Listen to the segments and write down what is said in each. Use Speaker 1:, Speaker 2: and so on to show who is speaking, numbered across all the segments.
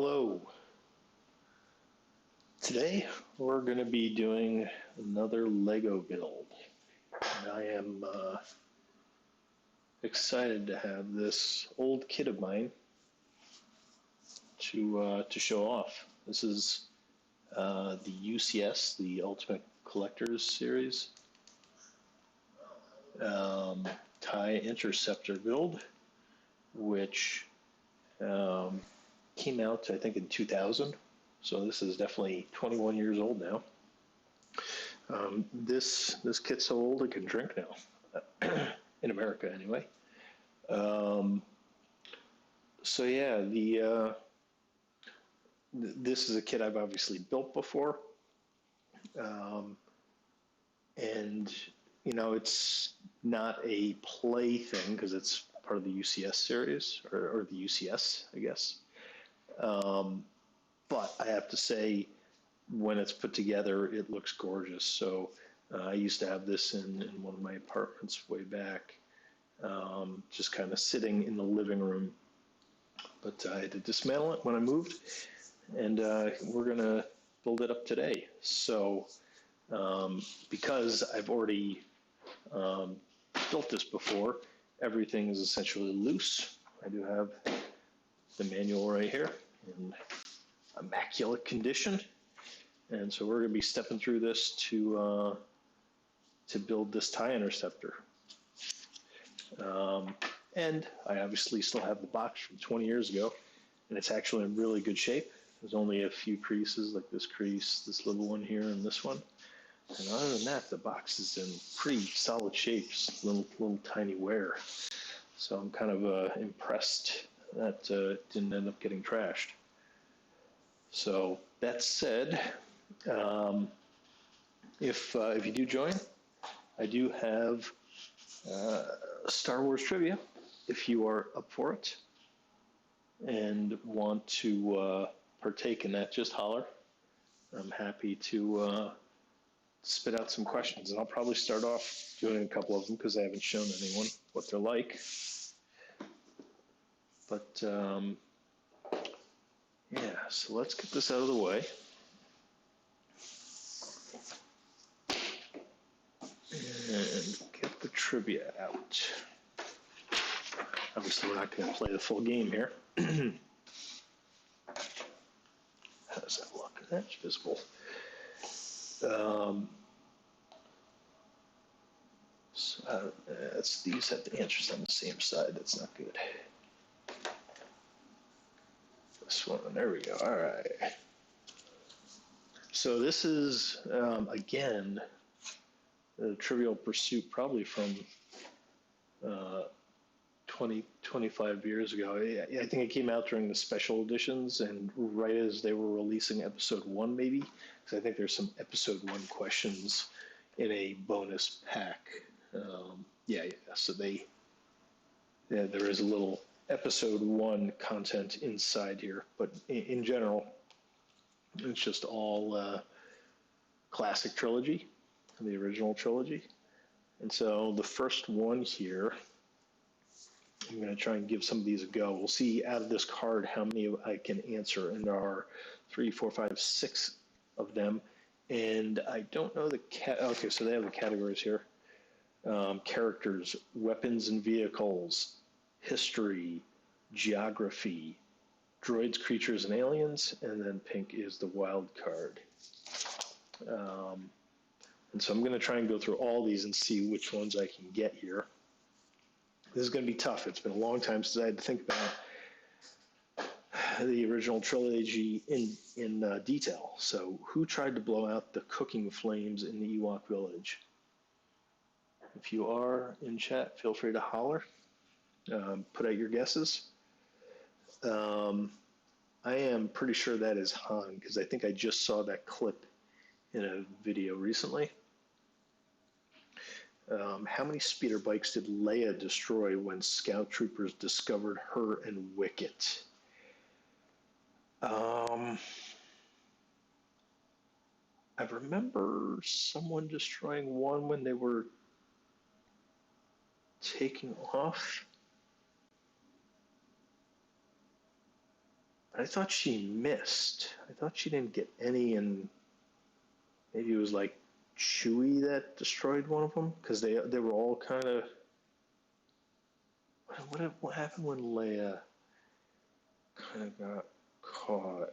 Speaker 1: Hello. Today we're going to be doing another Lego build. And I am excited to have this old kit of mine to show off. This is the UCS, the Ultimate Collectors Series TIE Interceptor build, which came out, I think, in 2000. So this is definitely 21 years old now. This kit's so old it can drink now, in America anyway. So yeah, this is a kit I've obviously built before, and it's not a play thing because it's part of the UCS series or the UCS, I guess. But I have to say, when it's put together, it looks gorgeous. So I used to have this in one of my apartments way back, just kind of sitting in the living room. But I had to dismantle it when I moved, and we're going to build it up today. So because I've already built this before, everything is essentially loose. I do have the manual right here in immaculate condition. And so we're going to be stepping through this to build this TIE Interceptor. And I obviously still have the box from 20 years ago, and it's actually in really good shape. There's only a few creases, like this crease, this little one here, and this one. And other than that, the box is in pretty solid shape, just little tiny wear. So I'm kind of impressed that it didn't end up getting trashed. So that said, if you do join, I do have Star Wars trivia. If you are up for it and want to partake in that, just holler. I'm happy to spit out some questions, and I'll probably start off doing a couple of them because I haven't shown anyone what they're like. But yeah, so let's get this out of the way. And get the trivia out. Obviously, we're not going to play the full game here. How does that look? That's visible. These have the answers on the same side. That's not good. This one, there we go. All right. So this is, again, the Trivial Pursuit, probably from 25 years ago. I think it came out during the special editions and right as they were releasing episode 1, maybe, because I think there's some episode 1 questions in a bonus pack. So there is a little episode 1 content inside here, but in general, it's just all classic trilogy, the original trilogy. And so the first one here, I'm going to try and give some of these a go. We'll see out of this card how many I can answer, and there are 3, 4, 5, 6 of them. And I don't know the okay, so they have the categories here. Characters, weapons and vehicles, history, geography, droids, creatures, and aliens, and then pink is the wild card. And so I'm going to try and go through all these and see which ones I can get here. This is going to be tough. It's been a long time since I had to think about the original trilogy in detail. So who tried to blow out the cooking flames in the Ewok village? If you are in chat, feel free to holler. Put out your guesses. I am pretty sure that is Han, because I think I just saw that clip in a video recently. How many speeder bikes did Leia destroy when scout troopers discovered her and Wicket? I remember someone destroying one when they were taking off. I thought she missed. I thought she didn't get any, and maybe it was like Chewie that destroyed one of them because they were all kind of. What happened when Leia kind of got caught?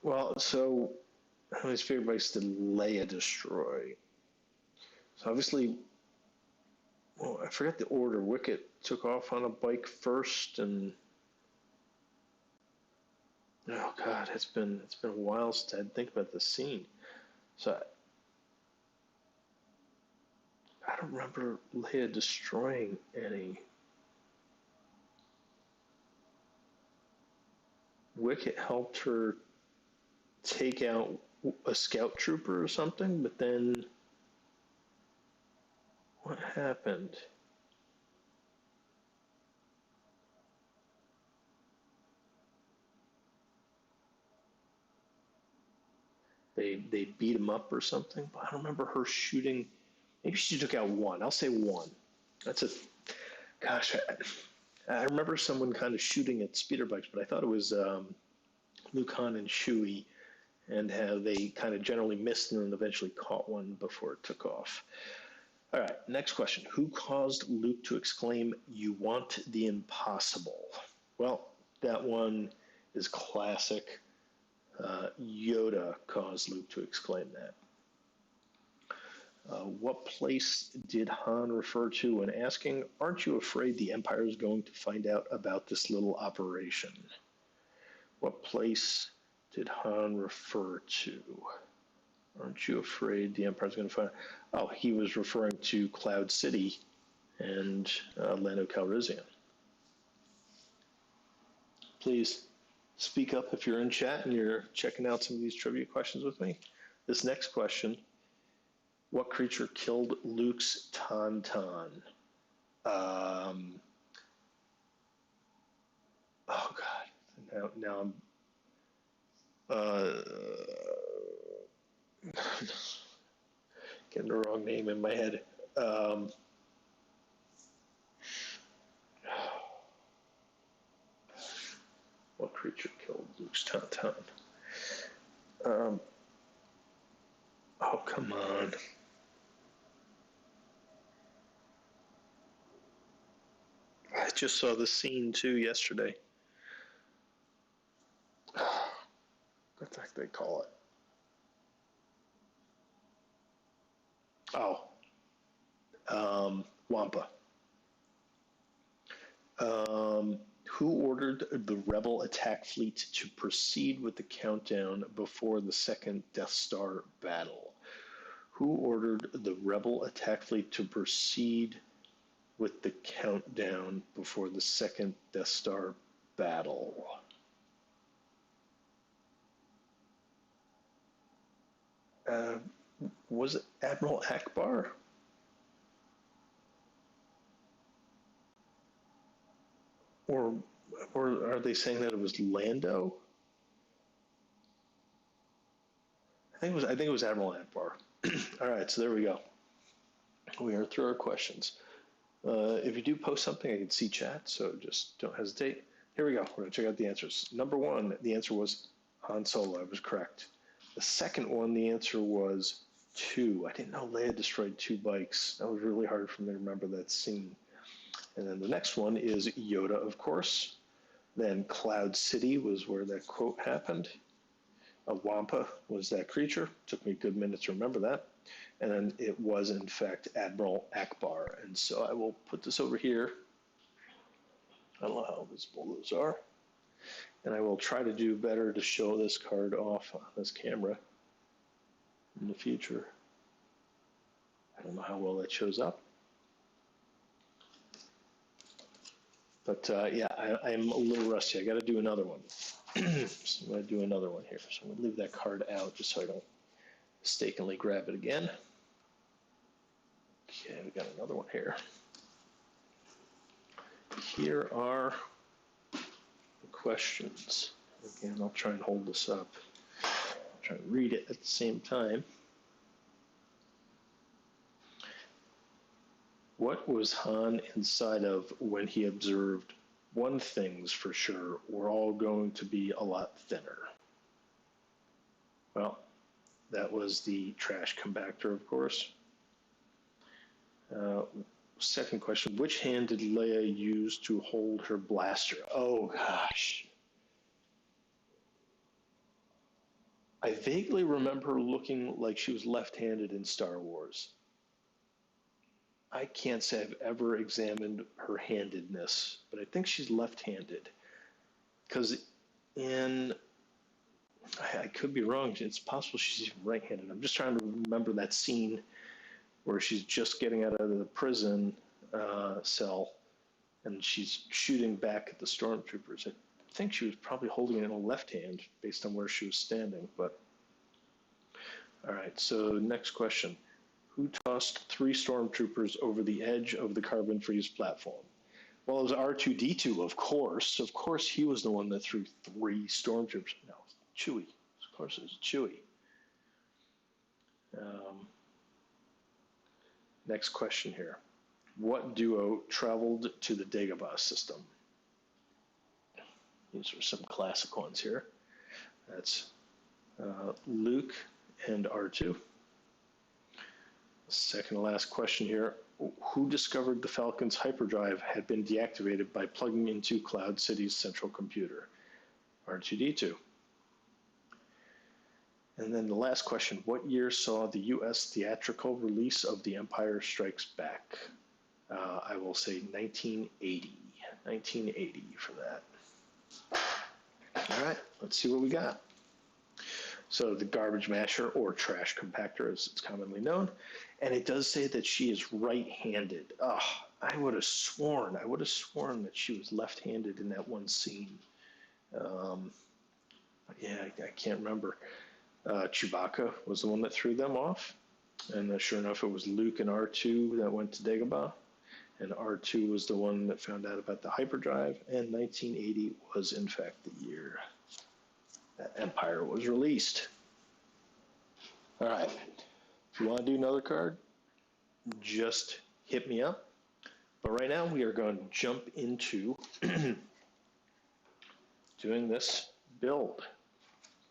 Speaker 1: Well, so how many spirit bikes did Leia destroy? So obviously, well, I forget the order. Wicket took off on a bike first, and oh god, it's been a while since I had to think about the scene. So I don't remember Leia destroying any. Wicket helped her take out a scout trooper or something, but then what happened? They beat him up or something, but I don't remember her shooting. Maybe she took out one. I'll say one. That's a gosh. I remember someone kind of shooting at speeder bikes, but I thought it was Luke Han and Chewie, and how they kind of generally missed and then eventually caught one before it took off. All right, next question. Who caused Luke to exclaim, "You want the impossible"? Well, that one is classic. Yoda caused Luke to exclaim that. What place did Han refer to when asking, "Aren't you afraid the Empire is going to find out about this little operation"? What place did Han refer to? Aren't you afraid the Empire's going to find? Oh, he was referring to Cloud City and Lando Calrissian. Please speak up if you're in chat and you're checking out some of these trivia questions with me. This next question: what creature killed Luke's tauntaun? Oh God! Now I'm getting the wrong name in my head. What creature killed Luke's tauntaun? Oh, come on. I just saw the scene too yesterday. What the heck they call it? Wampa. Who ordered the Rebel attack fleet to proceed with the countdown before the second Death Star battle? Who ordered the Rebel attack fleet to proceed with the countdown before the second Death Star battle? Uh, was it Admiral Akbar? Or or are they saying that it was Lando? I think it was Admiral Akbar. All right, so there we go. We are through our questions. If you do post something, I can see chat, so just don't hesitate. Here we go. We're going to check out the answers. Number one, the answer was Han Solo. I was correct. The second one, the answer was two. I didn't know Leia destroyed two bikes. That was really hard for me to remember that scene. And then the next one is Yoda, of course. Then Cloud City was where that quote happened. A Wampa was that creature. Took me a good minute to remember that. And then it was, in fact, Admiral Akbar. And so I will put this over here. I don't know how visible those are. And I will try to do better to show this card off on this camera in the future. I don't know how well that shows up. But yeah, I'm a little rusty. I got to do another one. So I'm going to do another one here. So I'm going to leave that card out just so I don't mistakenly grab it again. Okay, we got another one here. Here are the questions. Again, I'll try and hold this up. I'll try and read it at the same time. What was Han inside of when he observed one thing's for sure, we're all going to be a lot thinner? Well, that was the trash compactor, of course. Second question, which hand did Leia use to hold her blaster? Oh, gosh. I vaguely remember her looking like she was left-handed in Star Wars. I can't say I've ever examined her handedness, but I think she's left-handed. Because I could be wrong, it's possible she's even right-handed. I'm just trying to remember that scene where she's just getting out of the prison cell and she's shooting back at the stormtroopers. I think she was probably holding it in a left hand based on where she was standing. But all right, so next question. Who tossed 3 stormtroopers over the edge of the carbon freeze platform? Well, it was R2-D2, of course. Of course, he was the one that threw 3 stormtroopers. No, Chewie. Of course, it was Chewie. Next question here. What duo traveled to the Dagobah system? These are some classic ones here. That's Luke and R2. Second to last question here. Who discovered the Falcon's hyperdrive had been deactivated by plugging into Cloud City's central computer? R2-D2. And then the last question, what year saw the U.S. theatrical release of The Empire Strikes Back? I will say 1980. 1980 for that. All right, let's see what we got. So the garbage masher, or trash compactor as it's commonly known, and it does say that she is right-handed. Oh, I would have sworn that she was left-handed in that one scene. Yeah, I can't remember. Chewbacca was the one that threw them off, and sure enough, it was Luke and R2 that went to Dagobah, and R2 was the one that found out about the hyperdrive, and 1980 was in fact the year that Empire was released. All right, if you want to do another card, just hit me up. But right now we are going to jump into doing this build.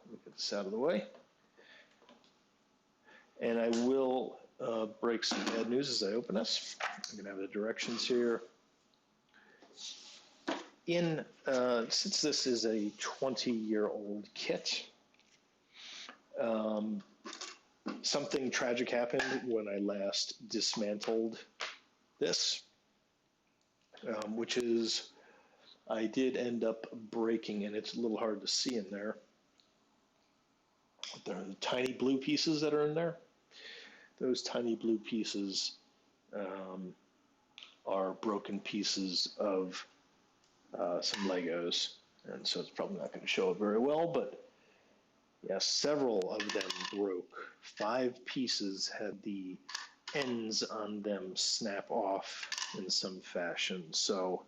Speaker 1: Let me get this out of the way. And I will break some bad news as I open this. I'm going to have the directions here. Since this is a 20-year-old kit, something tragic happened when I last dismantled this, which is I did end up breaking, and it's a little hard to see in there. There are the tiny blue pieces that are in there. Those tiny blue pieces are broken pieces of some Legos, and so it's probably not going to show it very well, but yeah, several of them broke. 5 pieces had the ends on them snap off in some fashion. So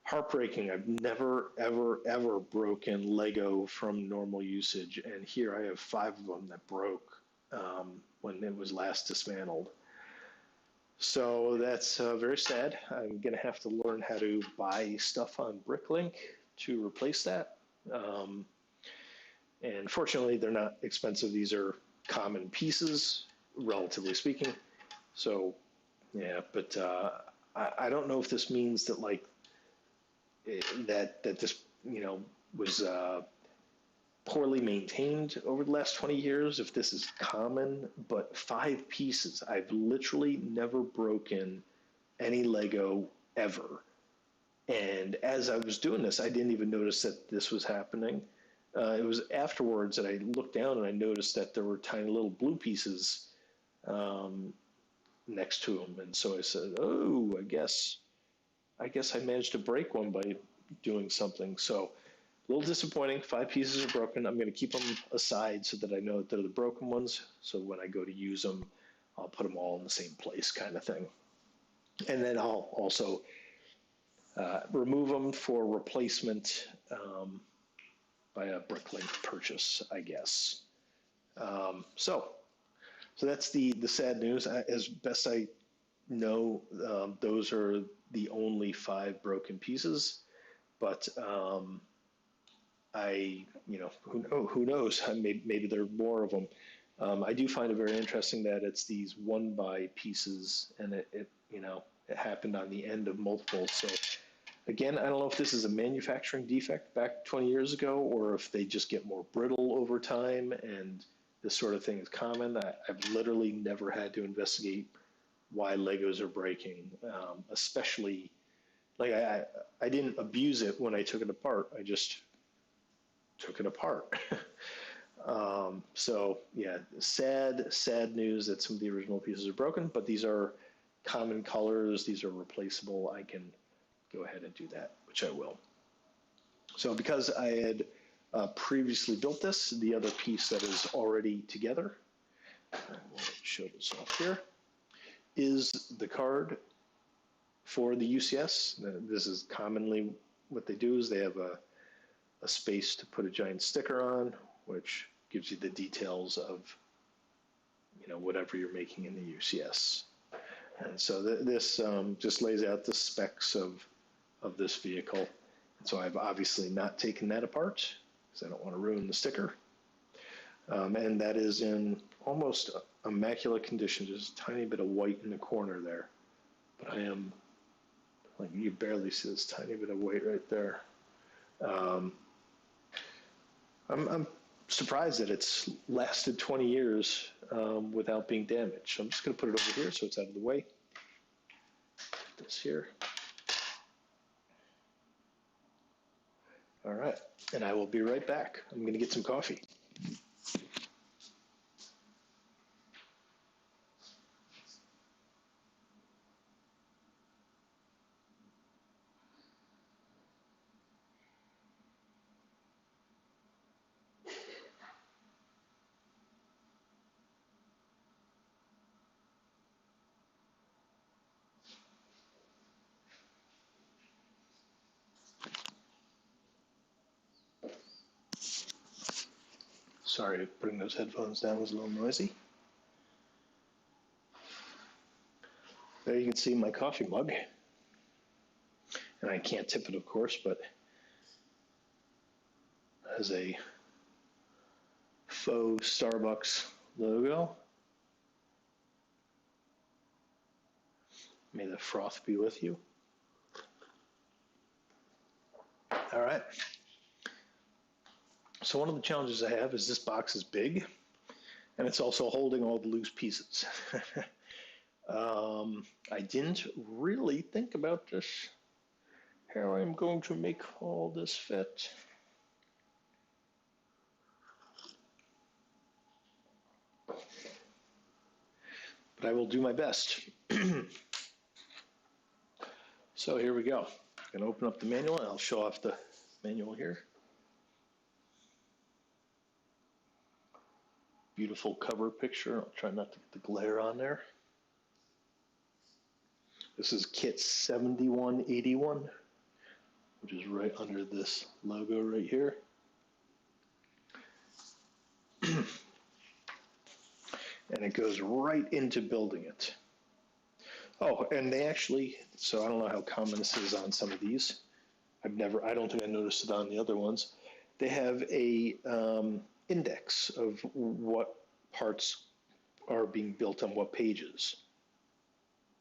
Speaker 1: heartbreaking. I've never, ever, ever broken Lego from normal usage, and here I have 5 of them that broke when it was last dismantled. So that's very sad. I'm going to have to learn how to buy stuff on Bricklink to replace that. And fortunately, they're not expensive. These are common pieces, relatively speaking. So, yeah, but I don't know if this means that, like, that this, was poorly maintained over the last 20 years, if this is common, but 5 pieces. I've literally never broken any Lego ever. And as I was doing this, I didn't even notice that this was happening. It was afterwards that I looked down and I noticed that there were tiny little blue pieces next to them. And so I said, oh, I guess I managed to break one by doing something. So a little disappointing. 5 pieces are broken. I'm going to keep them aside so that I know that they're the broken ones. So when I go to use them, I'll put them all in the same place, kind of thing. And then I'll also remove them for replacement by a Bricklink purchase, I guess. So that's the sad news. As best I no, those are the only 5 broken pieces. But who knows? Maybe there are more of them. I do find it very interesting that it's these one by pieces, and it happened on the end of multiples. So again, I don't know if this is a manufacturing defect back 20 years ago, or if they just get more brittle over time, and this sort of thing is common. I've literally never had to investigate why Legos are breaking, especially like I didn't abuse it when I took it apart. I just took it apart. So yeah, sad news that some of the original pieces are broken, but these are common colors. These are replaceable. I can go ahead and do that, which I will. So because I had previously built this, the other piece that is already together, I will show this off here, is the card for the UCS. This is commonly what they do is they have a space to put a giant sticker on, which gives you the details of whatever you're making in the UCS. And so this just lays out the specs of this vehicle. And so I've obviously not taken that apart because I don't want to ruin the sticker. And that is in almost immaculate condition, just a tiny bit of white in the corner there. But I am, like, you barely see this tiny bit of white right there. I'm surprised that it's lasted 20 years without being damaged. So I'm just going to put it over here so it's out of the way. Put this here. All right, and I will be right back. I'm going to get some coffee. Sorry, putting those headphones down was a little noisy. There you can see my coffee mug. And I can't tip it, of course, but it has a faux Starbucks logo. May the froth be with you. All right. So one of the challenges I have is this box is big, and it's also holding all the loose pieces. I didn't really think about this, how I'm going to make all this fit. But I will do my best. So here we go. I'm going to open up the manual, and I'll show off the manual here. Beautiful cover picture. I'll try not to get the glare on there. This is kit 7181, which is right under this logo right here. And it goes right into building it. Oh, and they actually, so I don't know how common this is on some of these. I don't think I noticed it on the other ones. They have a index of what parts are being built on what pages.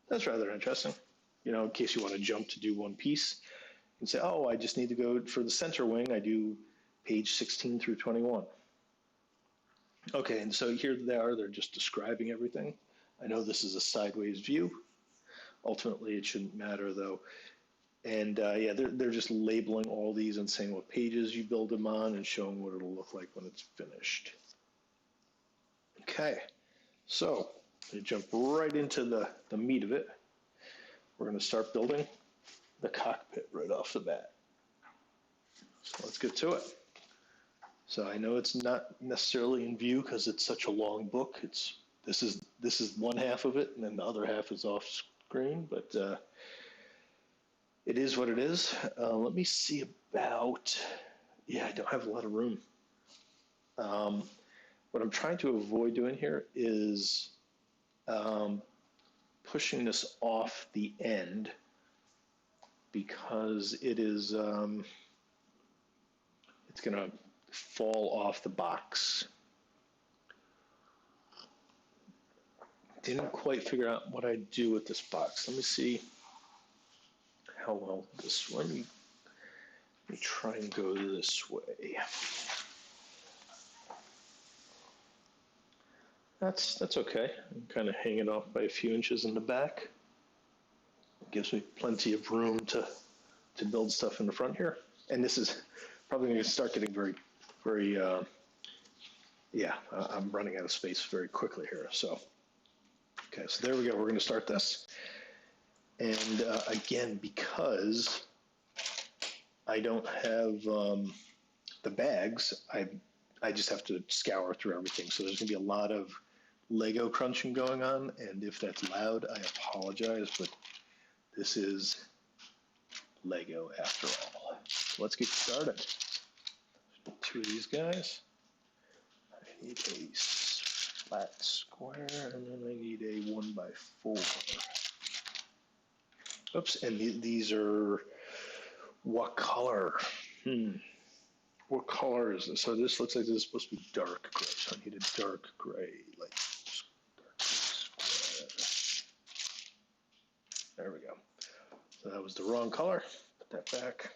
Speaker 1: That's rather interesting. In case you want to jump to do one piece and say, oh, I just need to go for the center wing. I do page 16 through 21. Okay, and so here they are. They're just describing everything. I know this is a sideways view. Ultimately, it shouldn't matter, though. And yeah, they're just labeling all these and saying what pages you build them on and showing what it'll look like when it's finished. Okay, so we jump right into the meat of it. We're going to start building the cockpit right off the bat. So let's get to it. So I know it's not necessarily in view because it's such a long book. This is one half of it, and then the other half is off screen, but it is what it is. Let me see about, yeah, I don't have a lot of room. What I'm trying to avoid doing here is pushing this off the end because it is, it's going to fall off the box. Didn't quite figure out what I'd do with this box. Let me see how well this one. Let me try and go this way. That's okay. I'm kind of hanging off by a few inches in the back. It gives me plenty of room to build stuff in the front here. And this is probably going to start getting very, yeah, I'm running out of space very quickly here. So, okay, so there we go. We're going to start this. And again, because I don't have the bags, I just have to scour through everything. So there's going to be a lot of Lego crunching going on, and if that's loud, I apologize, but this is Lego after all. Let's get started. Two of these guys. I need a flat square, and then I need a 1x4. Oops, and these are, what color? What color is this? So this looks like this is supposed to be dark gray, so I need a dark gray, like dark square. There we go. So that was the wrong color. Put that back.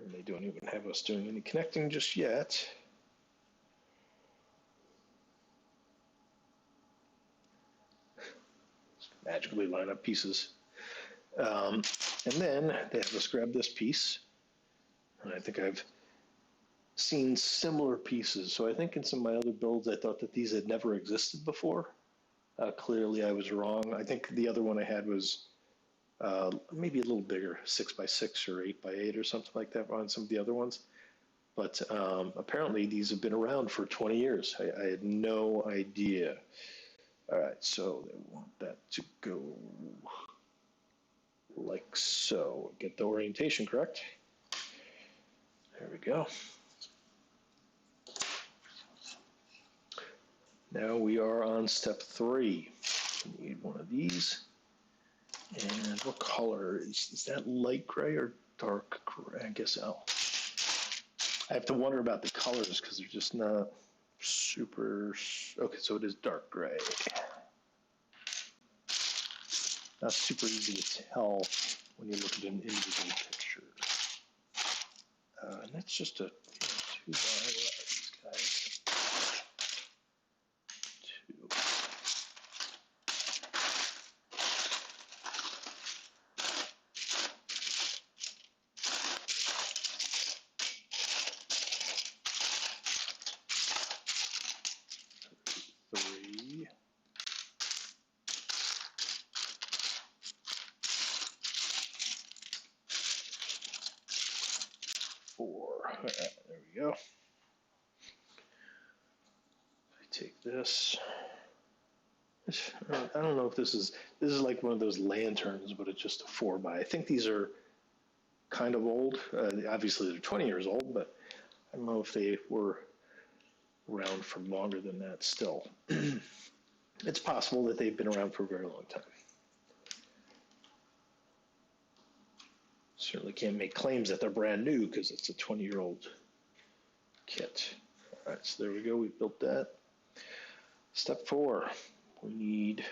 Speaker 1: And they don't even have us doing any connecting just yet. Magically line up pieces. And then they have us grab this piece. And I think I've seen similar pieces. So I think in some of my other builds, I thought that these had never existed before. Clearly I was wrong. I think the other one I had was maybe a little bigger, 6x6 or 8x8 or something like that on some of the other ones. But apparently these have been around for 20 years. I had no idea. All right, so they want that to go like so. Get the orientation correct. There we go. Now we are on step 3. We need one of these. And what color is that? Light gray or dark gray? I guess I have to wonder about the colors because they're just not super. Okay, so it is dark gray. Not super easy to tell when you look at an individual picture. And that's just a 2x, guys. 2. All right, there we go. I take this. I don't know if this is like one of those lanterns, but it's just a 4x. I think these are kind of old. Obviously, they're 20 years old, but I don't know if they were around for longer than that still. It's possible that they've been around for a very long time. Certainly can't make claims that they're brand new because it's a 20-year-old kit. All right, so there we go. We built that. Step 4, we need,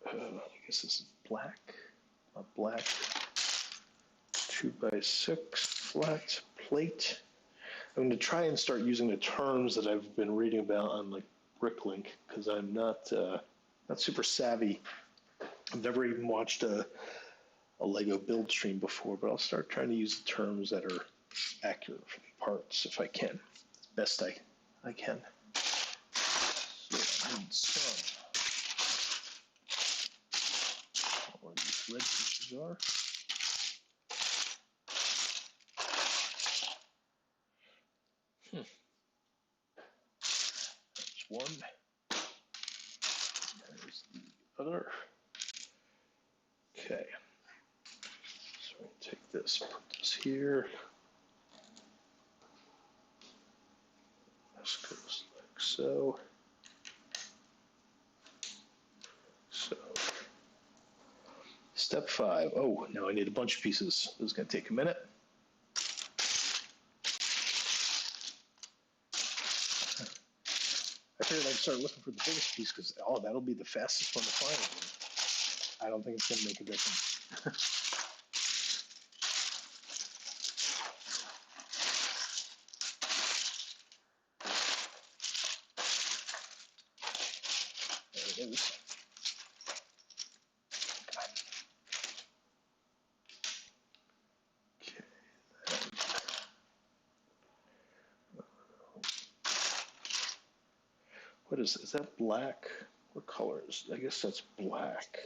Speaker 1: I guess this is black, a black 2x6 flat plate. I'm going to try and start using the terms that I've been reading about on like Bricklink because I'm not super savvy. I've never even watched a Lego build stream before, but I'll start trying to use the terms that are accurate for the parts if I can, as best I can. So I need some. What these red pieces are. That's one. There's the other. Okay. So I'm going to take this, put this here. This goes like so. Step 5. Oh, now I need a bunch of pieces. This is going to take a minute. I figured I'd start looking for the biggest piece because, oh, that'll be the fastest one to find. I don't think it's going to make a difference. There it is. Okay. What is that black? What color is it? I guess that's black.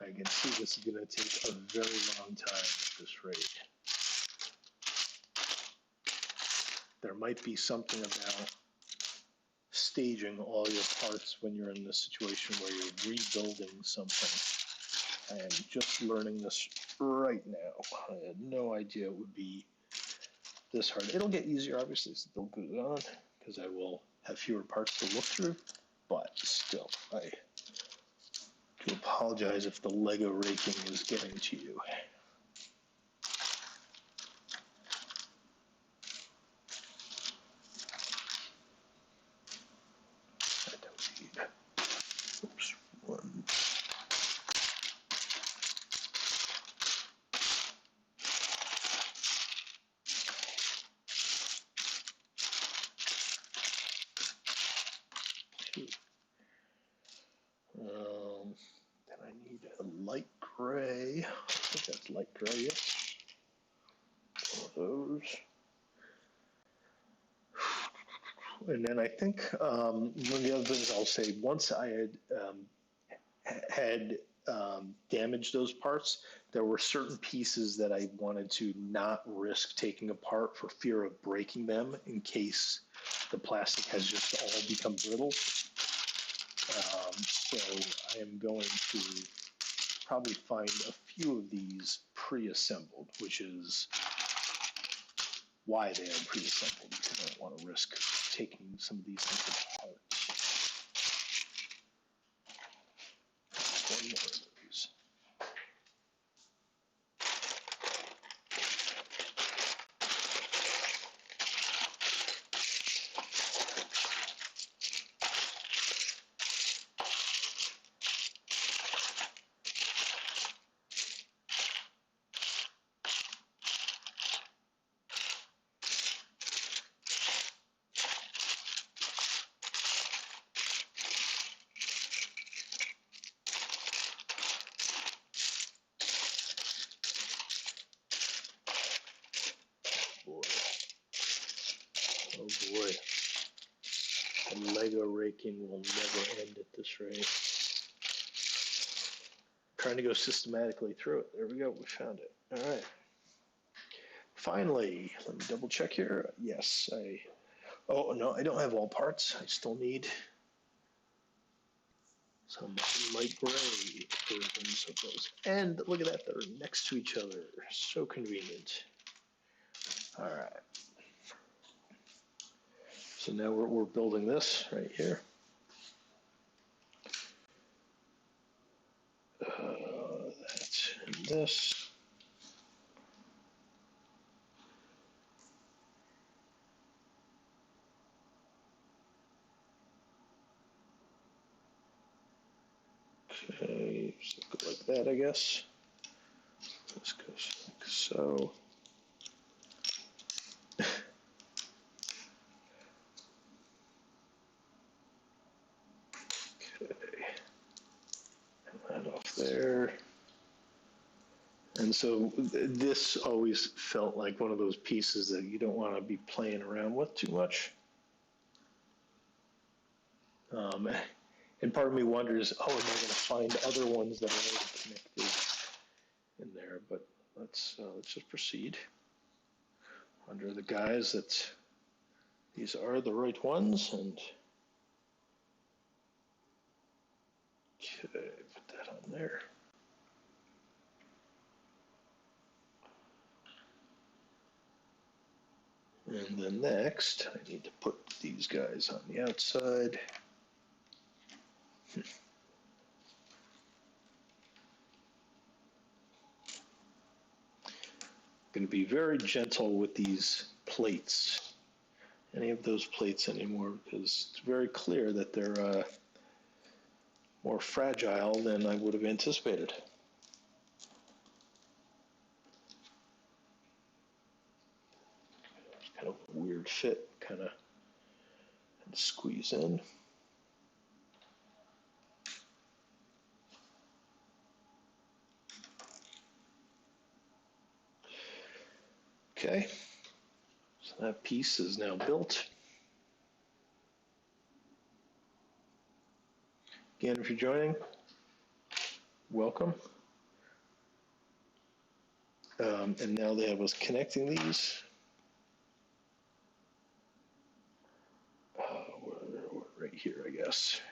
Speaker 1: I can see this is going to take a very long time at this rate. There might be something about staging all your parts when you're in this situation where you're rebuilding something. I am just learning this right now. I had no idea it would be this hard. It'll get easier, obviously, as the build goes on, because I will have fewer parts to look through, but still, I do apologize if the Lego raking is getting to you. Oops, one. Two. Then I need a light gray. I think that's light gray, yes. One of those. And then I think one of the other things I'll say, once I had damaged those parts, there were certain pieces that I wanted to not risk taking apart for fear of breaking them in case the plastic has just all become brittle. So I am going to probably find a few of these pre-assembled, which is why they are pre-assembled, because I don't want to risk taking some of these things apart. One more of these. Oh boy, the Lego raking will never end at this rate. Trying to go systematically through it. There we go, we found it. All right. Finally, let me double check here. Yes, oh no, I don't have all parts. I still need some light gray versions of those. And look at that, they're next to each other. So convenient. All right. So now we're building this right here. That and this. Okay, so go like that, I guess. This goes like so. That off there. And so this always felt like one of those pieces that you don't want to be playing around with too much. And part of me wonders, oh, am I going to find other ones that are already connected in there? But let's just proceed. Under the guise that these are the right ones, and okay, put that on there. And then next, I need to put these guys on the outside. Going to be very gentle with these plates, any of those plates anymore, because it's very clear that they're more fragile than I would have anticipated. It's kind of a weird fit, kind of squeeze in. Okay, so that piece is now built. Again, if you're joining, welcome. And now they have us connecting these. Right here, I guess.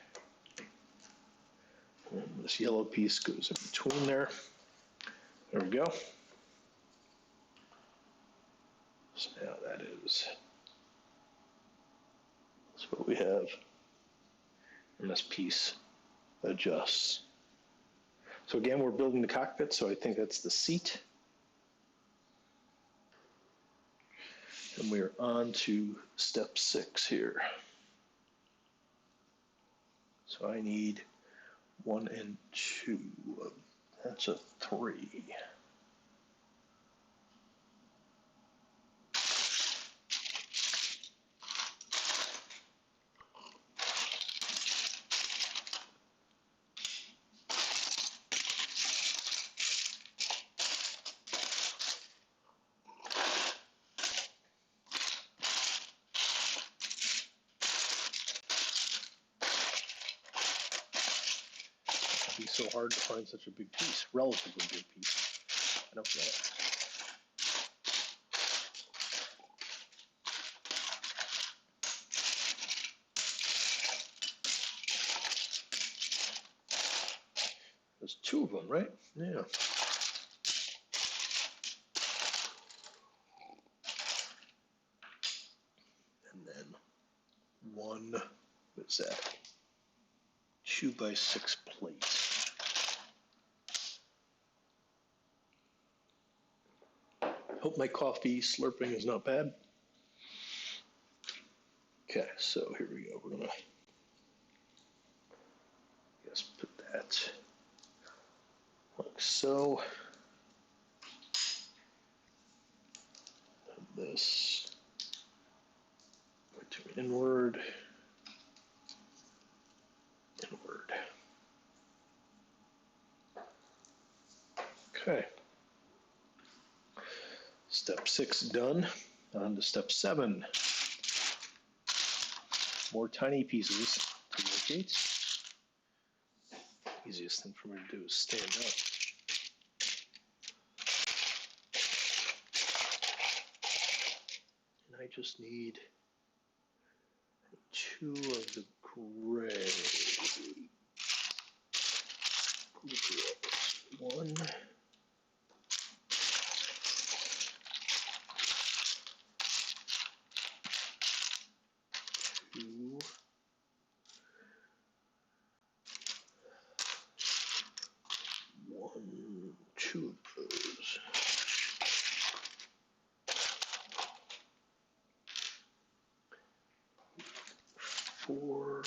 Speaker 1: And this yellow piece goes in between there. There we go. So now that is, that's what we have. And this piece adjusts. So again, we're building the cockpit, so I think that's the seat. And we're on to step 6 here. So I need 1 and 2. That's a 3. Be so hard to find such a big piece, relatively big piece. I don't get it. There's 2 of them, right? Yeah. And then 1, what's that? 2x6 plate. Hope my coffee slurping is not bad. Okay, so here we go. We're gonna, put that like so. And this to inward. Inward. Okay. Step 6 done. On to step 7. More tiny pieces to locate. Easiest thing for me to do is stand up. And I just need 2 of the gray. 1. 2. 1, 2 of those. 4.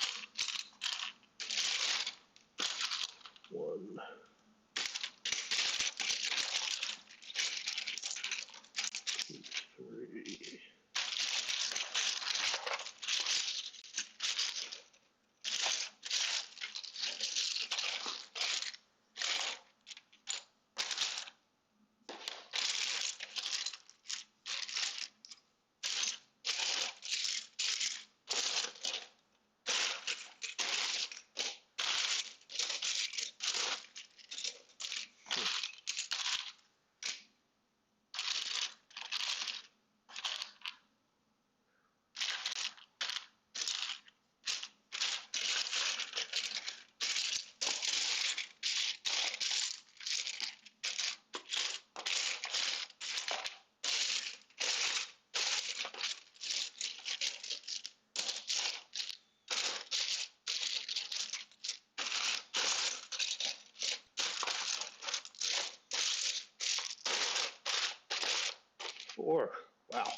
Speaker 1: 4. Wow.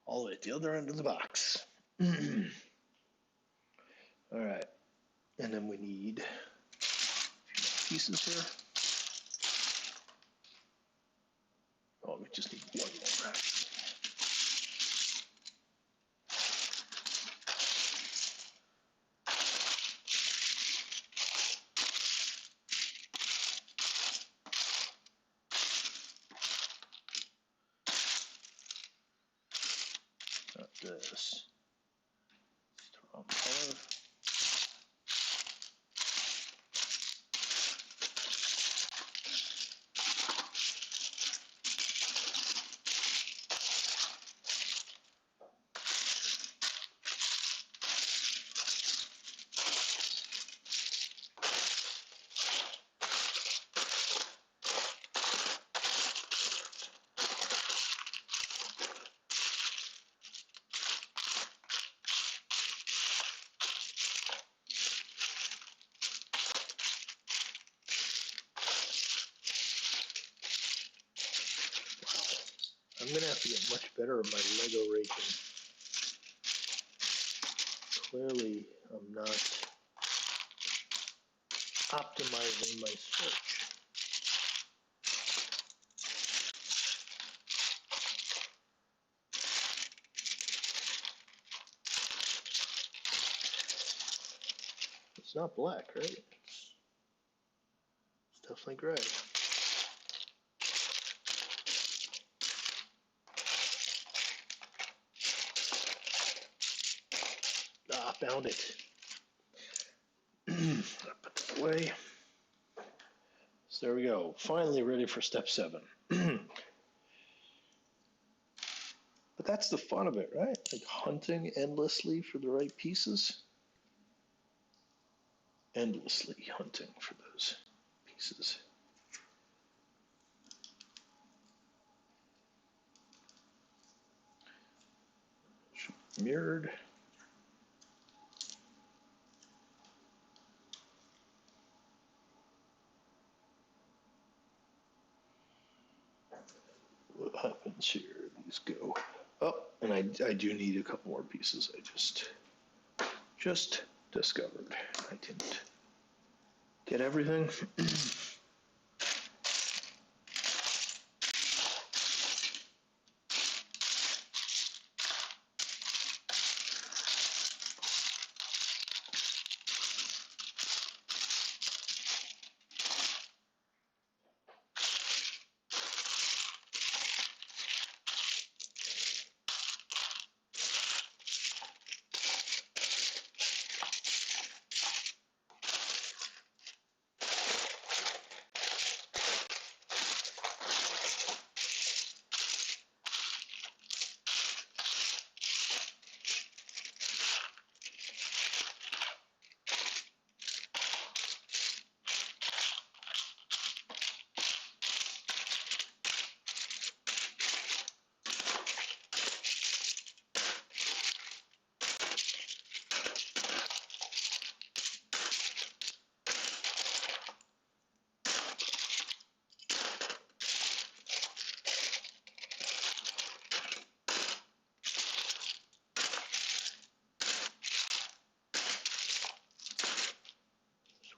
Speaker 1: All the way at the other end of the box. All right. And then we need a few pieces here. Oh, we just need one more. Not this. Wrong color. I'm going to have to get much better at my Lego raking. Clearly, I'm not optimizing my search. It's not black, right? It's definitely gray. Ah, found it. Put this away. So there we go. Finally ready for step 7. But that's the fun of it, right? Like hunting endlessly for the right pieces. Endlessly hunting for those pieces. Mirrored. What happens here? These go. Oh, and I do need a couple more pieces. I just discovered I didn't get everything.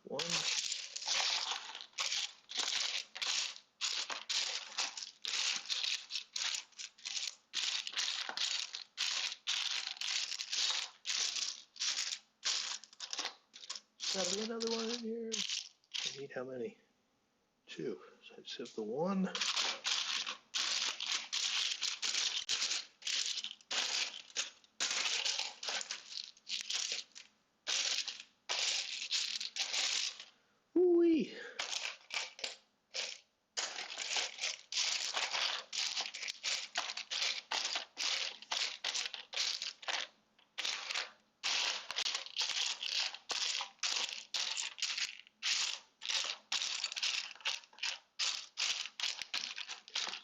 Speaker 1: One. Gotta be another one in here. I need how many? 2. So I just have the 1. Ooh-wee.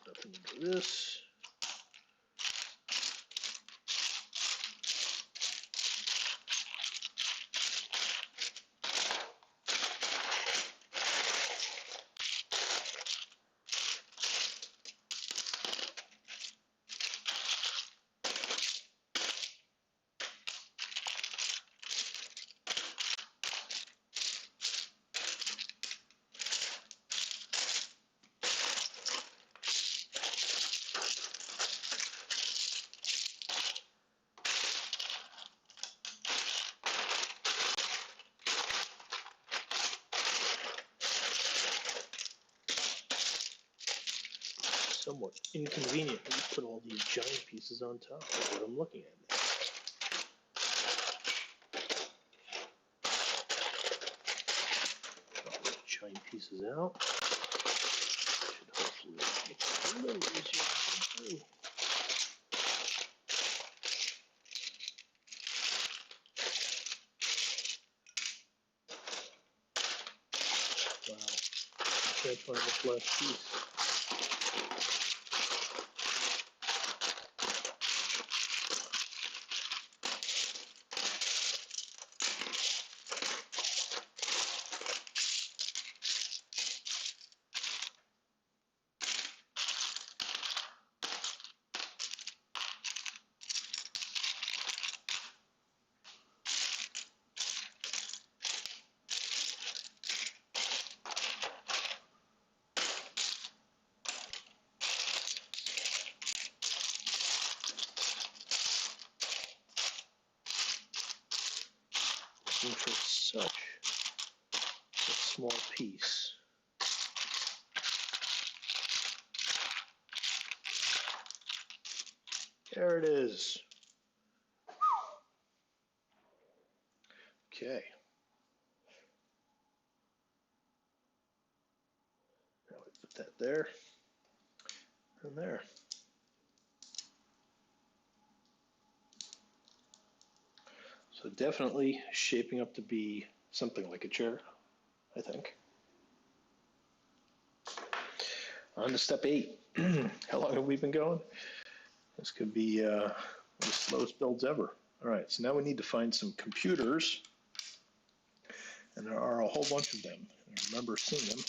Speaker 1: Nothing into this. somewhat inconveniently put all these giant pieces on top of what I'm looking at now. All the giant pieces out. Should hopefully make it a little easier to get through. Wow, I can't find this last piece. For such a small piece. There it is. Okay. Now we put that there and there. So definitely shaping up to be something like a chair, I think. On to step 8. How long have we been going? This could be the slowest builds ever. All right, so now we need to find some computers, and there are a whole bunch of them. I remember seeing them.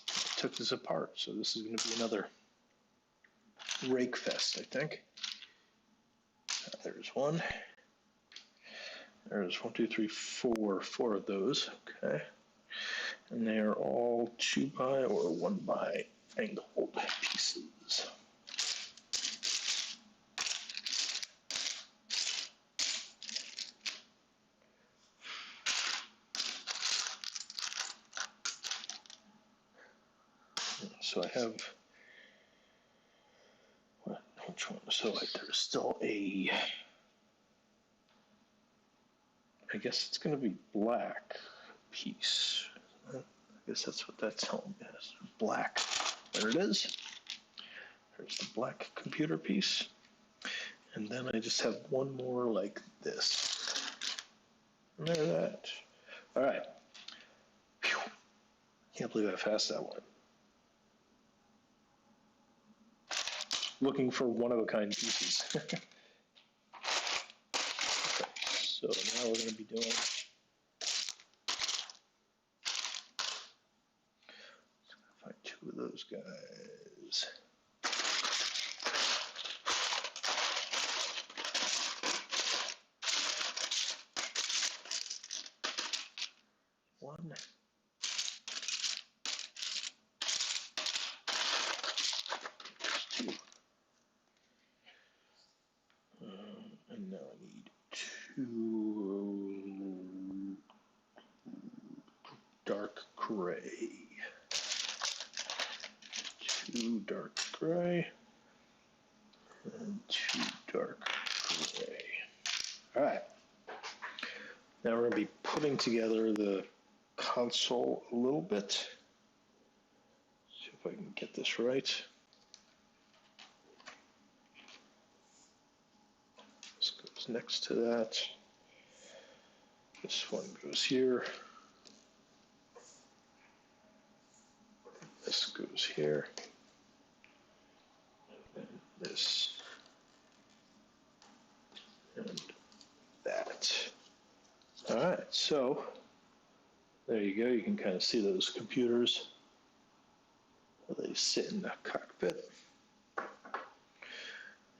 Speaker 1: I took this apart, so this is going to be another rake fest, I think. There's one. There's 1, 2, 3, 4 of those. Okay, and they are all 2 by or 1 by angled pieces. So I have, which one? So there's still a, I guess it's going to be black piece. I guess that's what that's telling me. It's black. There it is. There's the black computer piece. And then I just have one more like this. And there's that. All right. Whew. Can't believe how fast that went. Looking for one-of-a-kind pieces. Okay, so now we're going to be doing, find 2 of those guys. One. Two. And now I need 2 dark gray. 2 dark gray. And 2 dark gray. All right. Now we're going to be putting together the console a little bit. See if I can get this right. This goes next to that. This one goes here. This goes here. And this. And that. All right, so there you go. You can kind of see those computers where they sit in the cockpit.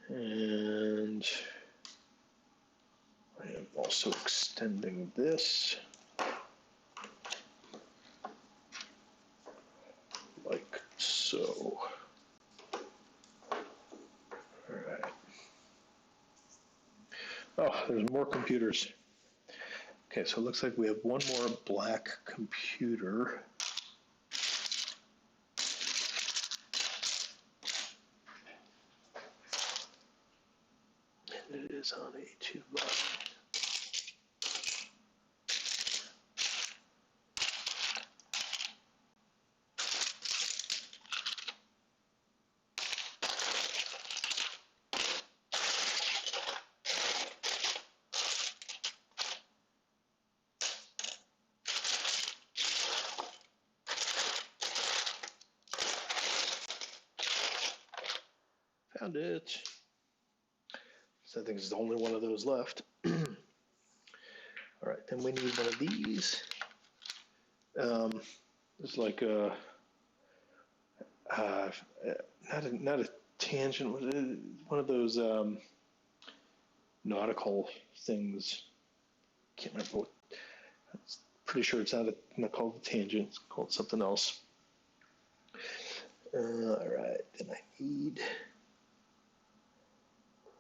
Speaker 1: And I am also extending this like so. All right. Oh, there's more computers. Okay, so it looks like we have one more black computer. Found it. So I think it's the only one of those left. All right, then we need one of these. It's like not a tangent, one of those nautical things. Can't remember what. I'm pretty sure it's not called a tangent. It's called something else. All right, then I need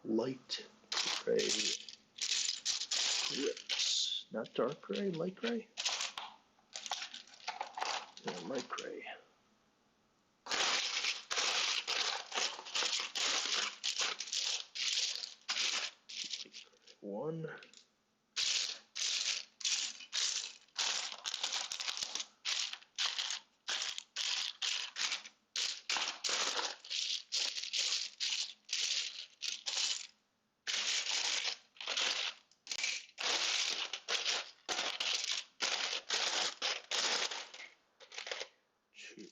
Speaker 1: light gray strips. Not dark gray, light gray. Yeah, light gray. One. Two.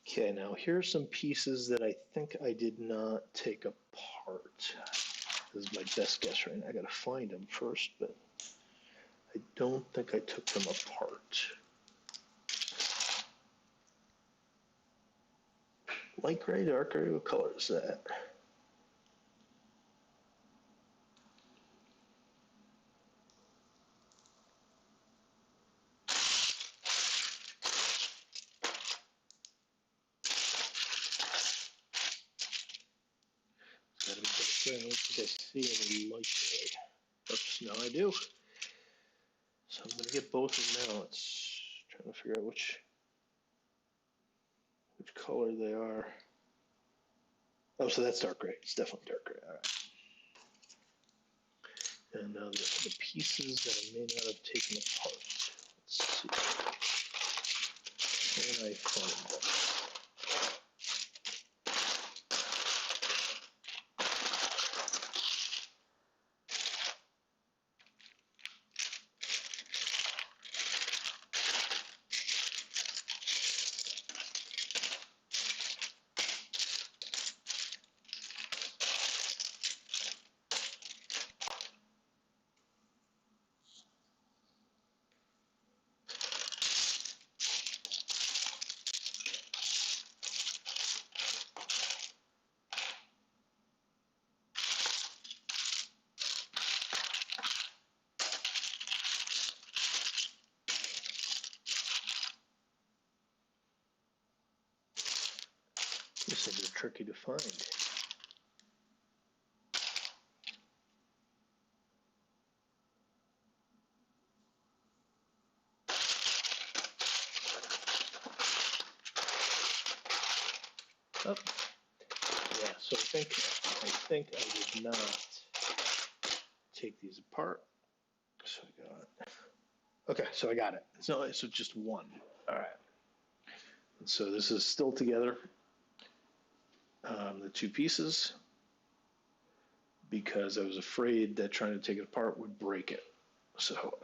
Speaker 1: Okay, now here's some pieces that I think I did not take apart. This is my best guess right now. I gotta find them first, but I don't think I took them apart. Light gray, dark gray, what color is that? Gotta be dark gray. I don't think I see any light gray. Oops, now I do. So I'm gonna get both of them now. It's trying to figure out which color they are. Oh, so that's dark gray. It's definitely dark gray. All right. And now the pieces that I may not have taken apart. Let's see. Can I find them? This is tricky to find. Oh, yeah. So I think I did not take these apart. So I got. Okay, so I got it. So just one. All right. And so this is still together. The two pieces, because I was afraid that trying to take it apart would break it. So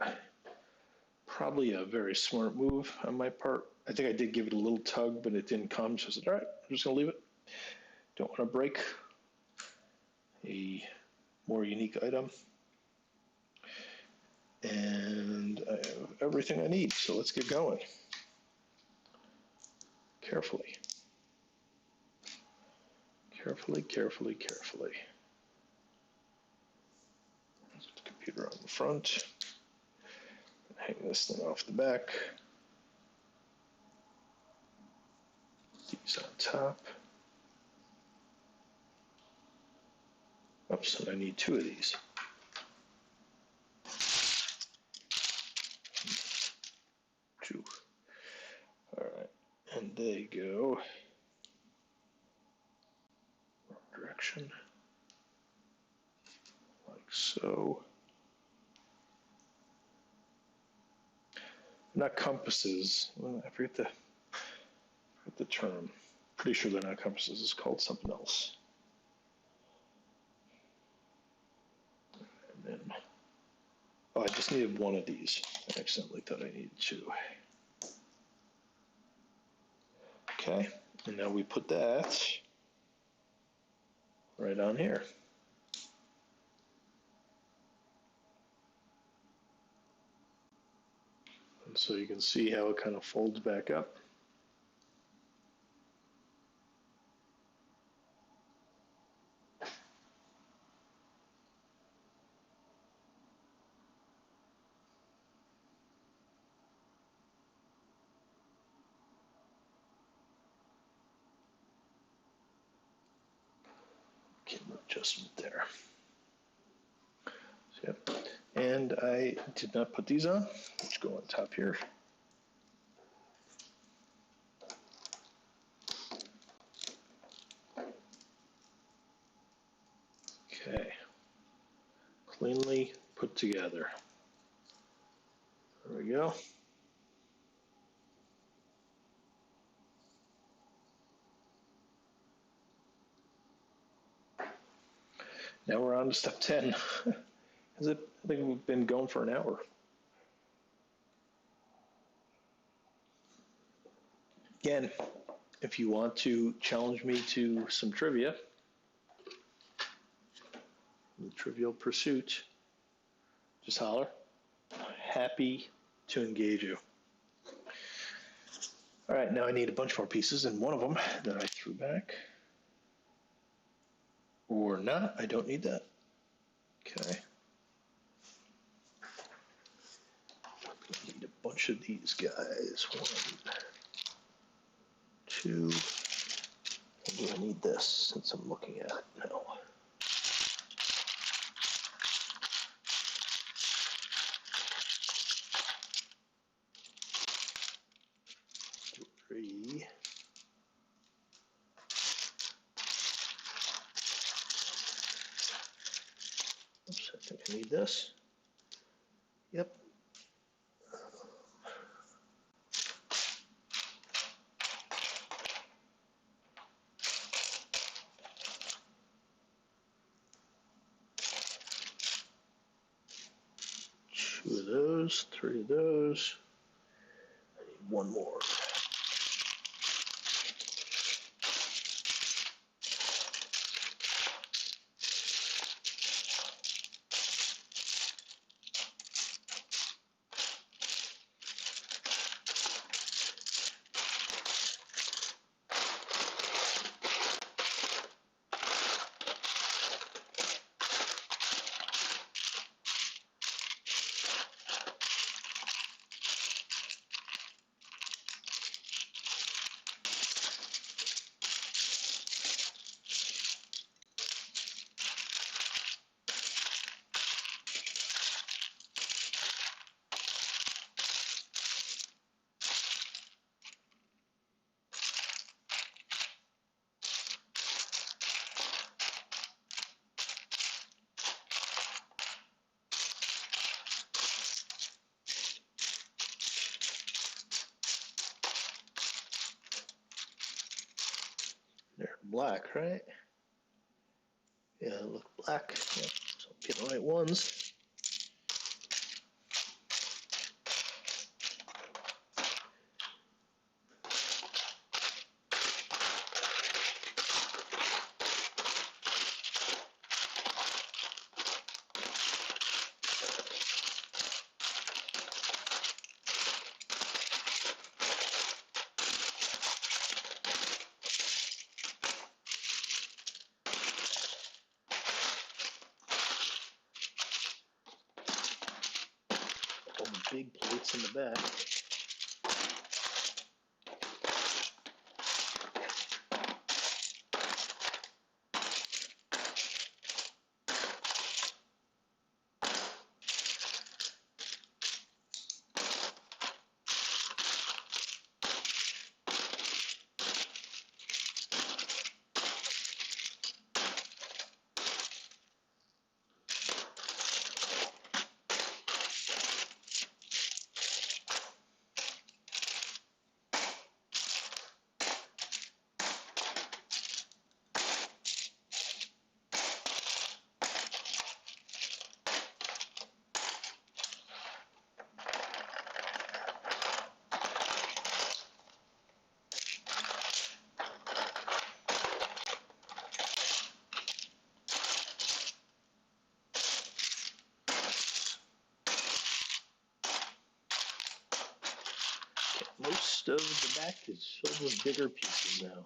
Speaker 1: probably a very smart move on my part. I think I did give it a little tug, but it didn't come. So I said, all right, I'm just gonna leave it. Don't want to break a more unique item. And I have everything I need, so let's get going. Carefully. Carefully, carefully, carefully. Put the computer on the front. Hang this thing off the back. These on top. Oops, and I need two of these. Two. All right, and there you go. not compasses. I forget the term. Pretty sure they're not compasses. It's called something else. And then, oh, I just needed one of these. I accidentally thought I needed two. Okay, and now we put that right on here. And so you can see how it kind of folds back up. Adjustment there. So, yep. And I did not put these on. Let's go on top here. Okay. Cleanly put together. There we go. Now we're on to step 10. I think we've been going for an hour. Again, if you want to challenge me to some trivia, the Trivial Pursuit, just holler. Happy to engage you. All right, now I need a bunch more pieces, and one of them that I threw back. Or not, I don't need that. Okay. I need a bunch of these guys. 1, 2. Do I need this since I'm looking at it now? Three. Oops, I think I need this. Yep. Two of those, 3 of those. I need one more. They're black, right? Yeah, they look black. Yep. So I'm getting the right ones. All the big plates in the back. rest of the back is filled with bigger pieces now.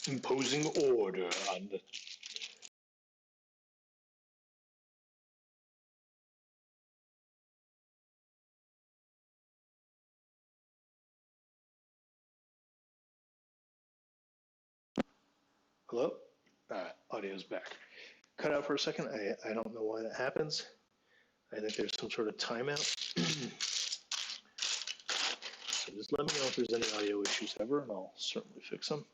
Speaker 1: Imposing order on the... Hello? Audio's back. Cut out for a second. I don't know why that happens. I think there's some sort of timeout. So just let me know if there's any audio issues ever, and I'll certainly fix them.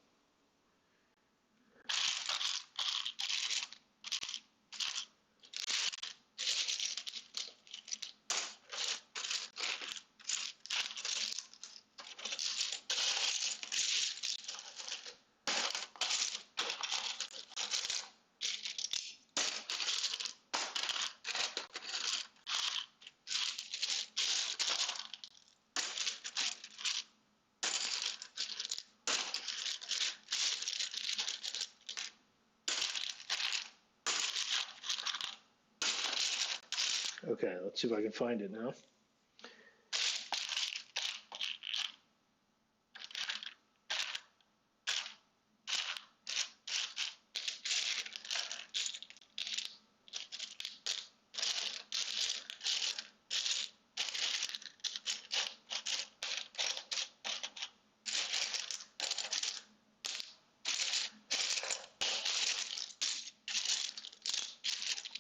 Speaker 1: Okay, let's see if I can find it now.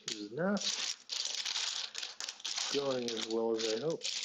Speaker 1: This is not going as well as I hoped.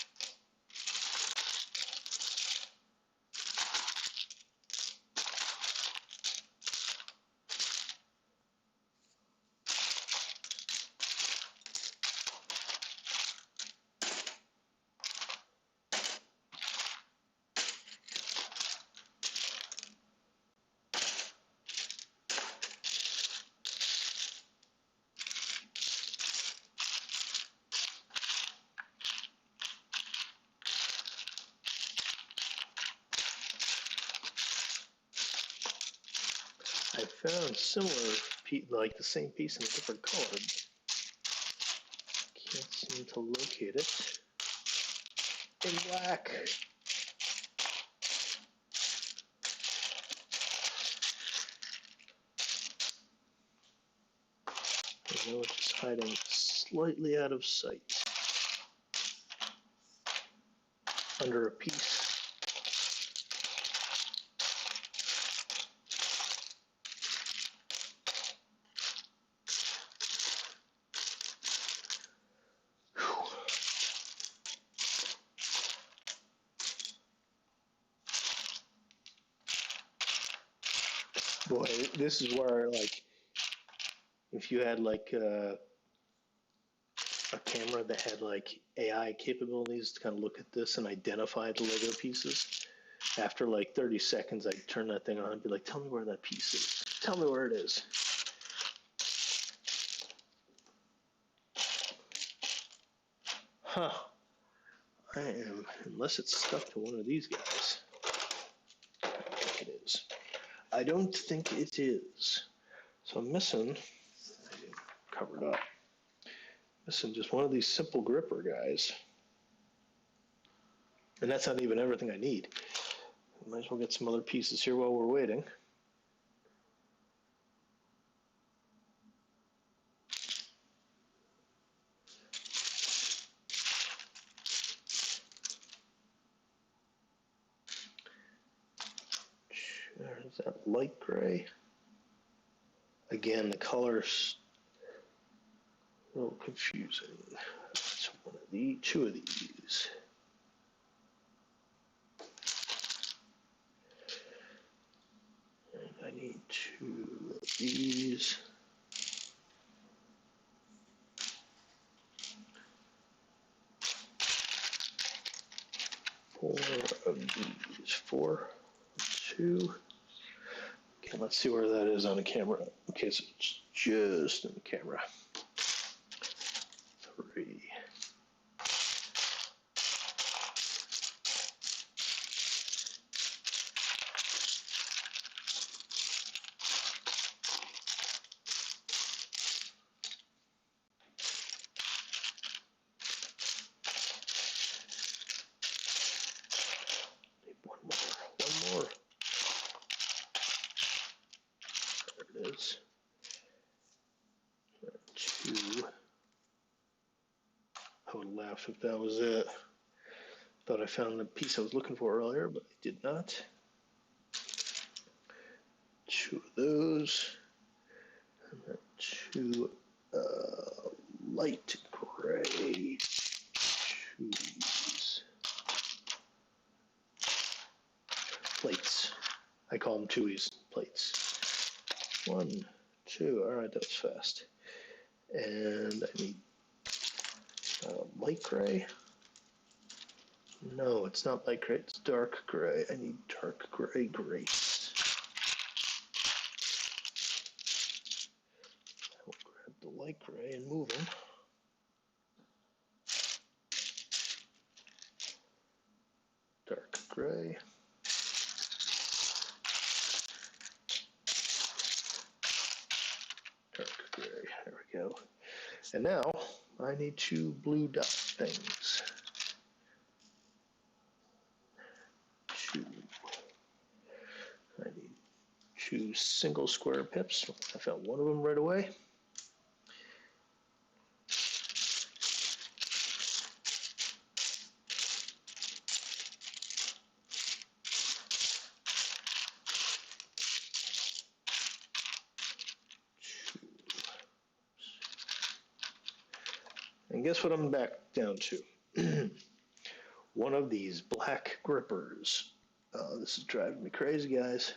Speaker 1: I found similar, like the same piece in a different color. Can't seem to locate it. In black. I know it's hiding slightly out of sight. Under a piece. Boy, this is where, like, if you had, like, a camera that had, like, AI capabilities to kind of look at this and identify the Lego pieces, after, like, 30 seconds, I'd turn that thing on and be like, tell me where that piece is. Tell me where it is. Huh. I am, unless it's stuck to one of these guys. I don't think it is. I don't think it is. So I'm missing, I didn't cover it up, missing just one of these simple gripper guys. And that's not even everything I need. Might as well get some other pieces here while we're waiting. Is that light gray? Again, the color's a little confusing. That's one of the, two of these. And I need two of these. Four of these. 4, 2. Okay, let's see where that is on the camera. Okay, so it's just in the camera. 3. I would have laughed if that was it. Thought I found the piece I was looking for earlier, but I did not. 2 of those. And then 2 light gray chewies. Plates. I call them chewies. Plates. 1, 2. All right, that was fast. And I need light gray. No, it's not light gray. It's dark gray. I need dark gray grace. I'll grab the light gray and move them. Dark gray. Dark gray. There we go. And now I need 2 blue dot things. 2. I need 2 single square pips. I found one of them right away. And guess what I'm back down to? One of these black grippers. Oh, this is driving me crazy, guys.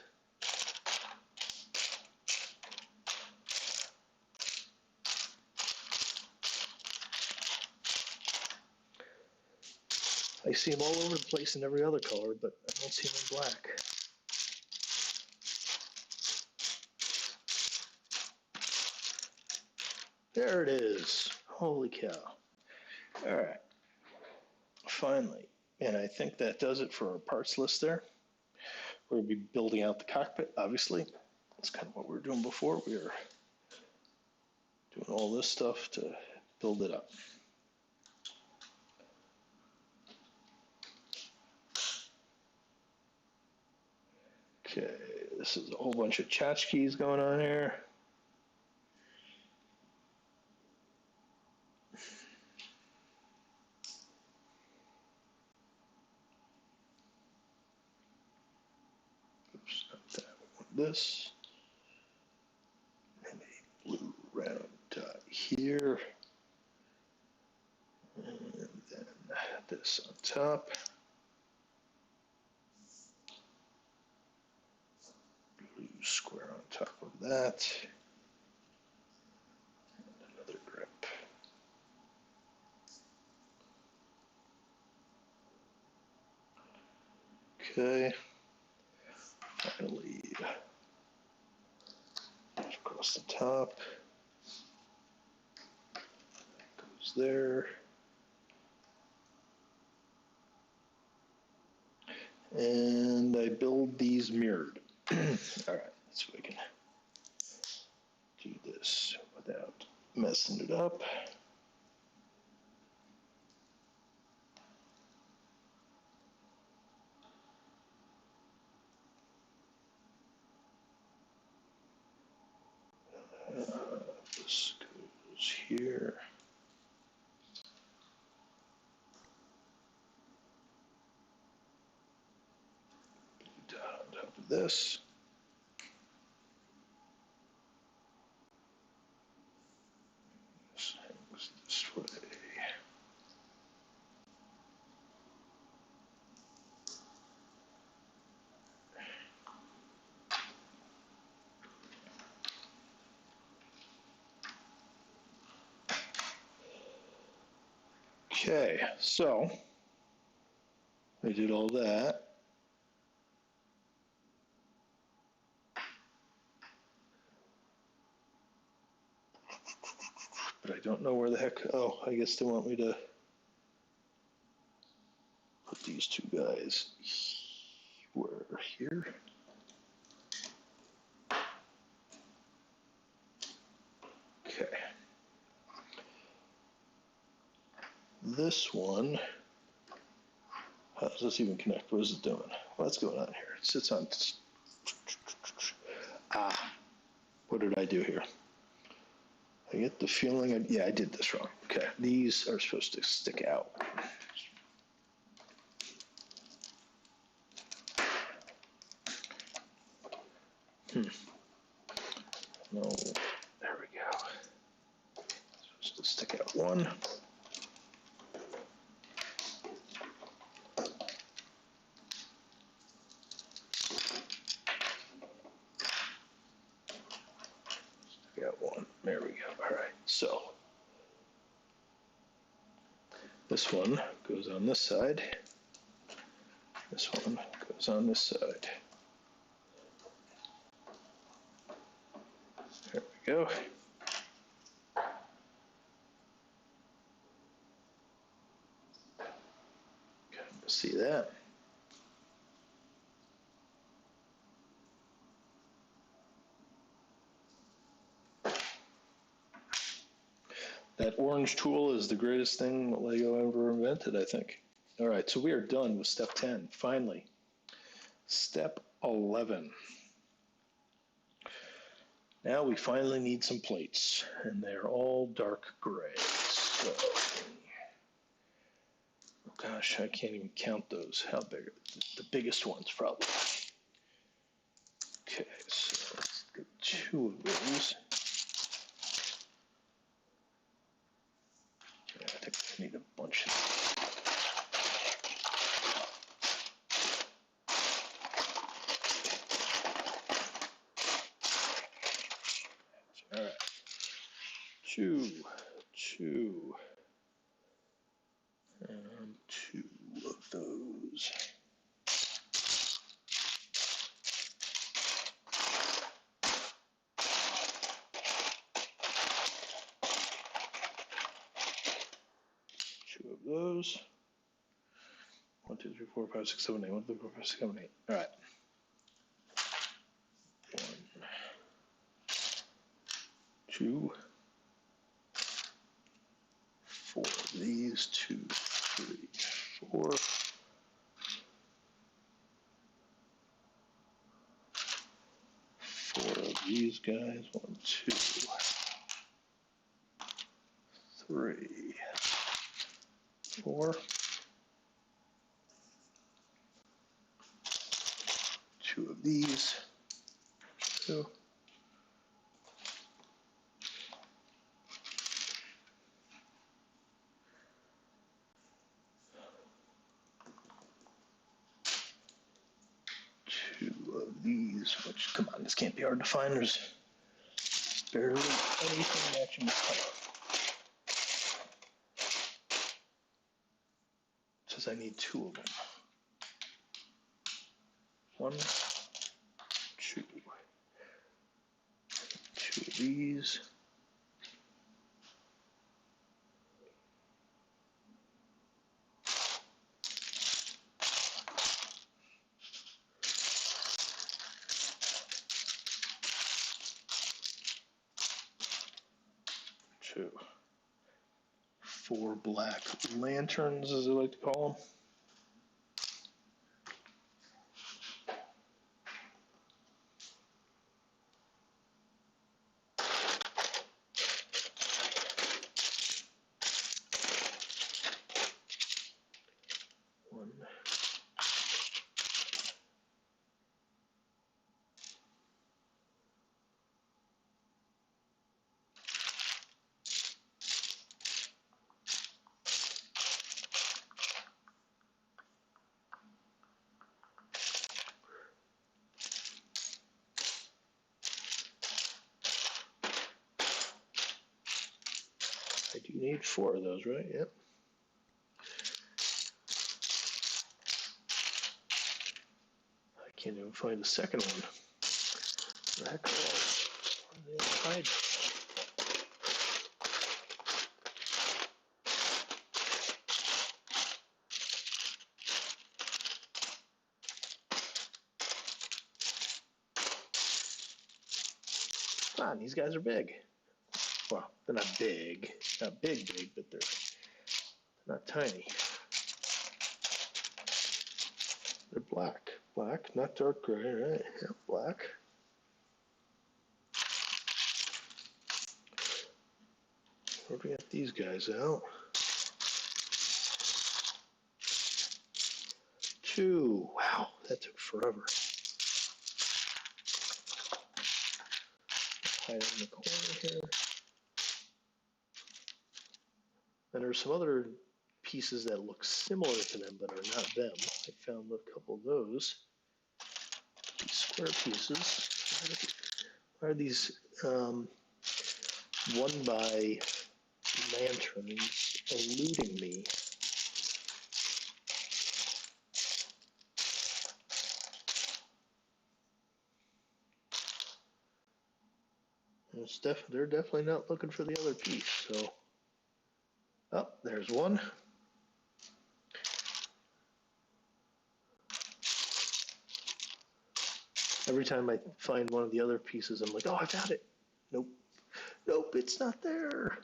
Speaker 1: I see them all over the place in every other color, but I don't see them in black. There it is. Holy cow. All right. Finally. And I think that does it for our parts list there. We're going to be building out the cockpit, obviously. That's kind of what we were doing before. We were doing all this stuff to build it up. Okay, this is a whole bunch of tchotchkes going on here. Oops, not that one. This. And a blue round dot here. And then this on top. Blue square on top of that. And another grip. Okay. Finally, across the top. Goes there. And I build these mirrored. All right, so we can do this without messing it up. This goes here. Down on top of this. This hangs this way. Okay, so I did all that. But I don't know where the heck, oh, I guess they want me to put these 2 guys where here. Okay. This one, how does this even connect? What is it doing? What's going on here? It sits on, what did I do here? I get the feeling, yeah, I did this wrong. Okay, these are supposed to stick out. No, there we go. Supposed to stick out one. Stick out one. There we go. All right. So this one goes on this side. This one goes on this side. There we go. See that? That orange tool is the greatest thing Lego ever invented, I think. All right, so we are done with step 10, finally. Step 11. Now we finally need some plates, and they're all dark gray. So, oh gosh, I can't even count those. How big are the biggest ones, probably. Okay, so let's get 2 of those. Yeah, I think I need a bunch of these. All right, two, and 2 of those. Two of those. 1, 2, 3, 4, 5, 6, 7, 8. 1, 2, 3, 4, 5, 6, 7, 8. All right. 1, 2, 4 of these. 2, 3, 4. 4 of these guys. 1, 2, 3, 4. 2 of these. 2. 2 of these, which, come on, this can't be hard to find. There's barely anything matching the color. It says I need 2 of them. 1, 2. 2 of these. Two. 4 black lanterns, as I like to call them. I do need 4 of those, right? Yep. I can't even find the second one. Where the heck are they hide? Come on, these guys are big. Well, they're not big. Not big, but they're not tiny. They're black. Black, not dark gray, right? Yeah, black. Where do we get these guys out? 2. Wow, that took forever. Hide in the corner here. And there's some other pieces that look similar to them but are not them. I found a couple of those. These square pieces. Why are these one by lanterns eluding me? They're definitely not looking for the other piece. So, oh, there's one. Every time I find one of the other pieces, I'm like, oh, I found it. Nope. Nope, it's not there.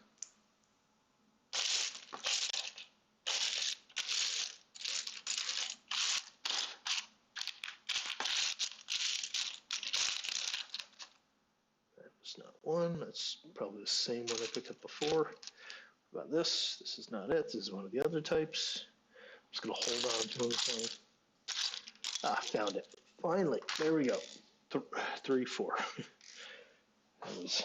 Speaker 1: That was not one. That's probably the same one I picked up before. What about this? This is not it. This is one of the other types. I'm just going to hold on to them. Ah, found it. Finally. There we go. 3, 4. That was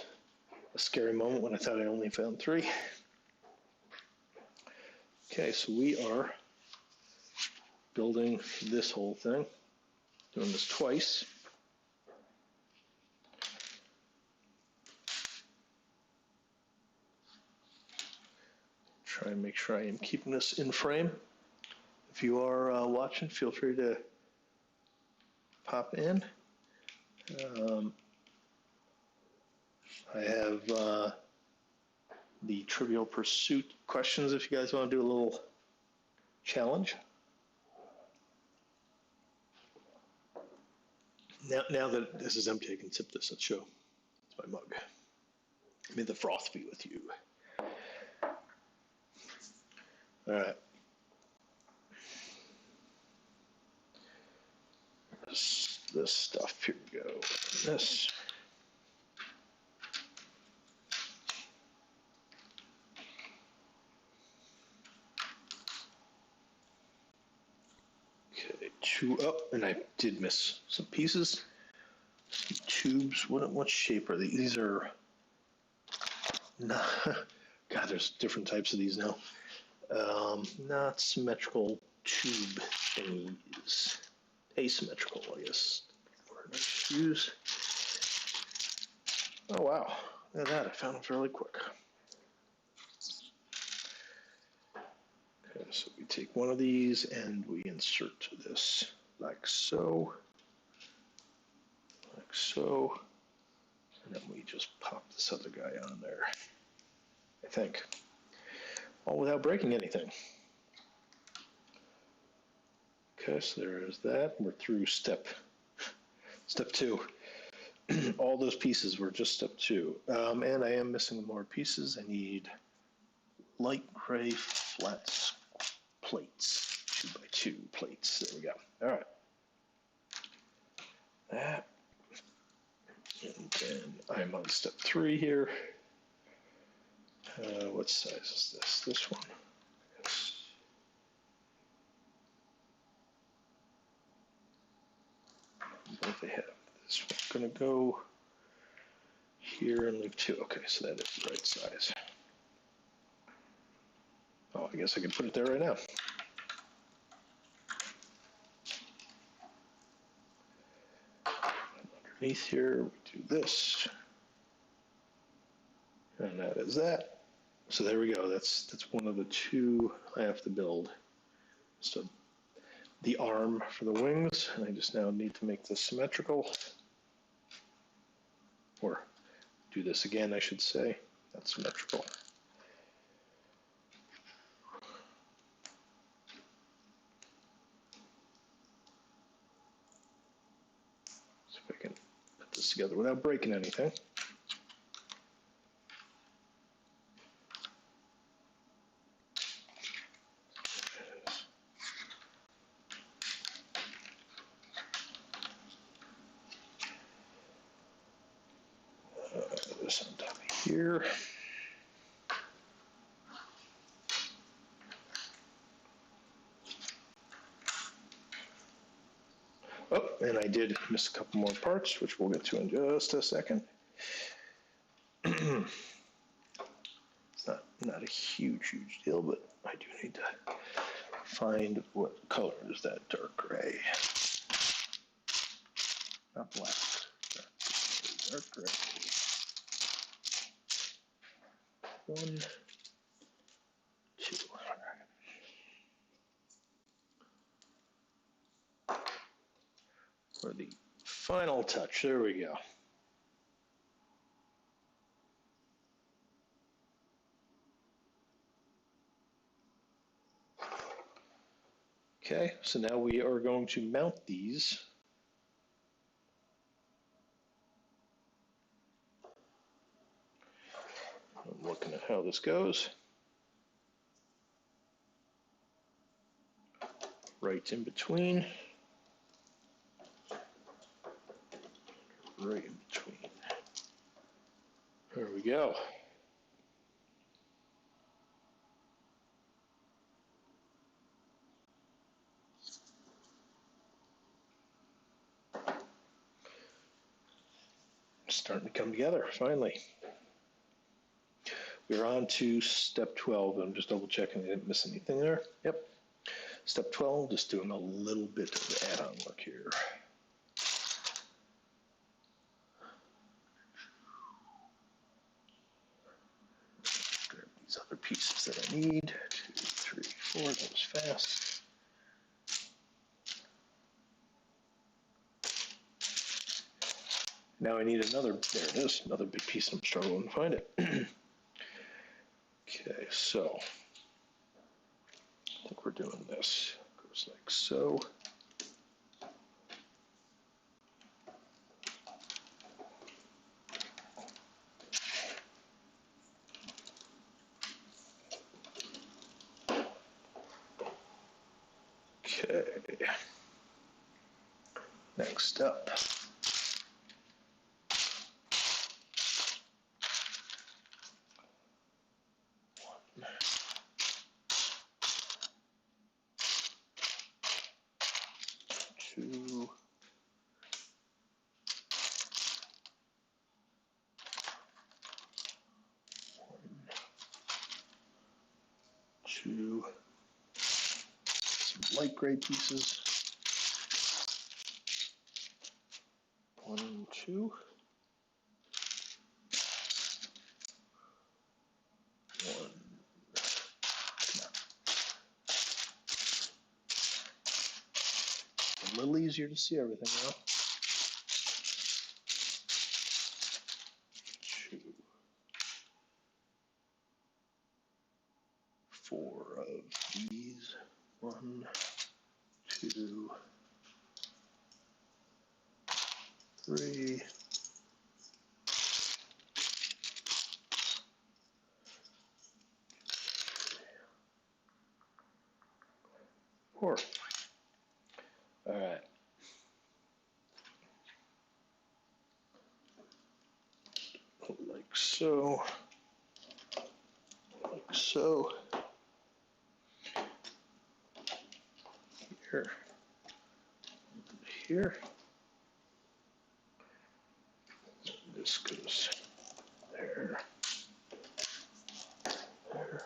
Speaker 1: a scary moment when I thought I only found 3. Okay, so we are building this whole thing. Doing this twice. Try and make sure I am keeping this in frame. If you are watching, feel free to pop in. I have the Trivial Pursuit questions if you guys want to do a little challenge. Now that this is empty, I can sip this and show. It's my mug. May the froth be with you. All right. This stuff, here we go. This. Okay, 2 up, and I did miss some pieces. Some tubes. What shape are these? These are not, God, there's different types of these now. Not symmetrical tube thingies. Asymmetrical, I guess. Word I should use. Oh wow, look at that, I found it fairly quick. Okay, so we take one of these and we insert this like so. Like so. And then we just pop this other guy on there, I think. All without breaking anything. Okay, so there is that. We're through step 2. All those pieces were just step 2. And I am missing more pieces. I need light gray flat plates, 2x2 plates. There we go. All right. That. And then I'm on step 3 here. What size is this? This one. Yes. What do they have? This one's going to go here and leave 2. Okay, so that is the right size. Oh, I guess I could put it there right now. Underneath here, we do this. And that is that. So there we go. That's one of the 2 I have to build. So the arm for the wings, and I just now need to make this symmetrical. Or do this again, I should say. That's symmetrical. See if I can put this together without breaking anything. This on top here. and I did miss a couple more parts, which we'll get to in just a second. It's not a huge deal, but I do need to find what color is that dark gray. Not black, dark gray. 1, 2. For the final touch, there we go. Okay, so now we are going to mount these. I'm looking at how this goes. Right in between. Right in between. There we go. Starting to come together, finally. We're on to step 12. I'm just double checking I didn't miss anything there. Yep. Step 12, just doing a little bit of add-on work here. Grab these other pieces that I need. 2, 3, 4, that was fast. Now I need another, there it is, another big piece. I'm struggling to find it. Okay, so I think we're doing this. It goes like so. Okay. Next up. Two. 2. Some light gray pieces. 1 and 2. 1. A little easier to see everything now. 2. 4 of these. 1, 2, 3. 4. All right. Like so. Like so. Here. Here. This goes there. There.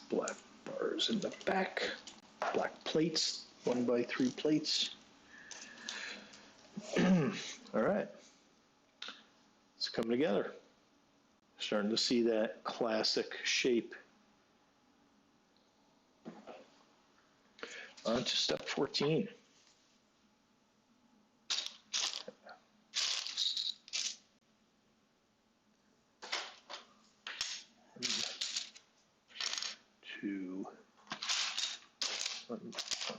Speaker 1: Black bars in the back, black plates, 1x3 plates. All right, it's coming together. Starting to see that classic shape. On to step 14. Two, one, three, 4.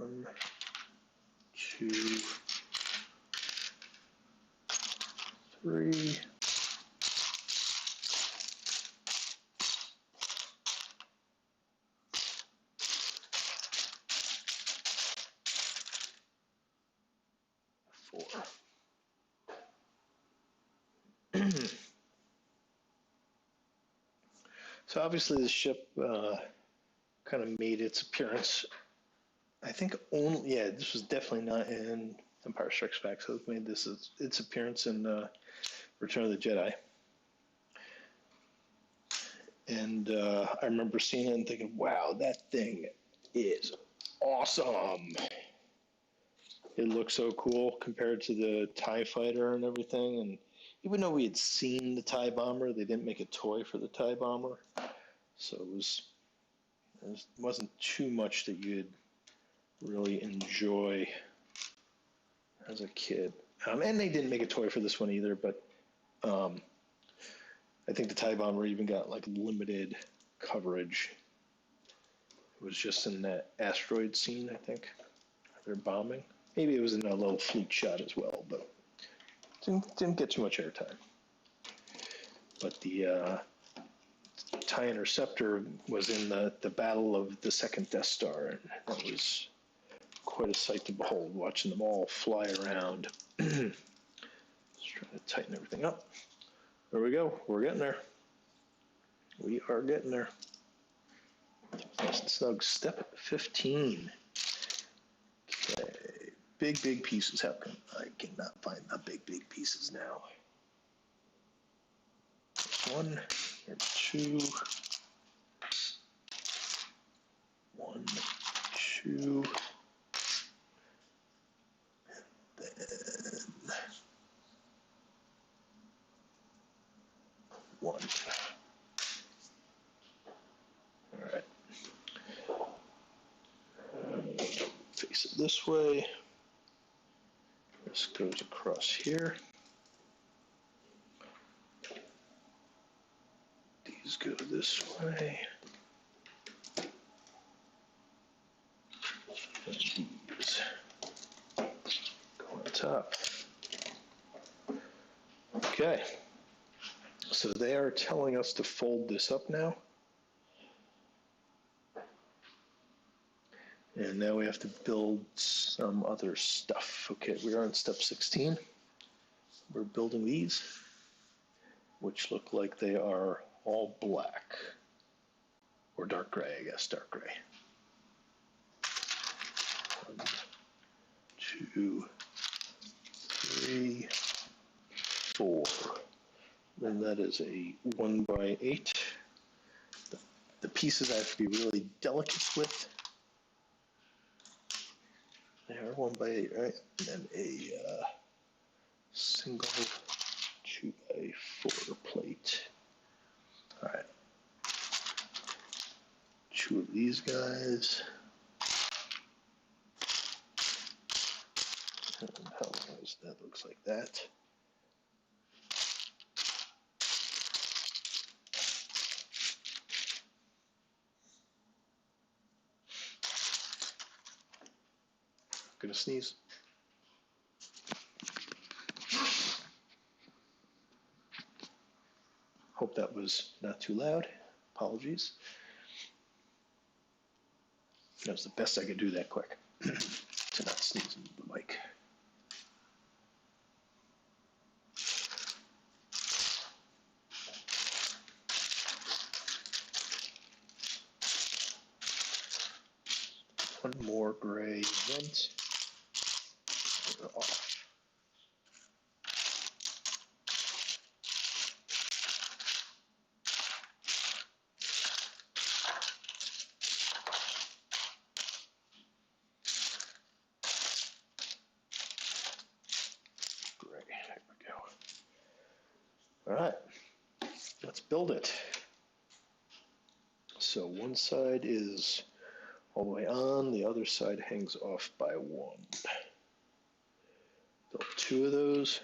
Speaker 1: 1, 2, 3. 4. So obviously the ship kind of made its appearance. I think only, yeah, this was definitely not in Empire Strikes Back, so it made this its appearance in Return of the Jedi. And I remember seeing it and thinking, wow, that thing is awesome. It looks so cool compared to the TIE fighter and everything. And even though we had seen the TIE bomber, they didn't make a toy for the TIE bomber. So it wasn't too much that you'd really enjoy as a kid. And they didn't make a toy for this one either, but I think the TIE bomber even got like limited coverage. It was just in that asteroid scene, I think. They're bombing. Maybe it was in a little fleet shot as well, but didn't get too much airtime. But the TIE Interceptor was in the battle of the second Death Star, and that was quite a sight to behold, watching them all fly around. Just trying to tighten everything up. There we go. We're getting there. We are getting there. Nice and snug. Step 15. Okay. Big pieces. How come I cannot find the big pieces now? There's 1, there's 2. 1, 2. Then 1. All right. Face it this way. This goes across here. These go this way. And these go on top. Okay. So they are telling us to fold this up now. And now we have to build some other stuff. Okay, we are on step 16. We're building these, which look like they are all black. Or dark gray, I guess, dark gray. 1, 2, 3, 4. Then that is a 1x8. The pieces I have to be really delicate with. They are 1x8, right? And then a single 2x4 plate. All right. 2 of these guys. And how long is that? Looks like that. Gonna sneeze. Hope that was not too loud. Apologies. That was the best I could do that quick to not sneeze into the mic. One more gray vent. We're off. Gray, there we go. All right, let's build it. So one side is all the way on, the other side hangs off by 1. Build 2 of those.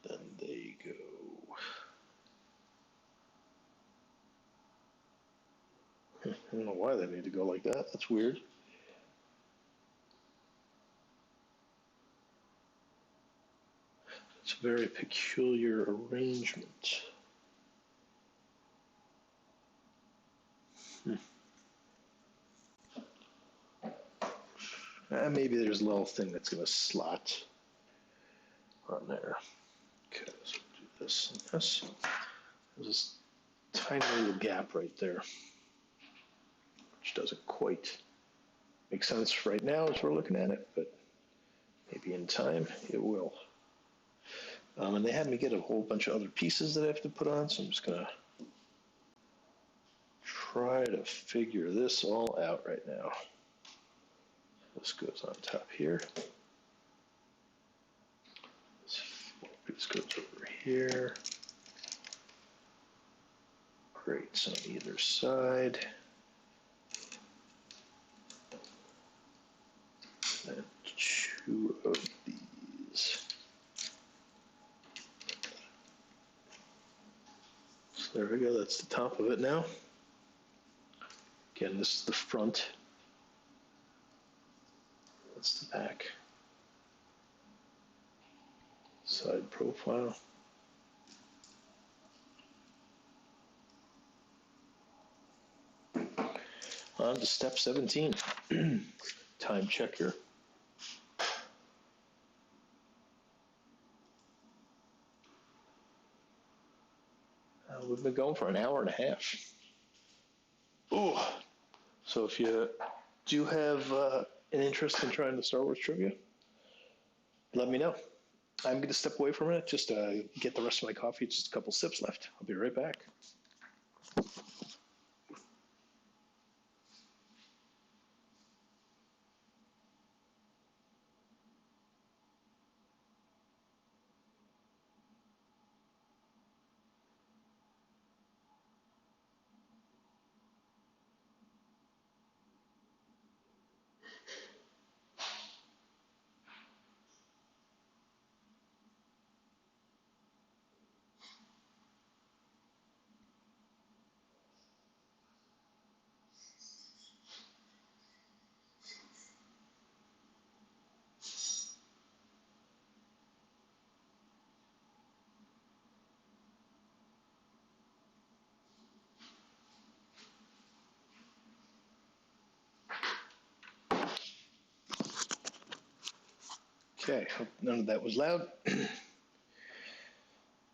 Speaker 1: Then they go I don't know why they need to go like that. That's weird. It's a very peculiar arrangement. Maybe there's a little thing that's going to slot on there. Okay, so we'll do this and this. There's this tiny little gap right there, which doesn't quite make sense right now as we're looking at it, but maybe in time it will. And they had me get a whole bunch of other pieces that I have to put on, so I'm just going to try to figure this all out right now. This goes on top here. This piece goes over here. Grates on either side. And 2 of these. So there we go, that's the top of it now. Again, this is the front. That's the back. Side profile. On to step 17. Time checker. We've been going for an hour and a half. Oh, so if you do have an interest in trying the Star Wars trivia, let me know. I'm going to step away from it, just get the rest of my coffee. It's just a couple sips left. I'll be right back. Okay, hope none of that was loud.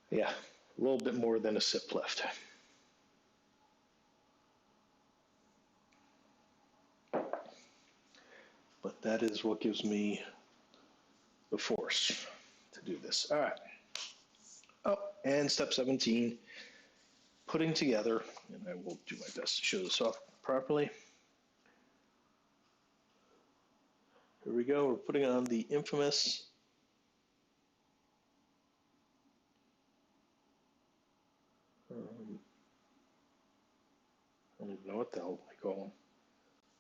Speaker 1: Yeah, a little bit more than a sip left. But that is what gives me the force to do this. All right. Oh, and step 17, putting together, and I will do my best to show this off properly. Here we go, we're putting on the infamous I don't even know what the hell I call them,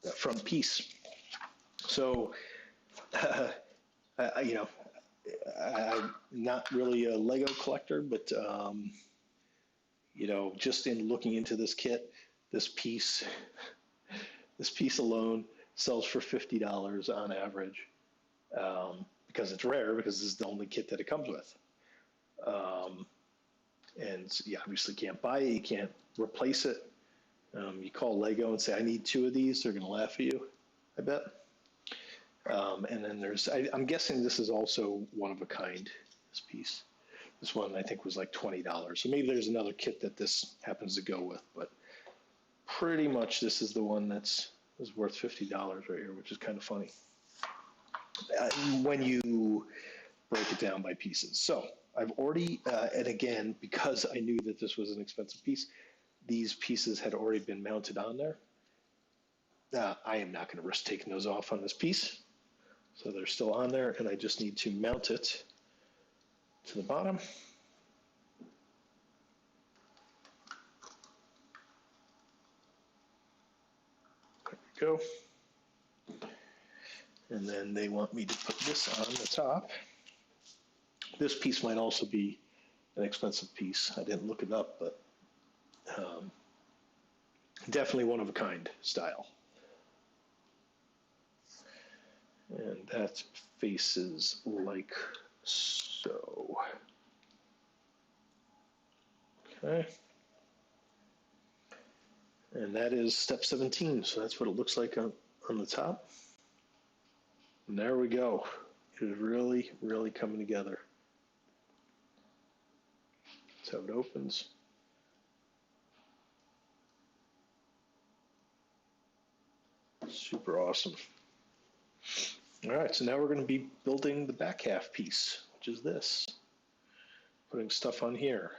Speaker 1: that front piece. So, I'm not really a Lego collector, but just in looking into this kit, this piece alone sells for $50 on average, because it's rare, because this is the only kit that it comes with. And you obviously can't buy it, you can't replace it. You call Lego and say, I need 2 of these, they're going to laugh at you, I bet. And then I'm guessing this is also one of a kind, this piece. This one I think was like $20. So maybe there's another kit that this happens to go with, but pretty much this is the one is worth $50 right here, which is kind of funny when you break it down by pieces. So I've already, and again, because I knew that this was an expensive piece, these pieces had already been mounted on there. I am not going to risk taking those off on this piece. So they're still on there, and I just need to mount it to the bottom. There we go. And then they want me to put this on the top. This piece might also be an expensive piece. I didn't look it up, but Definitely one of a kind style. And that faces like so. Okay. And that is step 17. So that's what it looks like on the top. And there we go. It is really, really coming together. That's how it opens. Super awesome. All right, so now we're going to be building the back half piece, which is this. Putting stuff on here.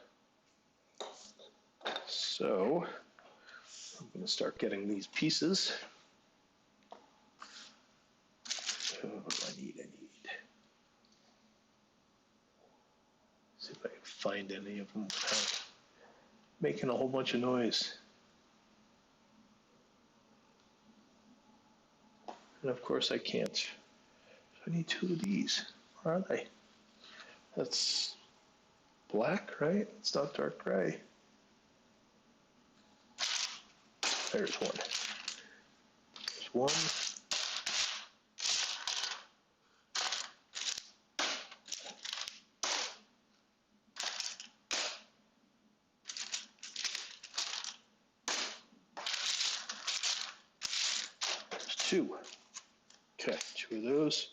Speaker 1: So I'm going to start getting these pieces. What do I need? See if I can find any of them without making a whole bunch of noise. And of course I can't. I need two of these. Where are they? That's black, right? It's not dark gray. There's one. There's one. There's two. Okay, two of those.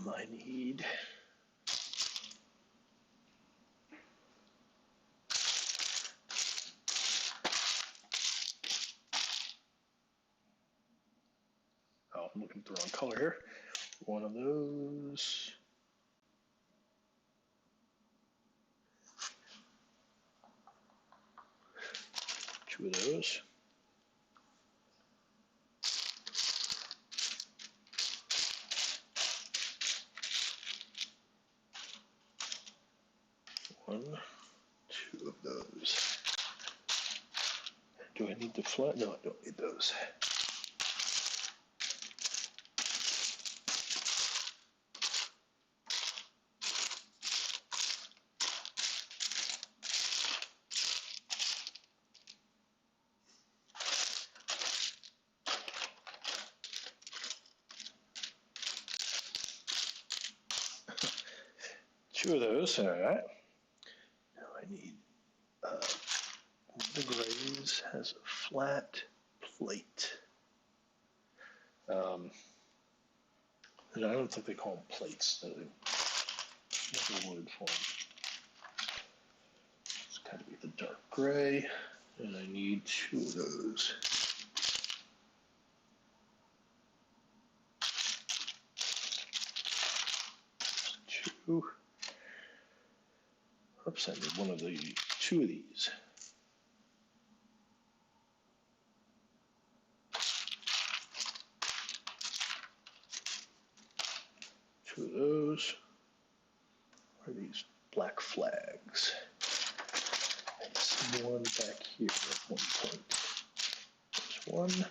Speaker 1: I need I'm looking at the wrong color here. One of those. Two of those. One, two of those. Do I need the flat? No, I don't need those. Two of those, all right. Now I need the grays has a flat plate. And I don't think they call them plates. There's a word for them. It's got to be the dark gray, and I need two of those. Two. Oops, I need one of the two of these. Two of those are these black flags. And some one back here at one point. There's one.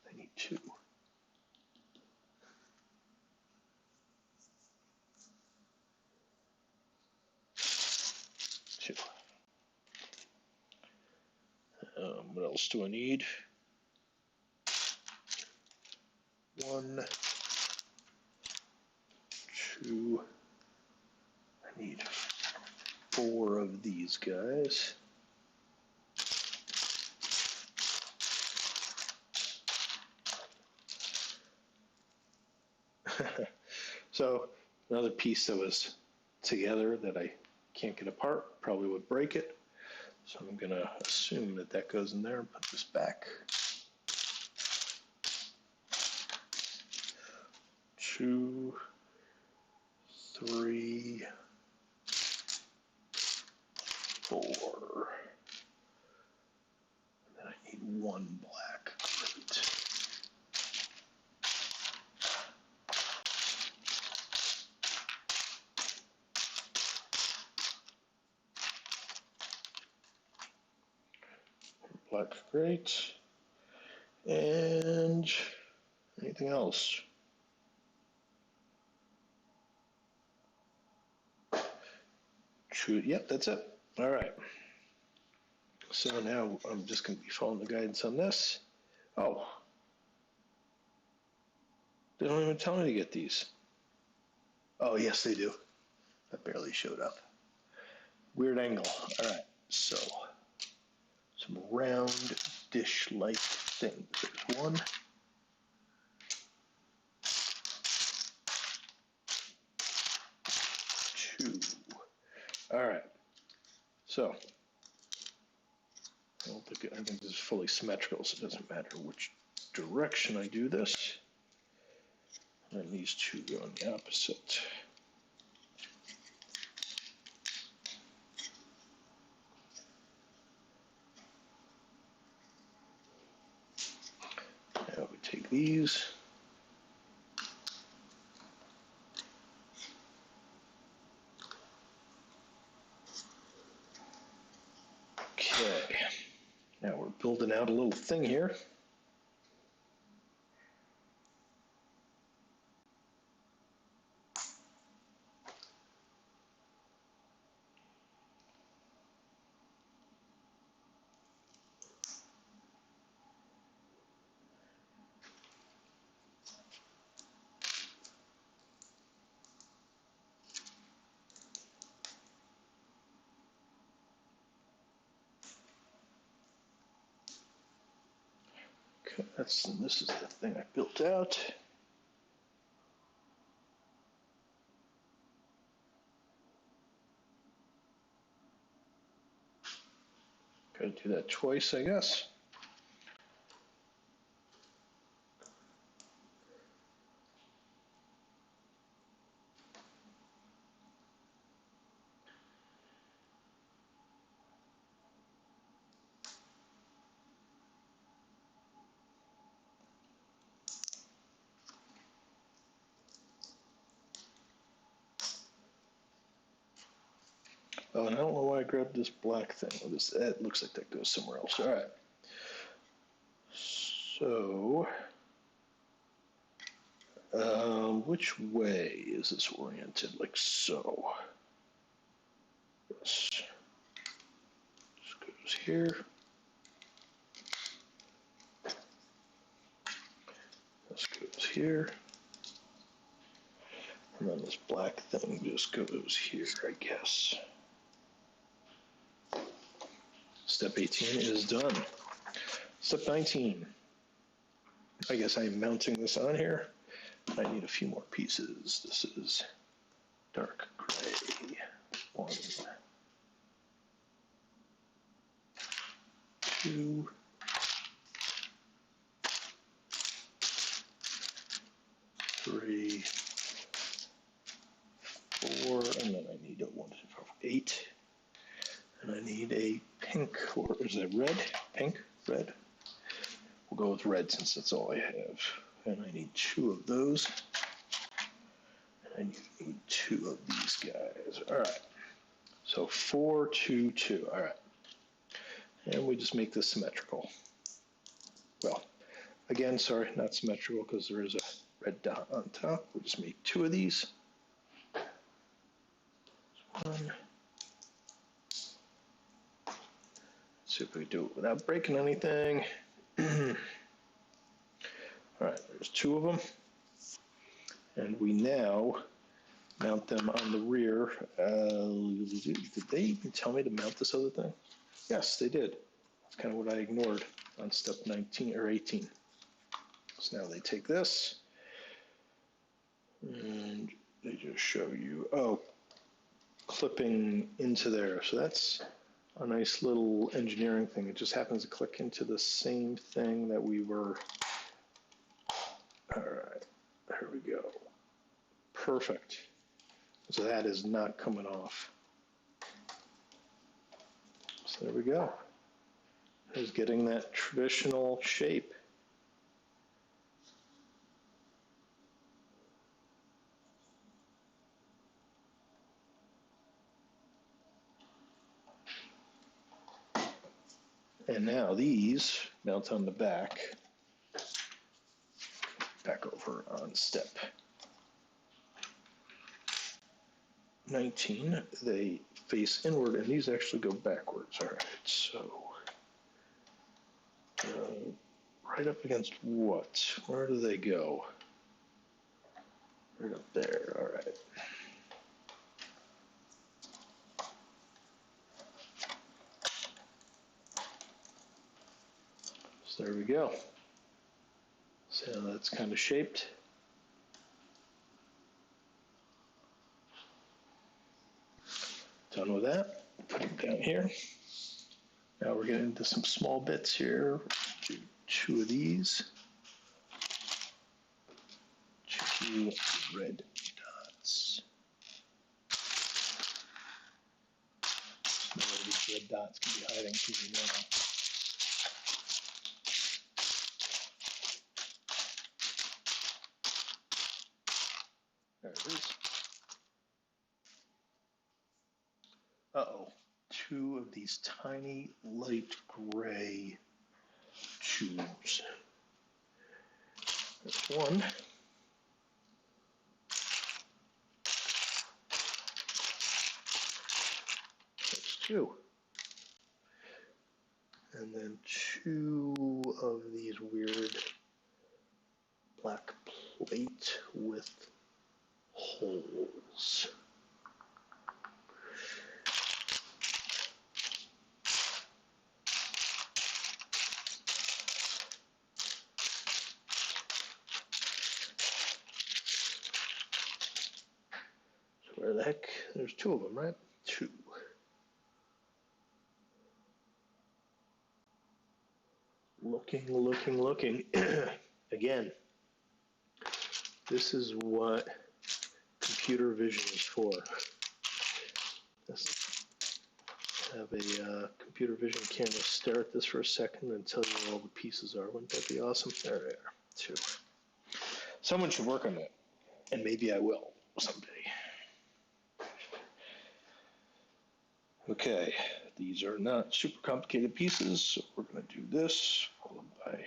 Speaker 1: I need two. Two. What else do I need? One, two. I need four of these guys. So another piece that was together that I can't get apart, probably would break it. So I'm gonna assume that that goes in there and put this back. Two, three, four. And then I need one black. Great. Black, great. And Anything else? True. Yep, that's it. All right. So now I'm just going to be following the guidance on this. Oh, they don't even tell me to get these. Oh, yes, they do. That barely showed up. Weird angle. All right. So some round dish-like things. There's one. Two. All right. So I think this is fully symmetrical, so it doesn't matter which direction I do this. And these two go in the opposite. Now we take these. Okay. Now we're building out a little thing here. Okay, this is the thing I built out. Gotta do that twice, I guess. Oh, and I don't know why I grabbed this black thing. It looks like that goes somewhere else. All right. So, which way is this oriented? Like so. This goes here. This goes here. And then this black thing just goes here, I guess. Step 18 is done. Step 19. I guess I'm mounting this on here. I need a few more pieces. This is dark gray. 1, 2, 3, 4, and then I need a 1, 2, 4, 8. And I need a pink, or is it red? Pink? Red? We'll go with red since that's all I have. And I need 2 of those. And I need 2 of these guys. All right. So 4, 2, 2. All right. And we just make this symmetrical. Well, again, sorry, not symmetrical because there is a red dot on top. We'll just make 2 of these. 1. See if we do it without breaking anything. All right, there's 2 of them. And we now mount them on the rear. Did they even tell me to mount this other thing? Yes, they did. That's kind of what I ignored on step 19 or 18. So now they take this and they just show you, oh, clipping into there. So that's a nice little engineering thing. It just happens to click into the same thing that we were. All right, there we go. Perfect. So that is not coming off. So there we go. It's getting that traditional shape. And now these mount on the back. back over on step 19. They face inward, and these actually go backwards. All right, so right up against what? Where do they go? Right up there. All right. So there we go. So that's kind of shaped. Done with that. Put it down here. Now we're getting into some small bits here. Do 2 of these. 2 red dots. Some of these red dots can be hiding from you now. There it is. Uh-oh. 2 of these tiny light gray tubes. There's one. There's 2. And then 2 of these weird black plate with holes. Where the heck? There's 2 of them, right? 2. Looking. Again, this is what computer vision is for. Let's have a computer vision camera stare at this for a second and tell you where all the pieces are. Wouldn't that be awesome? There they are. 2. Someone should work on that, and maybe I will someday. Okay, these are not super complicated pieces, so we're going to do this, followed by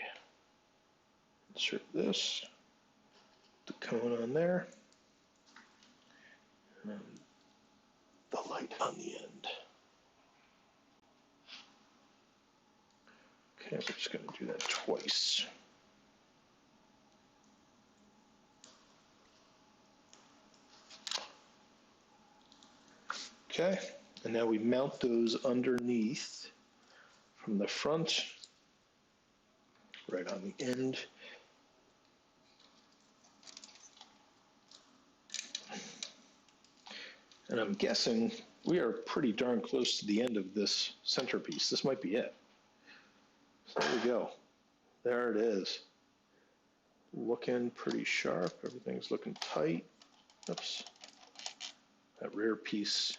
Speaker 1: insert this, the cone on there, and the light on the end. Okay, we're just going to do that twice. Okay. And now we mount those underneath from the front, right on the end. And I'm guessing we are pretty darn close to the end of this centerpiece. This might be it. So there we go. There it is. Looking pretty sharp. Everything's looking tight. Oops. That rear piece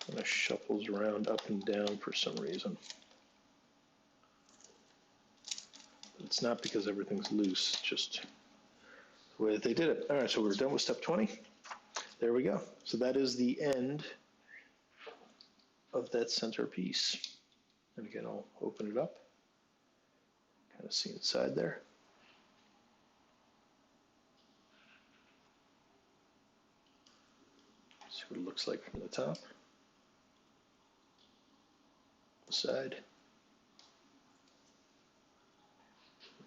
Speaker 1: kind of shuffles around up and down for some reason. It's not because everything's loose, just the way that they did it. All right, so we're done with step 20. There we go. So that is the end of that center piece. And again, I'll open it up. Kind of see inside there. See what it looks like from the top. The side.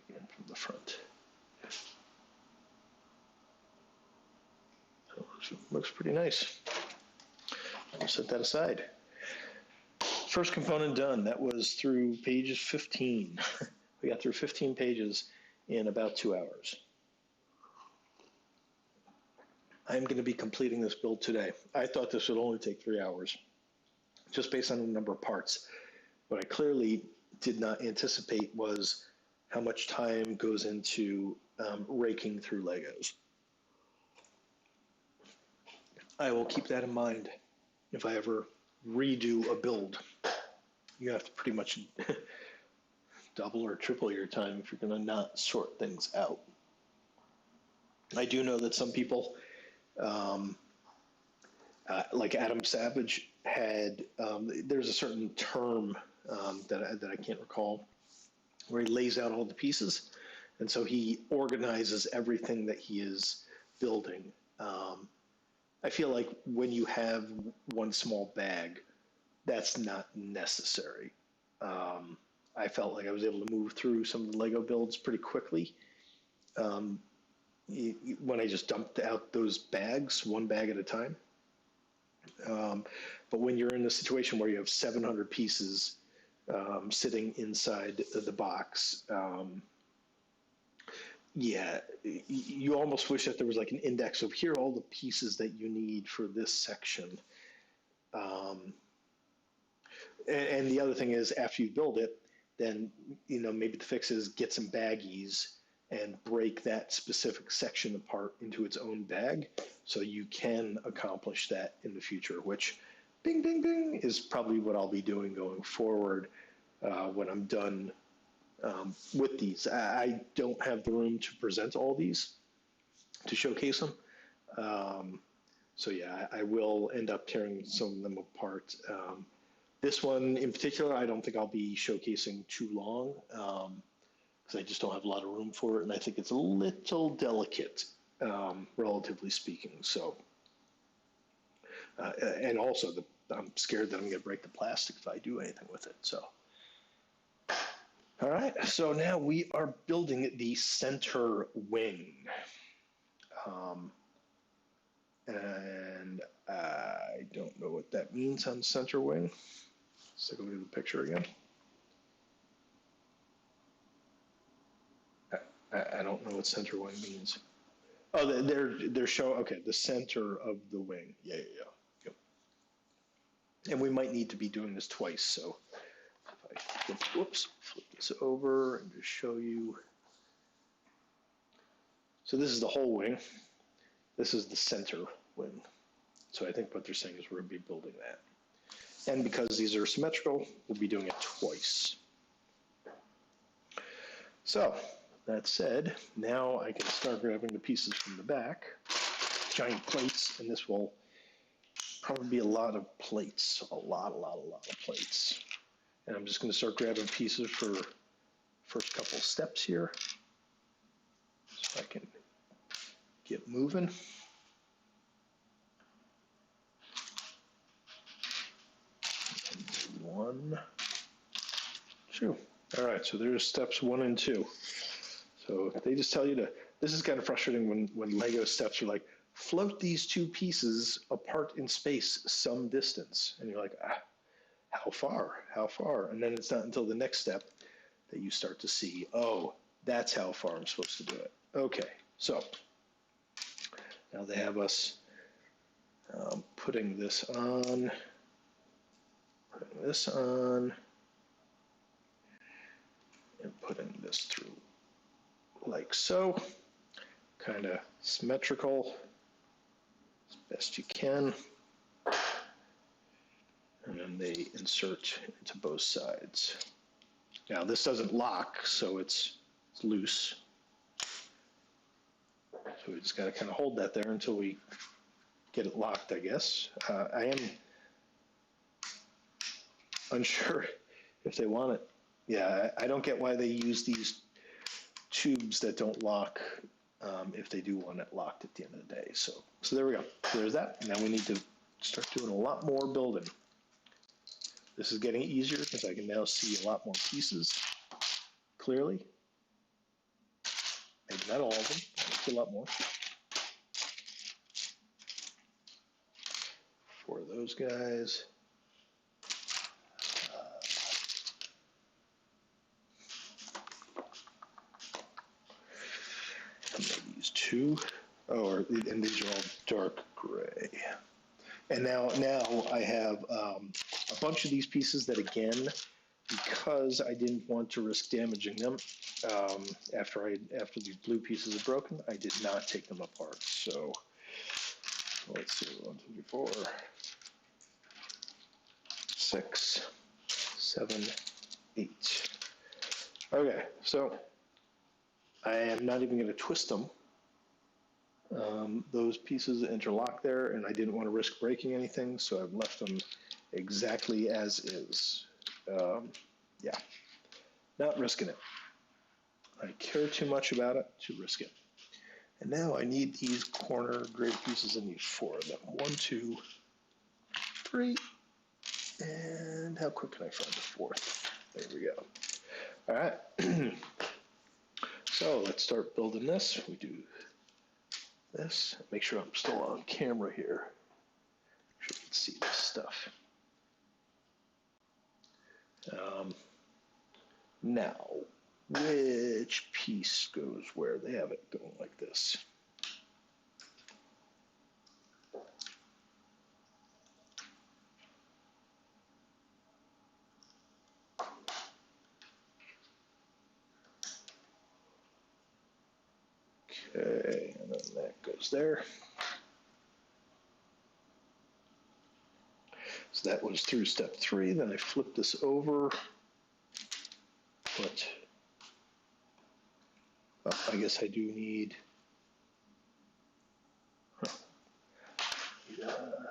Speaker 1: Again from the front. So looks pretty nice. I'll set that aside. First component done. That was through pages 15. We got through 15 pages in about 2 hours. I'm going to be completing this build today. I thought this would only take 3 hours, just based on the number of parts. What I clearly did not anticipate was how much time goes into raking through Legos. I will keep that in mind if I ever redo a build. You have to pretty much double or triple your time if you're going to not sort things out. I do know that some people, like Adam Savage, had, there's a certain term that I can't recall, where he lays out all the pieces And so he organizes everything that he is building. I feel like when you have one small bag, that's not necessary. I felt like I was able to move through some of the Lego builds pretty quickly um, when I just dumped out those bags, one bag at a time. But when you're in a situation where you have 700 pieces sitting inside the box, yeah, you almost wish that there was like an index of here are all the pieces that you need for this section. Um, and the other thing is, after you build it, then maybe the fix is get some baggies and break that specific section apart into its own bag, so you can accomplish that in the future. Which, bing, bing, bing, is probably what I'll be doing going forward when I'm done with these. I don't have the room to present all these to showcase them. So yeah, I will end up tearing some of them apart. This one in particular, I don't think I'll be showcasing too long because I just don't have a lot of room for it, and I think it's a little delicate, relatively speaking. So, and also I'm scared that I'm going to break the plastic if I do anything with it. So. All right, so now we are building the center wing. And I don't know what that means on center wing. Let's take a look at the picture again. I don't know what center wing means. Oh, they're showing, okay, the center of the wing. Yeah. Yep. And we might need to be doing this twice, so if I flip this over and just show you. So this is the whole wing. This is the center wing. So I think what they're saying is we're going to be building that. And because these are symmetrical, we'll be doing it twice. So that said, now I can start grabbing the pieces from the back, giant plates, and this will probably be a lot of plates, a lot of plates. And I'm just going to start grabbing pieces for first couple steps here, so I can get moving. One, two. All right, so there's steps 1 and 2. So they just tell you to, this is kind of frustrating when Lego steps are like, float these 2 pieces apart in space some distance. And you're like, how far? And then it's not until the next step that you start to see, oh, that's how far I'm supposed to do it. Okay, so now they have us putting this on, and putting this through like so, kind of symmetrical as best you can. And then they insert into both sides. Now this doesn't lock, so it's loose. So we just got to kind of hold that there until we get it locked, I guess. I am unsure if they want it. Yeah, I don't get why they use these tubes that don't lock if they do want it locked at the end of the day. So there we go. So there's that. Now we need to start doing a lot more building. This is getting easier because I can now see a lot more pieces clearly. Maybe not all of them, but a lot more. For those guys. I'm going to use 2. Oh, and these are all dark gray. And now I have a bunch of these pieces that, again, because I didn't want to risk damaging them after these blue pieces are broken, I did not take them apart. So let's see, 1, 2, 3, 4, 6, 7, 8. Okay, so I am not even going to twist them. Those pieces interlock there, and I didn't want to risk breaking anything, so I've left them exactly as is. Yeah, not risking it. I care too much about it to risk it. And now I need these corner grid pieces. I need 4 of them. 1, 2, 3. And how quick can I find the 4th? There we go. All right. So let's start building this. We do this. Make sure I'm still on camera here. Make sure you can see this stuff. Now, which piece goes where? They have it going like this. Okay, and then that goes there. So that was through step 3. Then I flip this over. But I guess I do need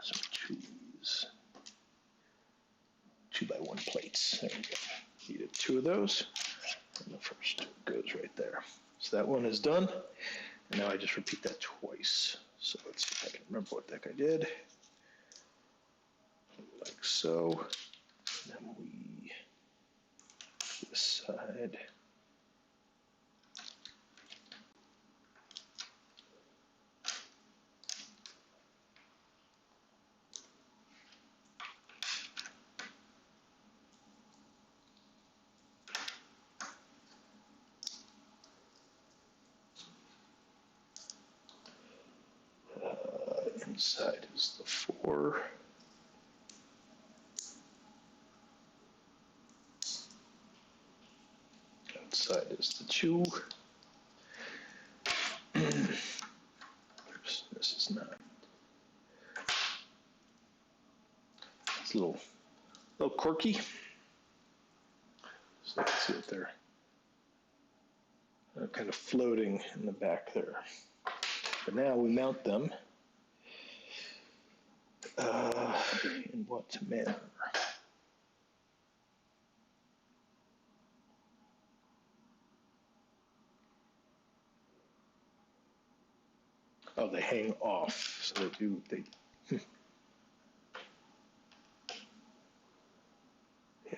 Speaker 1: some cheese. 2x1 plates. There we go. Needed 2 of those. And the first goes right there. So that one is done. And now I just repeat that twice. So let's see if I can remember what the heck I did. Like so. And then we, this side. Inside is the 4. Outside is the 2. Oops, this is not. It's a little quirky. So let's see what they're kind of floating in the back there. But now we mount them. In what manner? Oh, they hang off. So they yeah,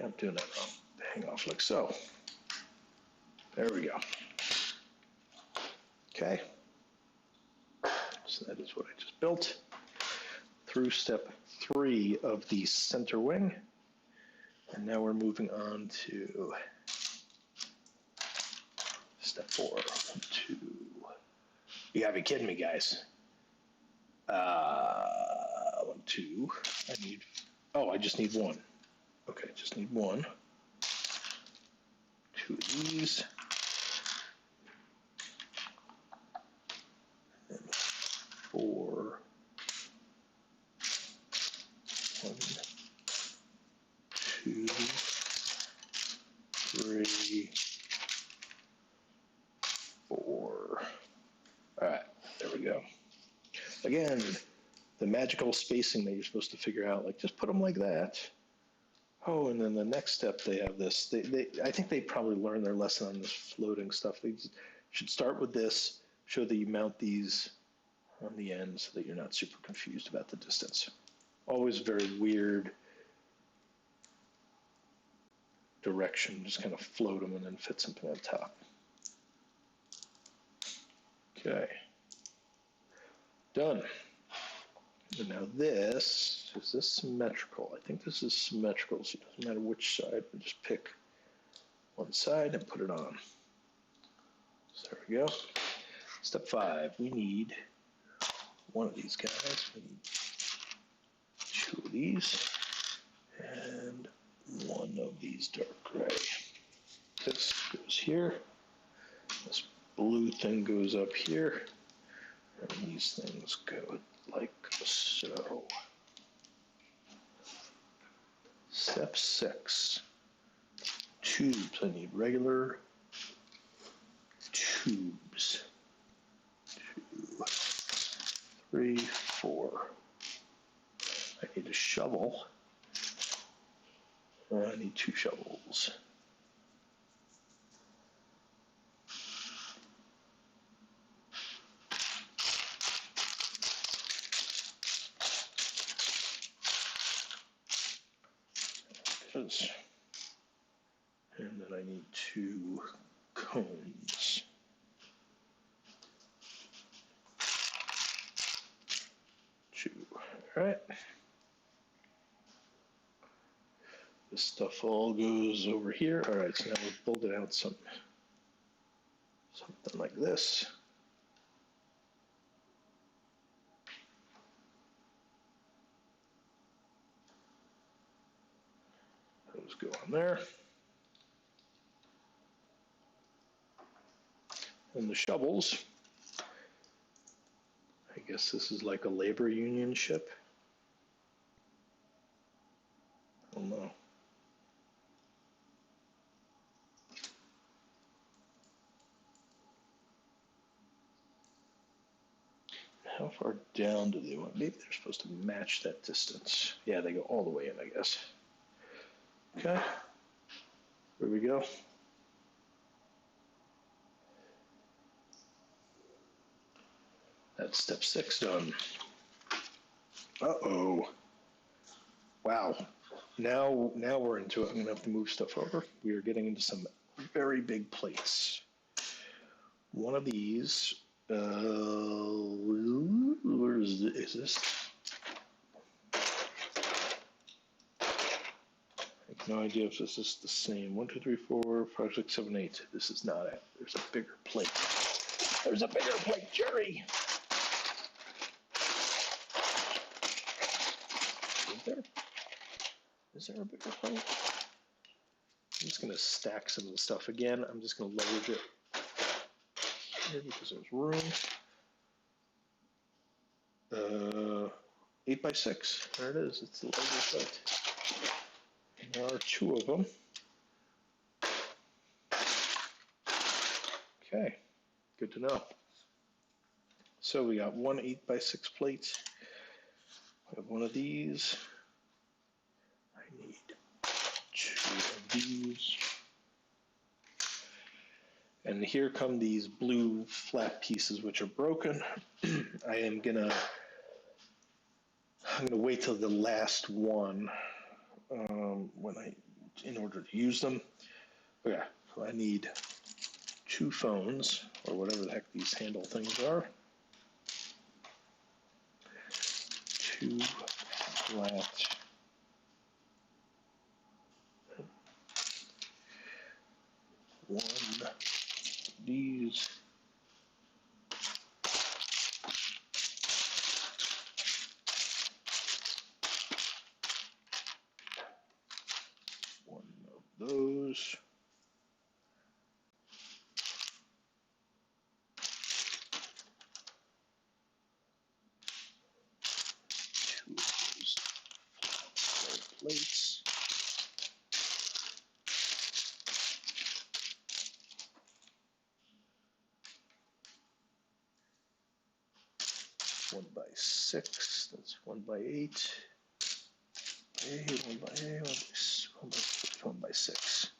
Speaker 1: I'm doing that wrong. They hang off like so. There we go. Okay. So that is what I just built. Through step 3 of the center wing. And now we're moving on to step 4. 1, 2. You gotta be kidding me, guys. 1, 2. I just need 1. Okay, just need 1. 2 of these. And 4. 1, 2, 3, 4. All right, there we go. Again, the magical spacing that you're supposed to figure out, like just put them like that. Oh, and then the next step they have this. I think they probably learned their lesson on this floating stuff. They should start with this, show that you mount these on the end so that you're not super confused about the distance. Always very weird direction, just kind of float them and then fit something on top. Okay. Done. And now this, is this symmetrical? I think this is symmetrical, so it doesn't matter which side, we just pick one side and put it on. So there we go. Step 5, we need 1 of these guys, we need 2 of these, and 1 of these dark gray. This goes here, this blue thing goes up here, and these things go like so. Step 6, tubes. I need regular tubes. 2, 3, 4. I need a shovel. I need 2 shovels. surface. And then I need 2 cones. All right. This stuff all goes over here. All right, so now we're building out something like this. Those go on there. And the shovels, I guess this is like a labor union ship. I don't know. How far down do they want? Maybe they're supposed to match that distance. Yeah, they go all the way in, I guess. Okay, here we go. That's step 6 done. Uh-oh. Wow. Now we're into it. I'm gonna have to move stuff over. We are getting into some very big plates. One of these, where is this? I have no idea if this is the same. 1, 2, 3, 4, 5, 6, 7, 8. This is not it. There's a bigger plate. There's a bigger plate, Jerry. Is there a bigger plate? I'm just gonna stack some of the stuff again. I'm just gonna leverage it here because there's room. 8 by 6. There it is. It's the Lego plate. And there are 2 of them. Okay, good to know. So we got 1 8 by 6 plate. I have one of these. I need 2 of these. And here come these blue flat pieces which are broken. I'm gonna wait till the last one in order to use them. Okay, so I need 2 phones or whatever the heck these handle things are. 2 flat. One these. One of those. 2 of those flat plates. One by 6, that's 1 by 8. Okay, 1 by 8, 1 by 6.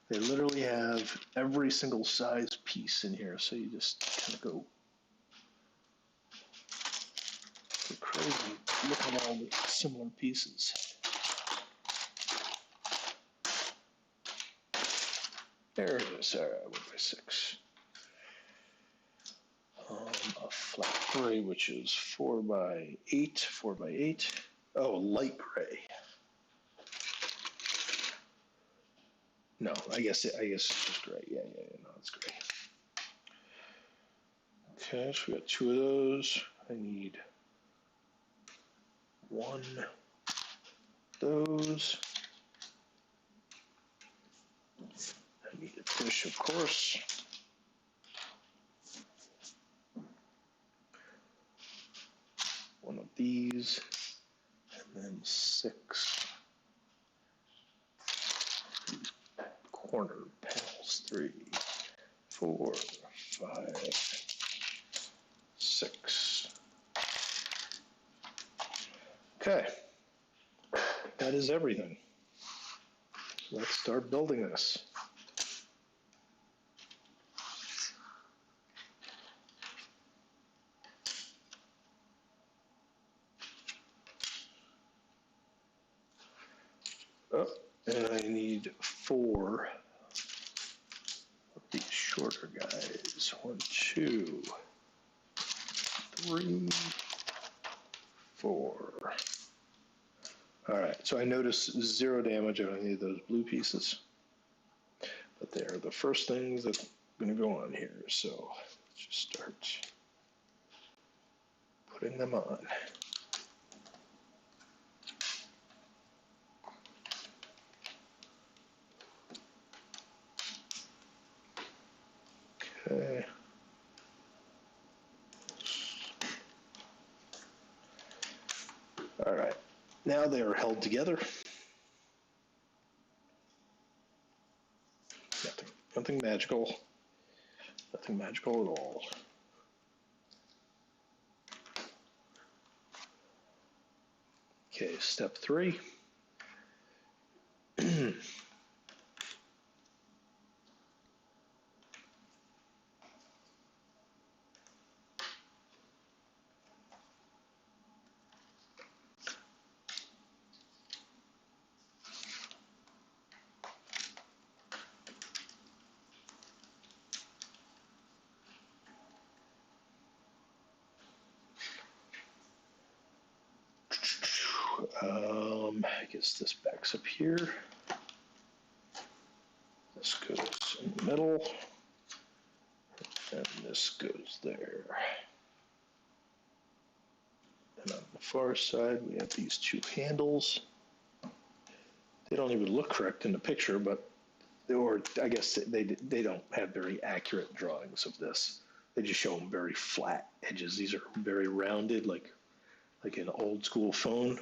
Speaker 1: They literally have every single size piece in here, so you just kind of go crazy looking at all the similar pieces. There it is, all right, 1 by 6. A flat gray, which is 4 by 8, 4 by 8. Oh, light gray. No, I guess it's just gray. Yeah, no, it's gray. Okay, so we got 2 of those. I need 1 of those. I need a dish, of course. One of these, and then 6 corner panels. 3, 4, 5, 6. Okay, that is everything. Let's start building this. Oh, and I need 4 of these shorter guys. 1, 2, 3, 4. All right, so I notice 0 damage on any of those blue pieces, but they are the first things that are going to go on here. So let's just start putting them on. Okay. All right, now they are held together. Nothing magical. Nothing magical at all. Okay, step 3. I guess this backs up here. This goes in the middle, and this goes there. And on the far side, we have these 2 handles. They don't even look correct in the picture, but or I guess they don't have very accurate drawings of this. They just show them very flat edges. These are very rounded, like an old school phone.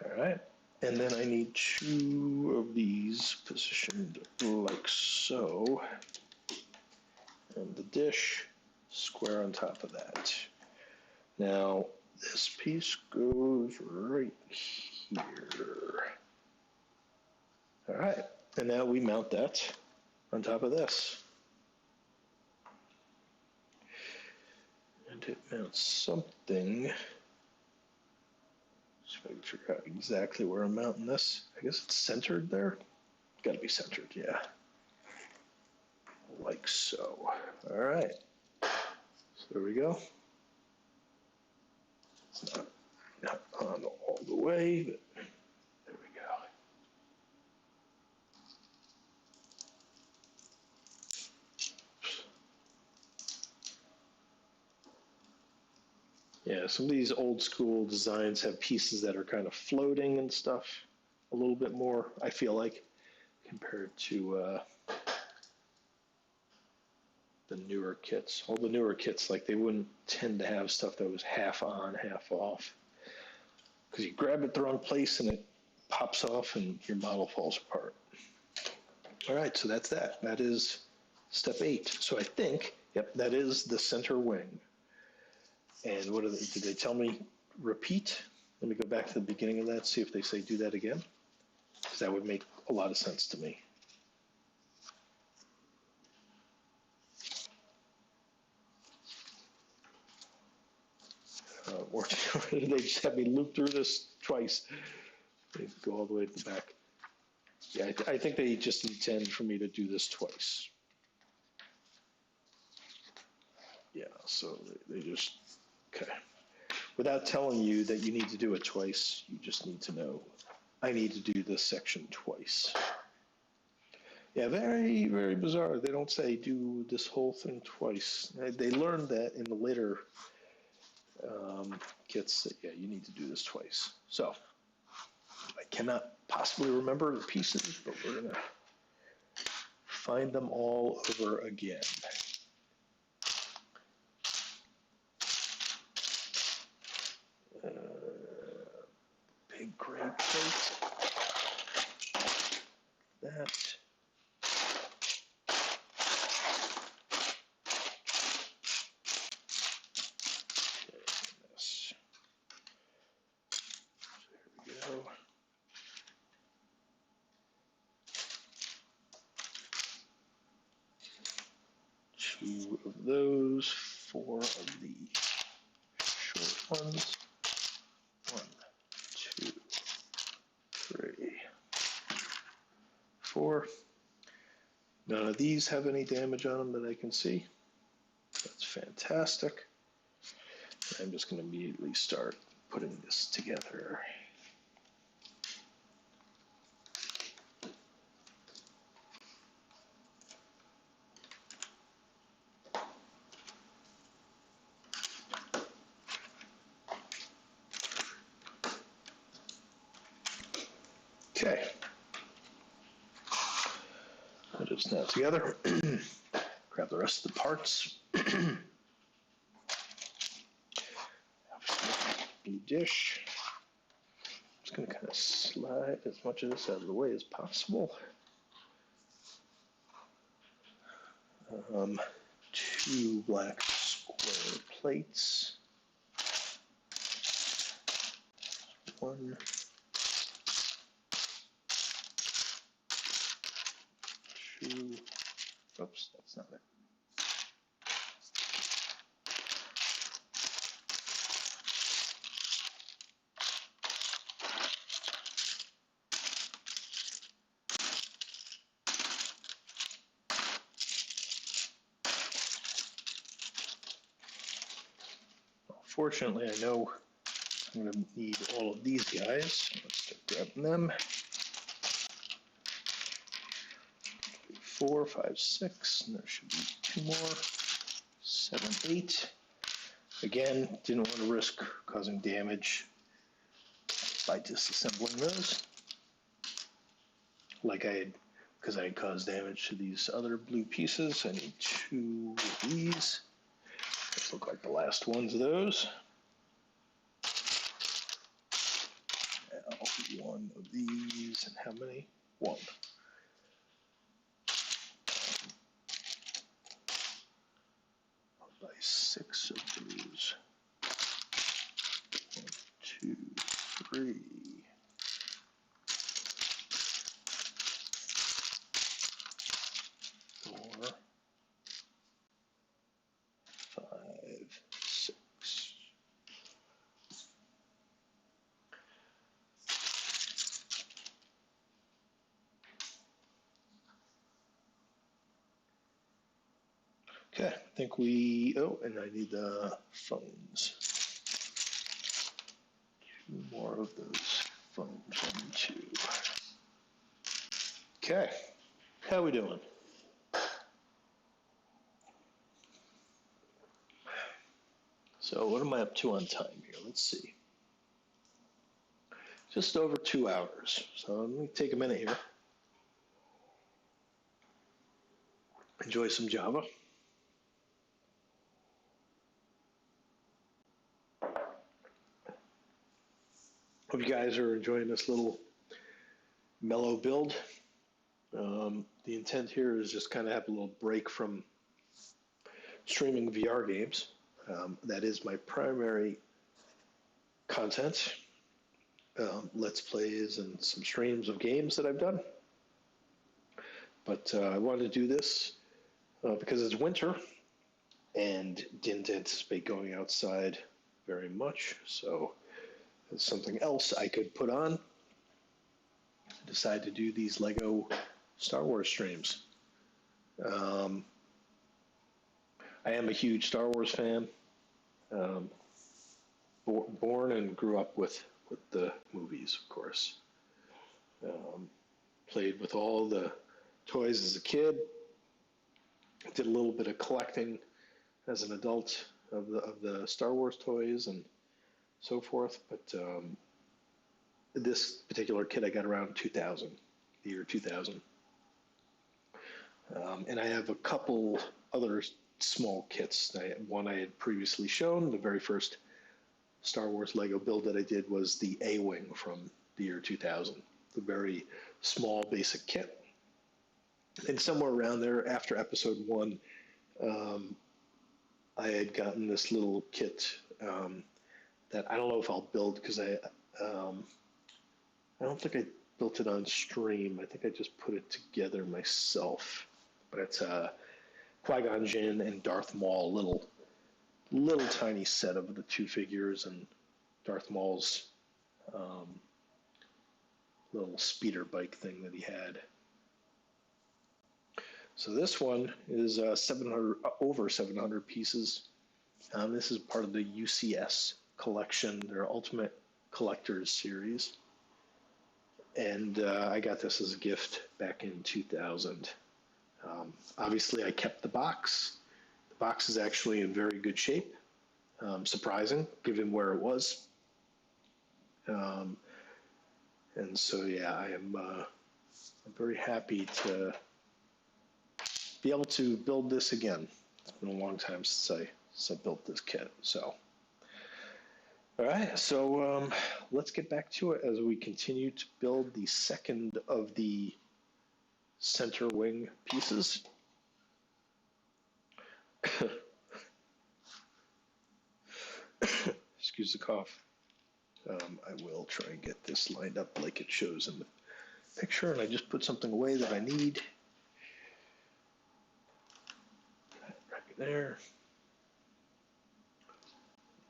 Speaker 1: All right, and then I need 2 of these positioned like so, and the dish square on top of that. Now this piece goes right here. All right, and now we mount that on top of this. And it mounts something. So I can figure out exactly where I'm mounting this. I guess it's centered there. Got to be centered, yeah. Like so. All right. So there we go. It's not on all the way, but there we go. Yeah, some of these old school designs have pieces that are kind of floating and stuff a little bit more, I feel like, compared to the newer kits. All the newer kits, like they wouldn't tend to have stuff that was half on, half off. Because you grab it the wrong place and it pops off and your model falls apart. All right, so that's that. That is step 8. So I think, yep, that is the center wing. And what did they tell me? Repeat. Let me go back to the beginning of that, see if they say do that again. Because that would make a lot of sense to me. Or they just had me loop through this twice. They go all the way to the back. Yeah, I think they just intend for me to do this twice. Yeah, so they just, okay. Without telling you that you need to do it twice, you just need to know, I need to do this section twice. Yeah, very, very bizarre. They don't say do this whole thing twice. They learned that in the later kits that, yeah, you need to do this twice. So I cannot possibly remember the pieces, but we're going to find them all over again. Big gray plate. That. This. There we go. 2 of those, 4 of the short ones. 1, 2, of these have any damage on them that I can see. That's fantastic. I'm just going to immediately start putting this together. Okay. Put it now together. Grab the rest of the parts. Blue dish. Just going to kind of slide as much of this out of the way as possible. 2 black square plates. 1, 2. Oops, that's not it. Fortunately, I know I'm going to need all of these guys. Let's start grabbing them. 4, 5, 6, and there should be 2 more. 7, 8. Again, didn't want to risk causing damage by disassembling those. Like because I had caused damage to these other blue pieces. I need 2 of these. These look like the last ones of those. Now, 1 of these, and how many? 1. By 6 of those. 1, 2, 3. 4, 5, 6. Okay, I think oh, and I need the phones. 2 more of those phones. 1, 2. Okay, how we doing? So what am I up to on time here? Let's see. Just over 2 hours. So let me take a minute here. Enjoy some Java. Hope you guys are enjoying this little mellow build. The intent here is just kind of have a little break from streaming VR games. That is my primary content. Let's plays and some streams of games that I've done. But I wanted to do this because it's winter and didn't anticipate going outside very much. So it's something else I could put on. I decided to do these Lego Star Wars streams. I am a huge Star Wars fan. Born and grew up with the movies, of course. Played with all the toys as a kid. Did a little bit of collecting as an adult of the Star Wars toys and so forth. But this particular kit I got around 2000, the year 2000. And I have a couple other small kits. One I had previously shown. The very first Star Wars Lego build that I did was the A-Wing from the year 2000. The very small basic kit. And somewhere around there, after episode 1, I had gotten this little kit that I don't know if I'll build because I don't think I built it on stream. I think I just put it together myself. But it's Qui-Gon Jinn and Darth Maul, little tiny set of the 2 figures and Darth Maul's little speeder bike thing that he had. So this one is 700, over 700 pieces. This is part of the UCS collection, their Ultimate Collectors series. And I got this as a gift back in 2000. Obviously, I kept the box. The box is actually in very good shape. Surprising, given where it was. And so, yeah, I'm very happy to be able to build this again. It's been a long time since I built this kit. So, all right, so let's get back to it as we continue to build the second of the center wing pieces. Excuse the cough. I will try and get this lined up like it shows in the picture, and I just put something away that I need. Right there.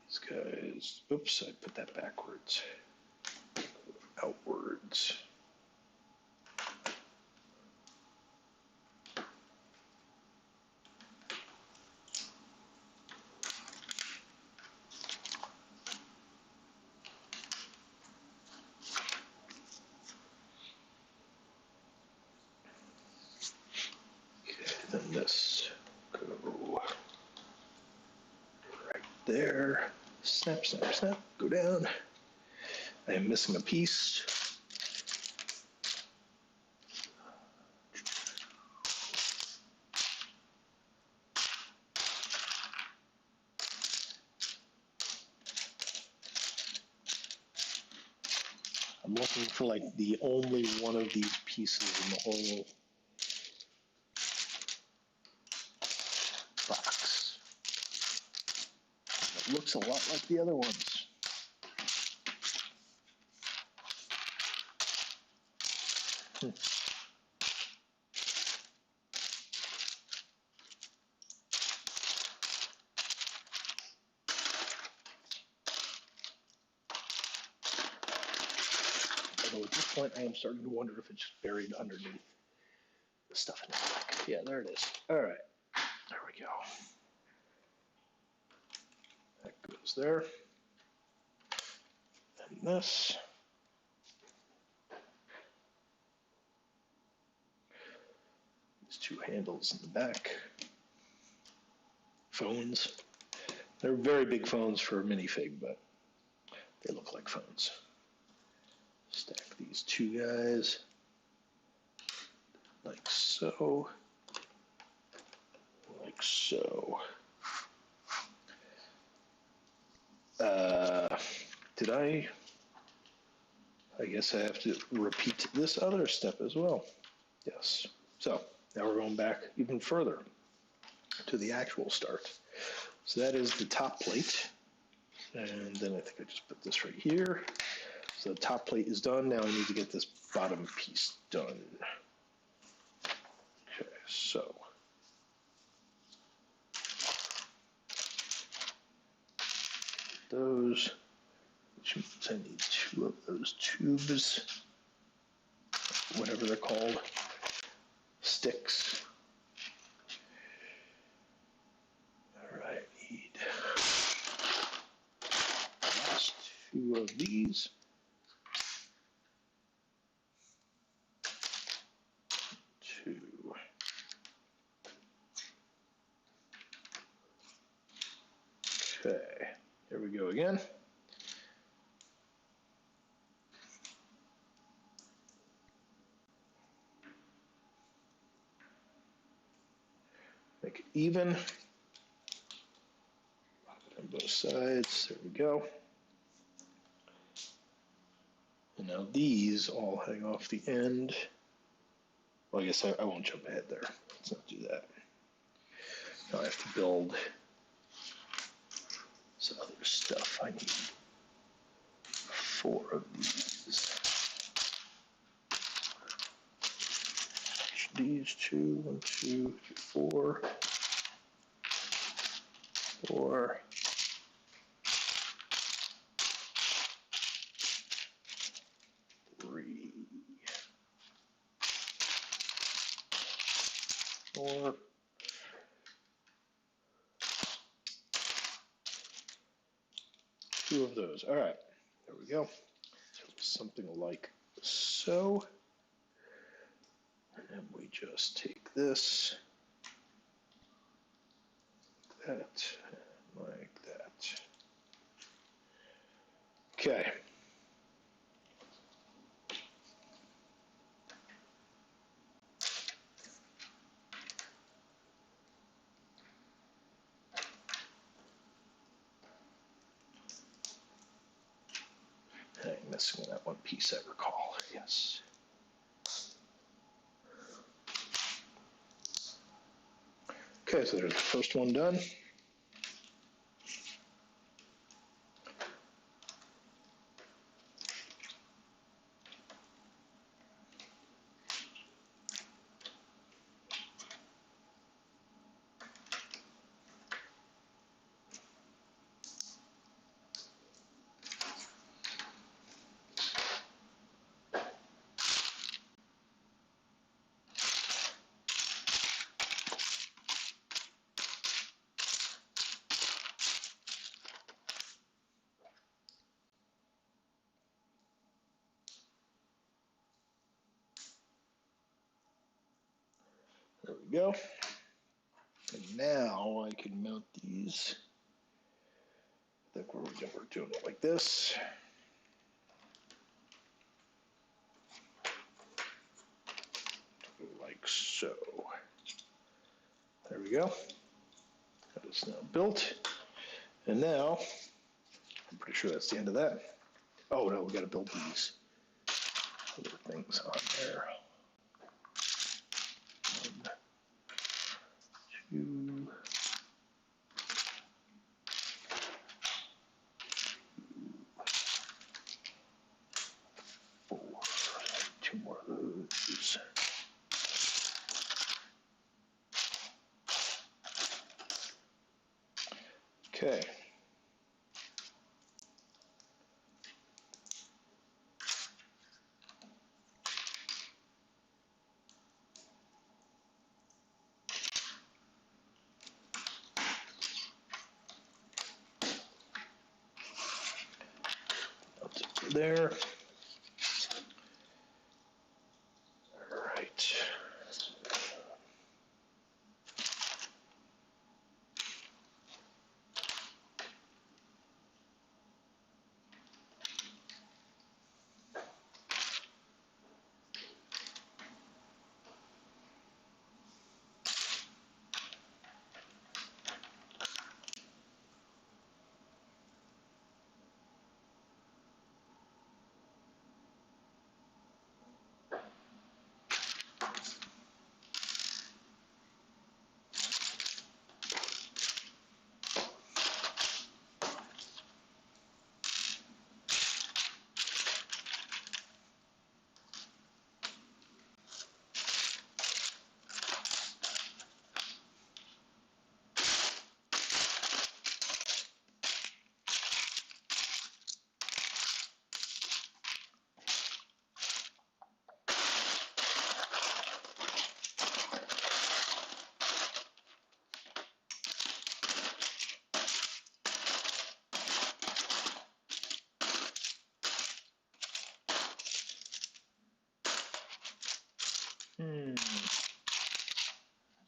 Speaker 1: These guys, oops, I put that backwards. Outwards. Then this go right there. Snap, snap, snap. Go down. I am missing a piece. I'm looking for like the only one of these pieces in the whole box. It looks a lot like the other ones. Although at this point I am starting to wonder if it's just buried underneath the stuff in the back. Yeah, there it is. All right, there we go. That goes there. And this. These two handles in the back. Phones. They're very big phones for a minifig, but they look like phones. Stack these two guys like so, like so. Did I guess I have to repeat this other step as well. Yes. So now we're going back even further to the actual start. So that is the top plate. And then I think I just put this right here. So the top plate is done. Now I need to get this bottom piece done. Okay, so. Those, which means I need two of those tubes, whatever they're called, sticks. All right, need the last two of these. Two. Okay, here we go again. Make it even on both sides. There we go. And now these all hang off the end. Well, I guess I won't jump ahead there. Let's not do that. Now I have to build some other stuff. I need 4 of these. These 2, 1, 2, 3, 4. 4. or two of those. All right, there we go. So something like so. And we just take this, that, like that. Okay. I'm missing that one piece, I recall. Yes. Okay, so there's the first one done. There we go. And now I can mount these. I think we're doing it like this. Like so. There we go. That is now built. And now, I'm pretty sure that's the end of that. Oh no, we gotta build these other things on there. 1, 2, 4. Two more of those. Okay. That's it there. All right.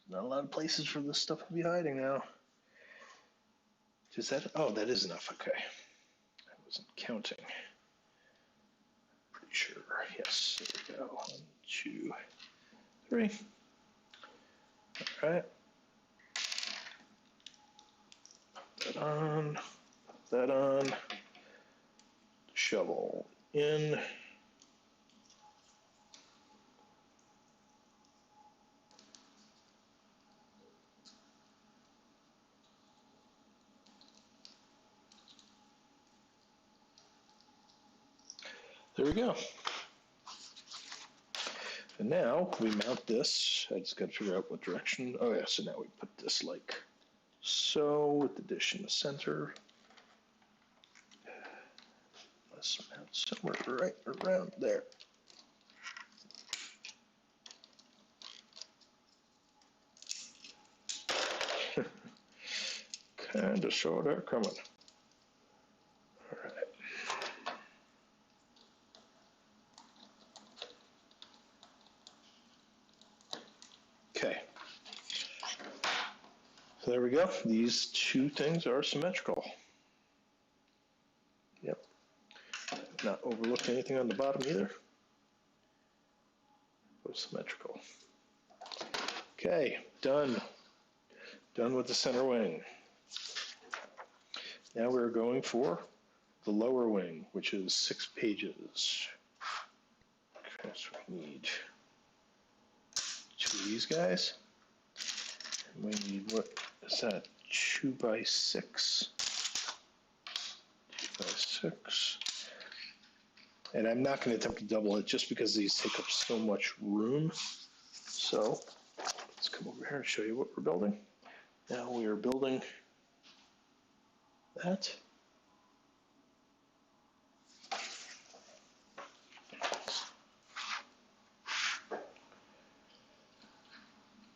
Speaker 1: Not a lot of places for this stuff to be hiding now. Is that? Oh, that is enough. Okay. I wasn't counting. Pretty sure. Yes. There we go. 1, 2, 3. All right. Put that on. Put that on. Shovel in. There we go. And now we mount this. I just got to figure out what direction. Oh yeah, so now we put this like so with the dish in the center. Let's mount somewhere right around there. And just saw that coming. All right. Okay. So there we go. These two things are symmetrical. Yep. Not overlooked anything on the bottom either. Both symmetrical. Okay, done. Done with the center wing. Now we're going for the lower wing, which is 6 pages. Okay, so we need 2 of these guys. And we need, what is that, 2 by 6? 2 by 6. And I'm not going to attempt to double it just because these take up so much room. So let's come over here and show you what we're building. Now we are building that.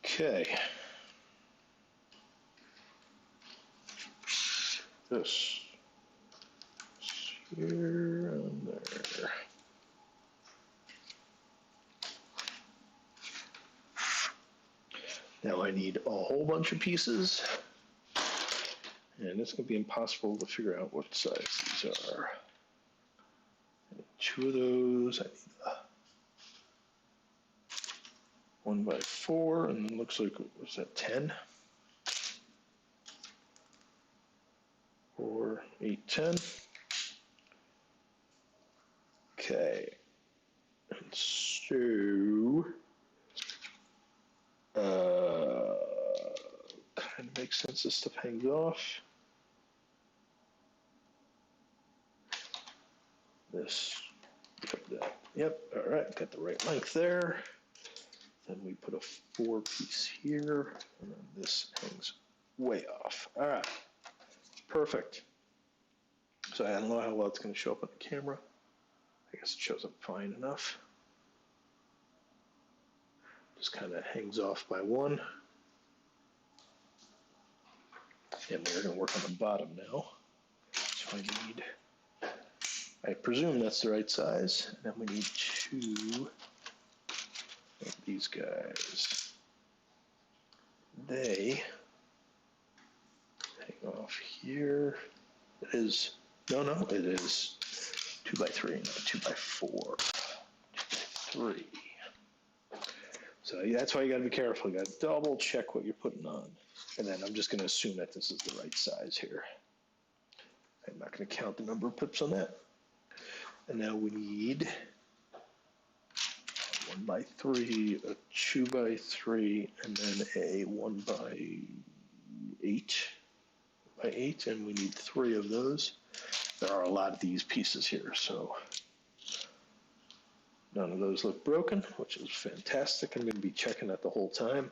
Speaker 1: Okay. This here and there. Now I need a whole bunch of pieces, and it's going to be impossible to figure out what size these are. I need 2 of those. I need a 1 by 4, and it looks like, was that 10? 4, 8, 10. Okay, and so kind of makes sense. This stuff hangs off. This, yep, all right, got the right length there. Then we put a 4-piece here, and then this hangs way off. All right, perfect. So I don't know how well it's going to show up on the camera. I guess it shows up fine enough. Just kind of hangs off by 1. And we're going to work on the bottom now. So I presume that's the right size. And then we need 2 of these guys. They hang off here. It is, no, it is 2 by 3, not 2 by 4. 2 by 3. So that's why you got to be careful. You got to double check what you're putting on. And then I'm just going to assume that this is the right size here. I'm not going to count the number of pips on that. And now we need a 1 by 3, a 2 by 3, and then a 1 by 8. By 8, and we need 3 of those. There are a lot of these pieces here, so none of those look broken, which is fantastic. I'm going to be checking that the whole time.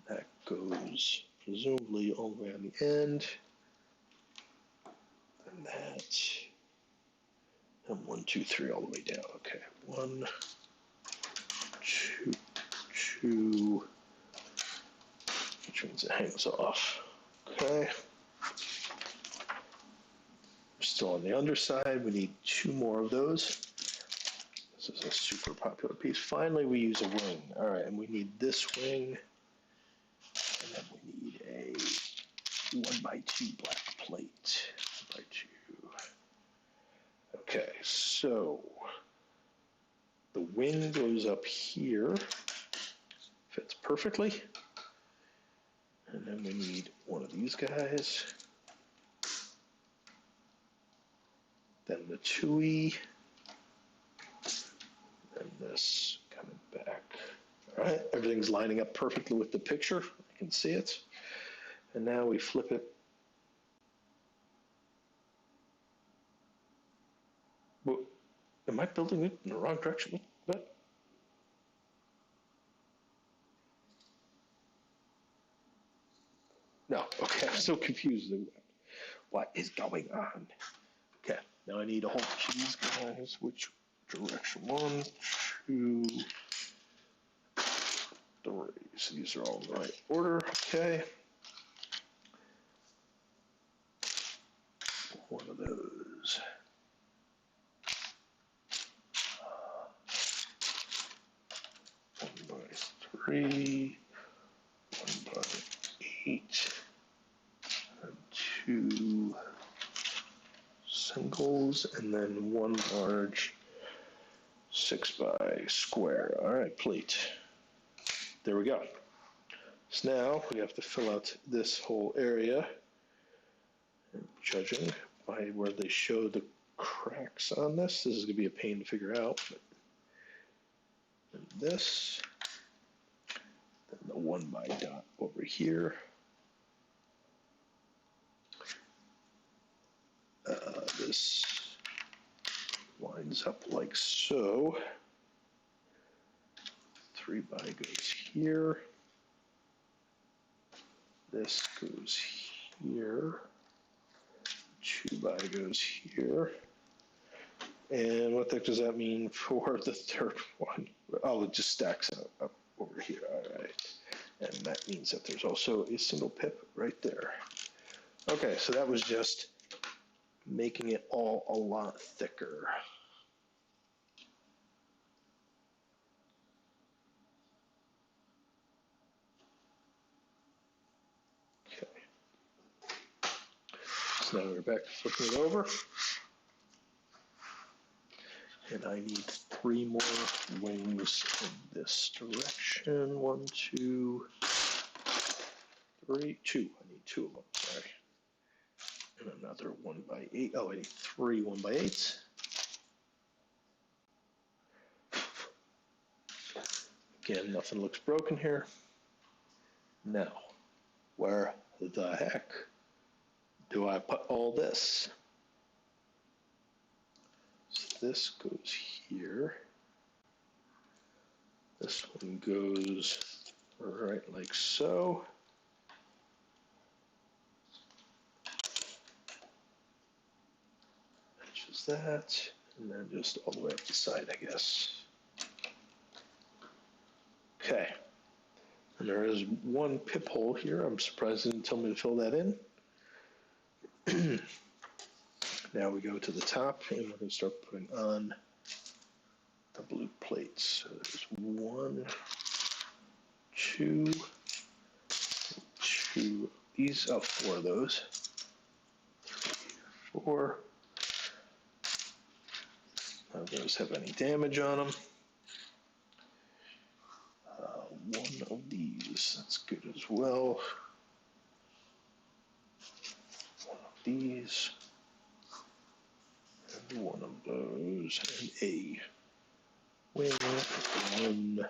Speaker 1: That goes presumably all the way on the end. And that. And 1, 2, 3 all the way down. Okay. 1, 2, 2. Which means it hangs off. Okay. We're still on the underside. We need 2 more of those. This is a super popular piece. Finally, we use a wing. All right, and we need this wing. And then we need a 1 by 2 black plate. 1 by 2. Okay, so the wing goes up here. Fits perfectly. And then we need 1 of these guys. Then the 2E. And this coming back. All right, everything's lining up perfectly with the picture. I can see it. And now we flip it. Well, am I building it in the wrong direction? What? No, okay, I'm so confused. What is going on? Okay, now I need a whole bunch of these guys. Which direction? 1, 2, 3. So these are all in the right order. Okay. 3, 1x8, and 2 singles, and then 1 large 6 by square. All right, plate. There we go. So now we have to fill out this whole area, judging by where they show the cracks on this. This is going to be a pain to figure out. And this, then the 1 by dot over here. This lines up like so. 3 by goes here. This goes here. 2 by goes here. And what the heck does that mean for the third one? Oh, it just stacks up over here. All right. And that means that there's also a single pip right there. Okay, so that was just making it all a lot thicker. So now we're back to flipping it over. And I need 3 more wings in this direction. 1, 2, 3, 2. I need 2 of them, sorry. And another 1 by 8. Oh, I need 3 1 by 8s. Again, nothing looks broken here. Now, where the heck do I put all this? So this goes here. This one goes right like so. Matches that, and then just all the way up the side, I guess. Okay. And there is 1 pip hole here. I'm surprised it didn't tell me to fill that in. Now we go to the top, and we're going to start putting on the blue plates. So there's 1, 2, 2 of these. Oh, 4 of those. 3, 4. None of those have any damage on them. 1 of these. That's good as well. 1 of these. And 1 of those. And a wing. 1.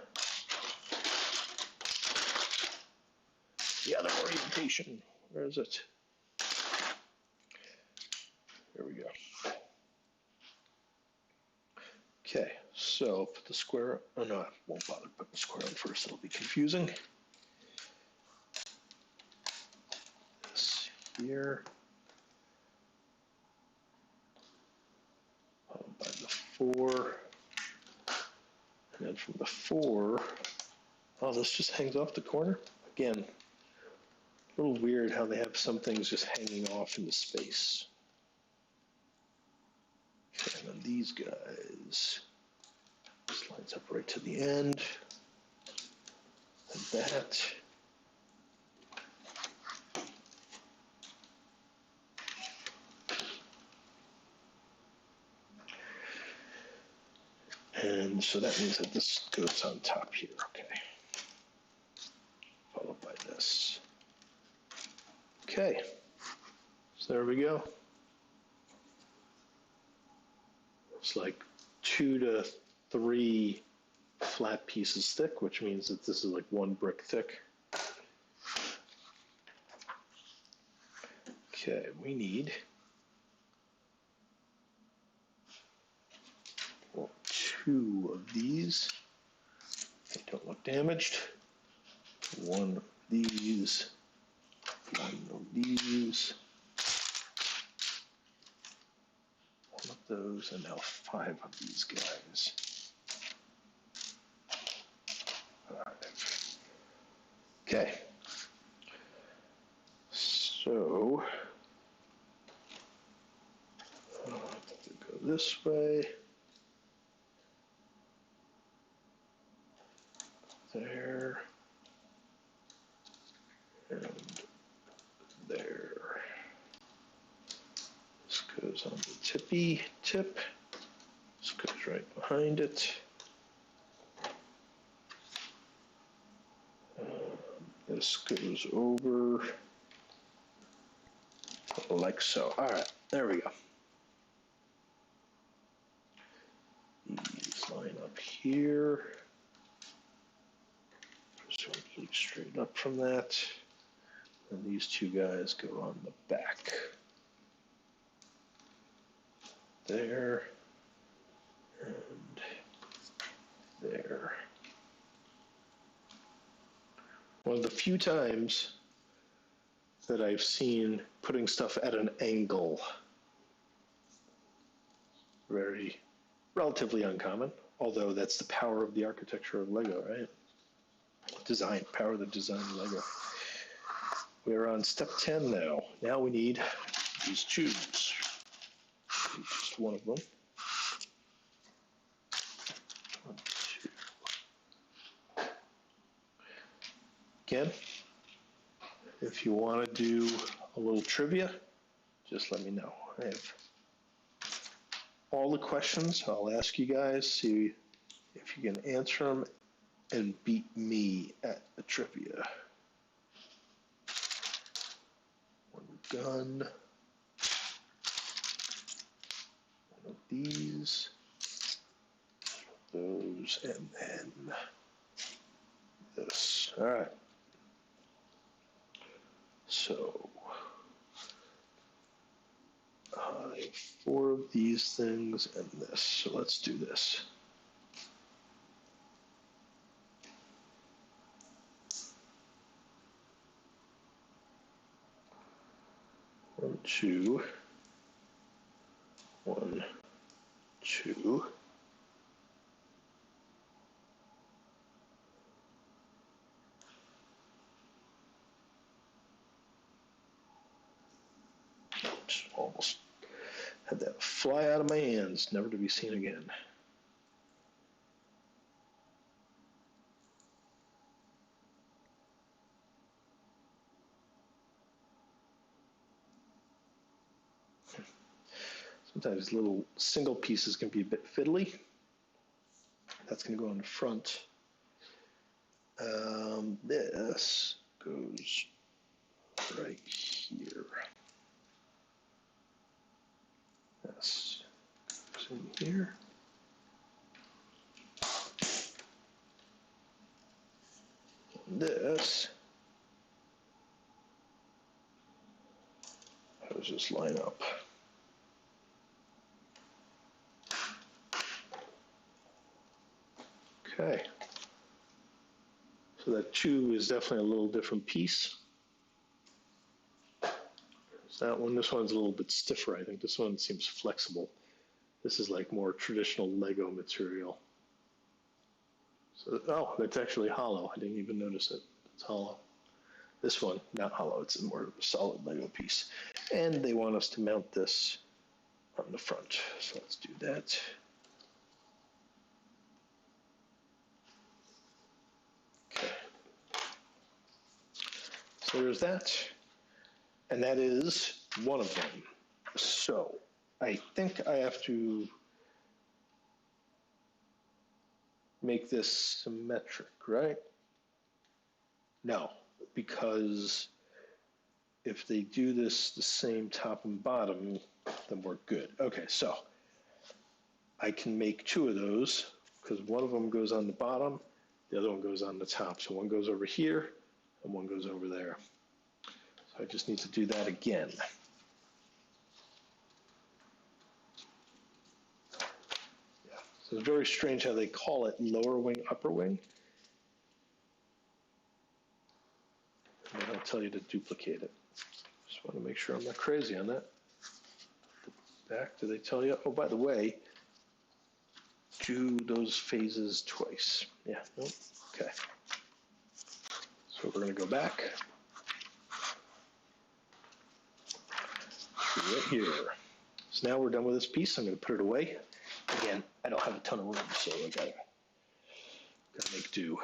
Speaker 1: The other orientation. Where is it? There we go. Okay, so put the square. Oh no, I won't bother putting the square on first. It'll be confusing. This here. Followed by the 4. And then from the 4, oh, this just hangs off the corner. Again, a little weird how they have some things just hanging off into space. Okay, and then these guys, this lines up right to the end. And that. And so that means that this goes on top here, okay. Followed by this. Okay, so there we go. It's like 2 to 3 flat pieces thick, which means that this is like 1 brick thick. Okay, we need 2 of these. They don't look damaged. 1 of these. 1 of these. 1 of those, and now 5 of these guys. 5. Okay. So, go this way. There. goes on the tippy tip. This goes right behind it. This goes over like so. All right, there we go. These line up here. Presumably straight up from that. And these two guys go on the back. There. And there. One of the few times that I've seen putting stuff at an angle. Relatively uncommon, although that's the power of the architecture of Lego, right? Design, power of the design of Lego. We're on step 10 now. Now we need these tubes. Just one of them. One, two. Again, if you want to do a little trivia, just let me know. I have all the questions. I'll ask you guys, see if you can answer them and beat me at the trivia. One gun. One of these. Those, and then this. All right. So, I have 4 of these things and this. So let's do this. One, two. 1, 2. Just almost had that fly out of my hands, never to be seen again. Sometimes little single pieces can be a bit fiddly. That's going to go on the front. This goes right here. This goes in here. And this, how does this line up? Okay. So that tube is definitely a little different piece. So that one, this one's a little bit stiffer. I think this one seems flexible. This is like more traditional Lego material. So, oh, that's actually hollow. I didn't even notice it. It's hollow. This one, not hollow. It's more of a solid Lego piece. And they want us to mount this on the front. So let's do that. Okay. So there's that. And that is one of them. So I think I have to make this symmetric, right? No, because if they do this the same top and bottom, then we're good. Okay, so I can make 2 of those because one of them goes on the bottom, the other one goes on the top. So one goes over here and one goes over there. So I just need to do that again. Yeah, so it's very strange how they call it lower wing, upper wing. And then I'll tell you to duplicate it. Just want to make sure I'm not crazy on that. The back, do they tell you? Oh, by the way, do those phases twice. Yeah, nope. Okay. So we're going to go back. Right here. So now we're done with this piece. I'm going to put it away. Again, I don't have a ton of room, so I gotta make do.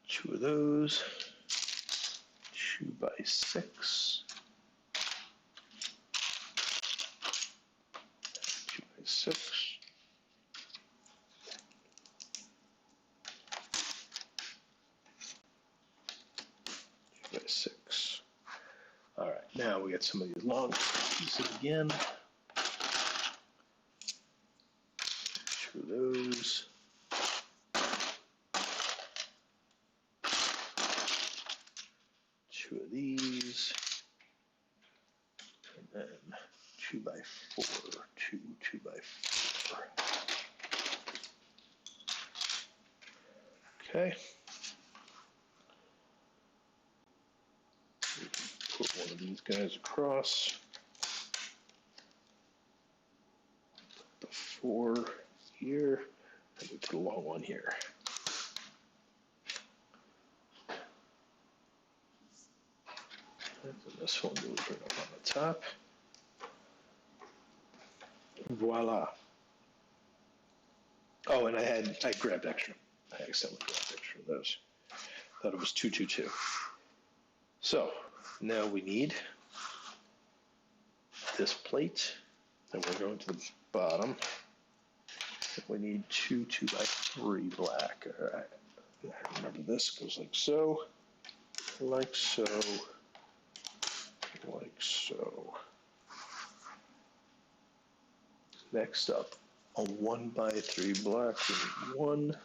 Speaker 1: 2 of those. 2 by 6. 6. 2 by 6. All right, now we got some of these long pieces again. 2 of those. 2 of these. And then 2 by 4. 2 by 4. Okay. Put one of these guys across. The 4 here, and we put a long one here. And this one goes right up on the top. Voila. Oh, and I grabbed extra. I accidentally grabbed extra of those. Thought it was 2, 2, 2. So now we need this plate, and we're going to the bottom. We need 2 2 by 3 black. All right. Remember this goes like so, like so, like so. Next up, a 1 by 3 black. We need 1,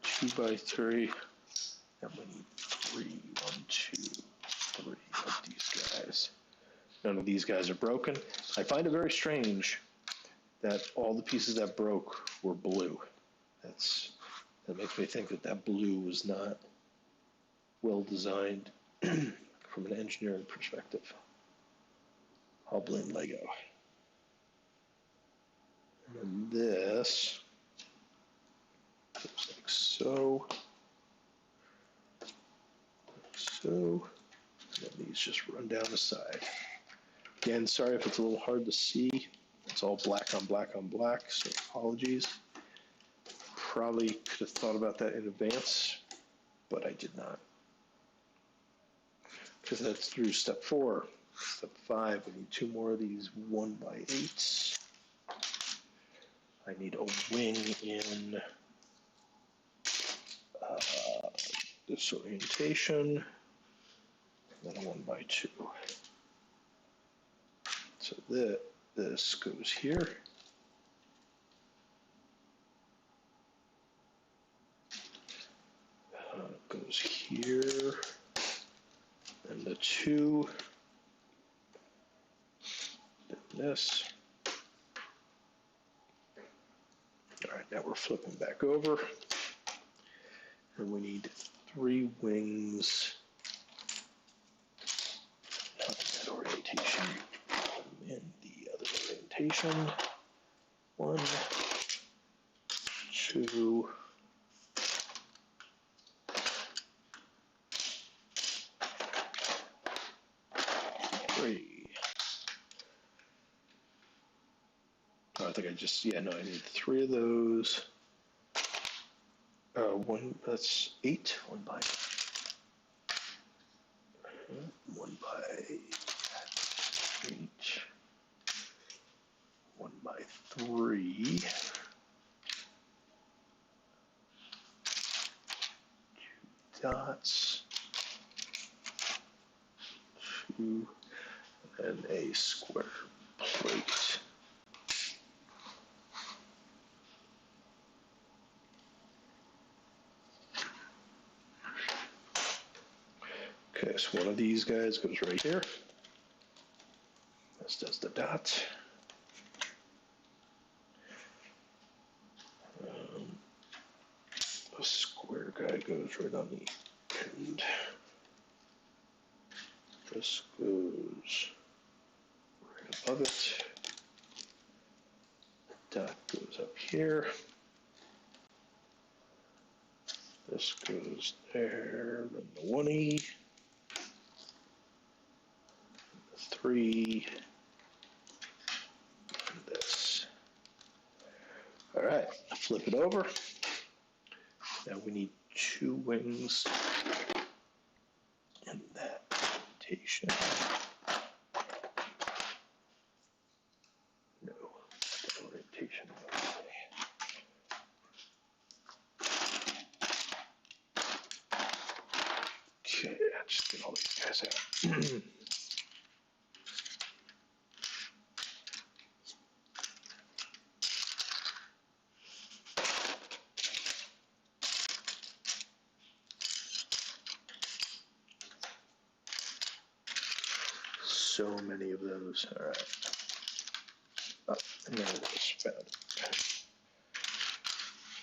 Speaker 1: 2 by 3, and we need 3. 1, 2, 3 of these guys. None of these guys are broken. I find it very strange that all the pieces that broke were blue. That makes me think that blue was not well designed from an engineering perspective. I'll blame Lego. And this goes like so, like so, and then these just run down the side. Again, sorry if it's a little hard to see. It's all black on black on black, so apologies. Probably could have thought about that in advance, but I did not. Because that's through step 4. Step 5, we need 2 more of these 1 by 8s. I need a wing in this orientation, and then a 1 by 2. So this goes here. Goes here, and the 2, then this. All right, now we're flipping back over, and we need 3 wings. Not in that orientation, in the other orientation. 1, 2. 3. Oh, I think I just, yeah, no, I need 3 of those. 1, that's 8. 1 by 1 by 8. 1 by 3. 2 dots. 2. And a square plate. Okay, so one of these guys goes right here. This does the dot. A square guy goes right on the end. This goes right above it. The dot goes up here. This goes there, then the 1E. 3, and this. All right, flip it over. Now we need 2 wings in that orientation. No, that Okay, just get all these guys out. So many of those. All right. Oh, and there it is. Found it.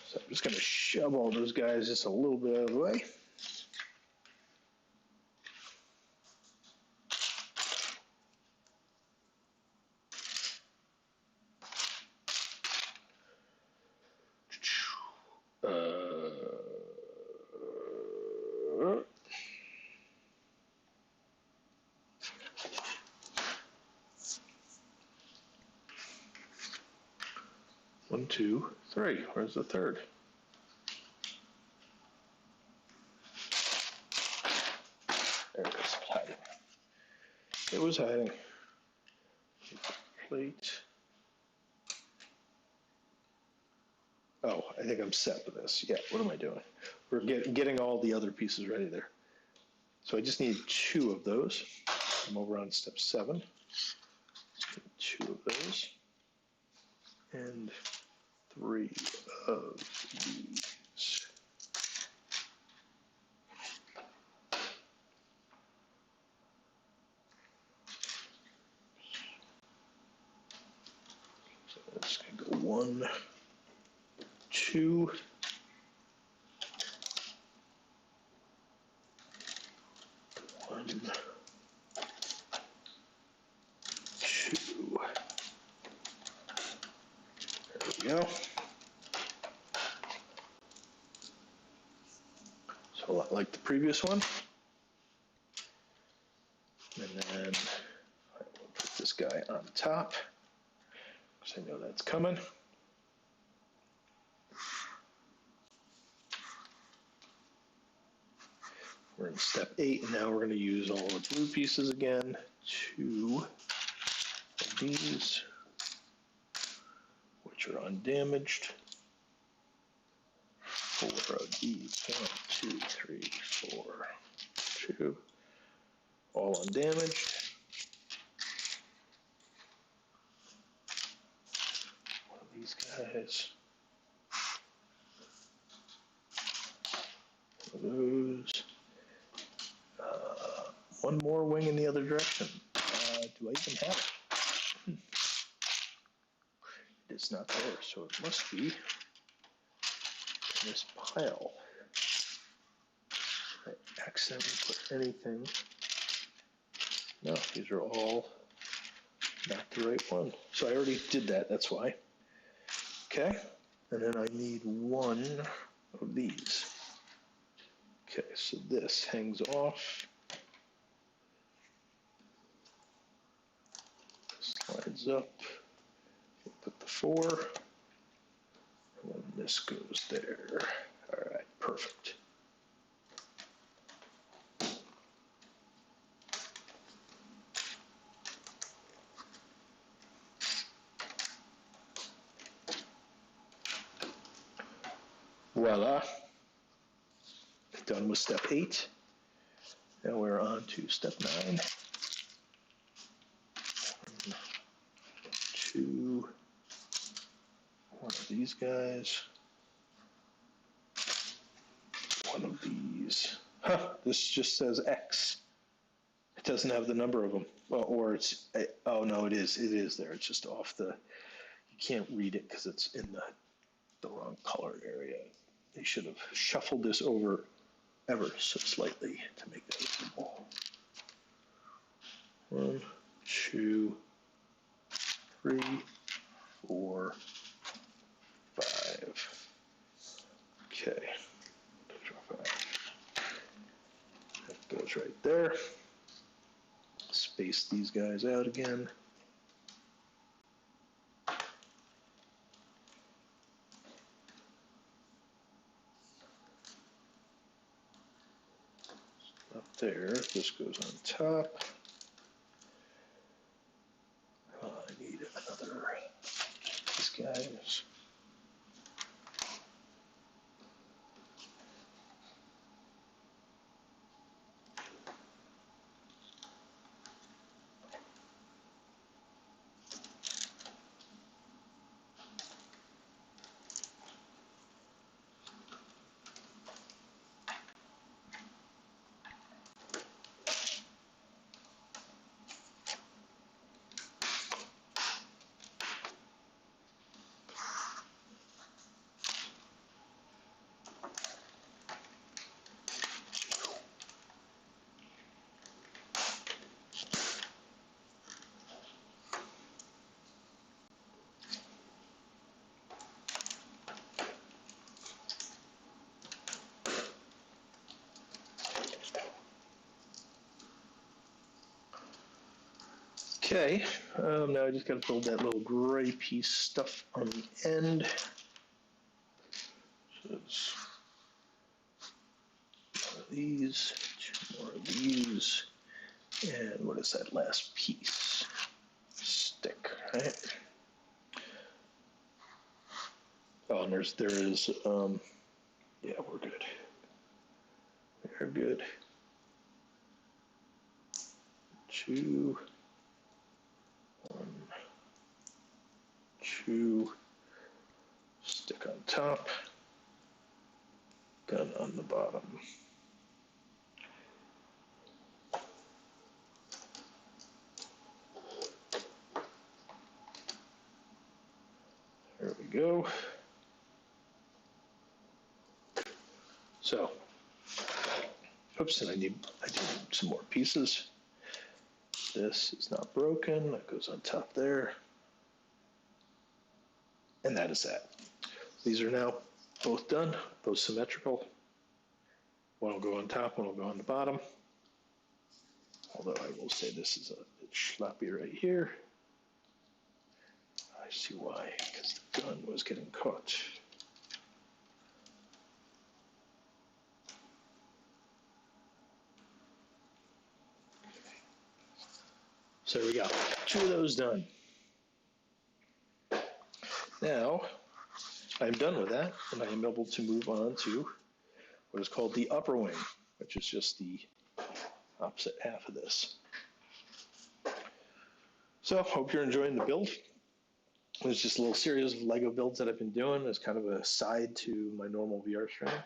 Speaker 1: So I'm just going to shove all those guys just a little bit out of the way. One, two, three. Where's the third? There it is. Hiding. It was hiding. Plate. Oh, I think I'm set with this. Yeah, what am I doing? We're getting all the other pieces ready there. So I just need 2 of those. I'm over on step 7. 2 of those. And 3 of these. So it's going to go 1, 2. 1, 2. There we go. So a lot like the previous one. And then I will put this guy on top, because I know that's coming. We're in step 8, and now we're going to use all the blue pieces again. 2 of these, which are undamaged. 4 of these. 1, 2, 3, 4. 2. All undamaged. One of these guys. One of those. One more wing in the other direction. Do I even have it? It's not there, so it must be in this pile. I accidentally put anything. No, these are all not the right one. So I already did that, that's why. Okay, and then I need 1 of these. Okay, so this hangs off. Slides up. Put the 4. And then this goes there. All right, perfect. Voila. Done with step 8. Now we're on to step 9. 1, 2. 1 of these guys. 1 of these. Huh, this just says X. It doesn't have the number of them. Well, or it's, oh no, it is there. It's just off the, you can't read it because it's in the wrong color area. They should have shuffled this over ever so slightly to make that visible. 1, 2, 3, 4, 5. Okay. That goes right there. Space these guys out again. Up there, this goes on top. I need another, these guys. Okay, now I just got to build that little gray piece stuff on the end. So it's one of these, two more of these, and what is that last piece? Stick, right? Oh, and there is, yeah, we're good. We're good. Two, one, two, stick on top, gun on the bottom. There we go. So, oops, and I need some more pieces. This is not broken. That goes on top there. And that is that. These are now both done, both symmetrical. One will go on top, one will go on the bottom. Although I will say this is a bit sloppy right here. I see why, because the gun was getting caught. So there we go, 2 of those done. Now, I'm done with that, and I am able to move on to what is called the upper wing, which is just the opposite half of this. So, hope you're enjoying the build. It's just a little series of Lego builds that I've been doing as kind of a side to my normal VR streaming.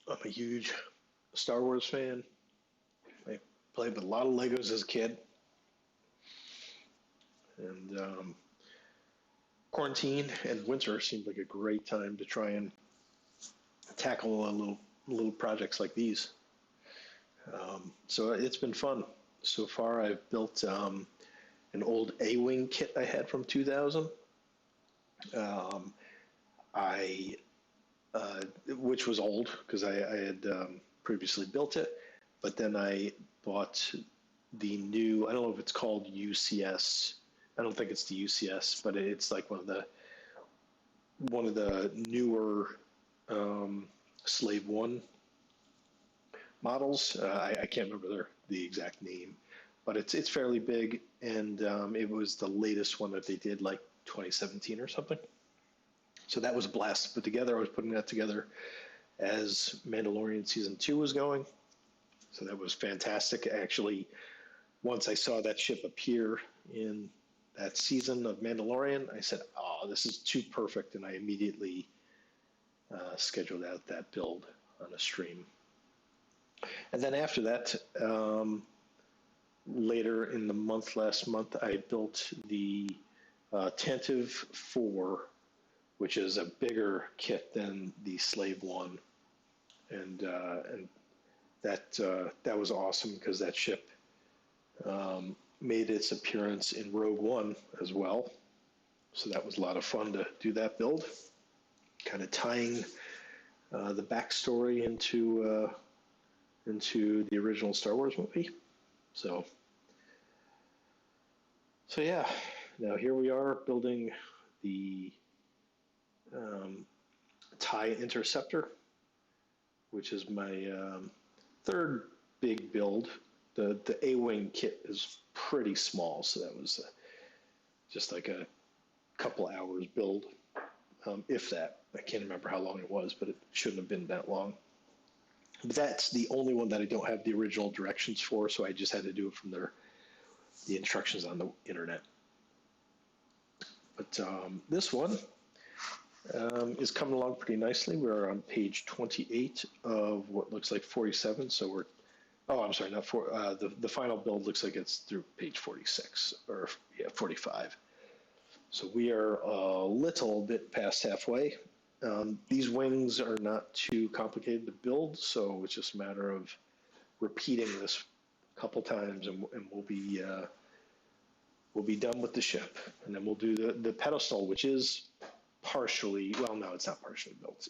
Speaker 1: I'm a huge Star Wars fan. I played with a lot of Legos as a kid. And quarantine and winter seemed like a great time to try and tackle little projects like these. So it's been fun. So far, I've built an old A-Wing kit I had from 2000. I which was old because I had previously built it, but then I bought the new. I don't know if it's called UCS. I don't think it's the UCS, but it's like one of the newer Slave One models. I can't remember the exact name, but it's fairly big, and it was the latest one that they did, like 2017 or something. So that was a blast to put together. I was putting that together as Mandalorian season 2 was going. So that was fantastic. Actually, once I saw that ship appear in that season of Mandalorian, I said, "Oh, this is too perfect," and I immediately scheduled out that build on a stream. And then after that, later in the month, last month, I built the Tantive 4, which is a bigger kit than the Slave One, and that was awesome because that ship made its appearance in Rogue One as well. So that was a lot of fun to do that build, kind of tying the backstory into the original Star Wars movie. So yeah, now here we are building the TIE Interceptor, which is my third big build. The A-Wing kit is pretty small, so that was just like a couple hours build, if that. I can't remember how long it was, but it shouldn't have been that long. That's the only one that I don't have the original directions for, so I just had to do it from the instructions on the internet. But this one is coming along pretty nicely. We're on page 28 of what looks like 47. So we're, oh, I'm sorry, not for the final build looks like it's through page 46 or yeah, 45. So we are a little bit past halfway. These wings are not too complicated to build, so it's just a matter of repeating this a couple times, and we'll be done with the ship. And then we'll do the pedestal, which is partially, well, no, it's not partially built.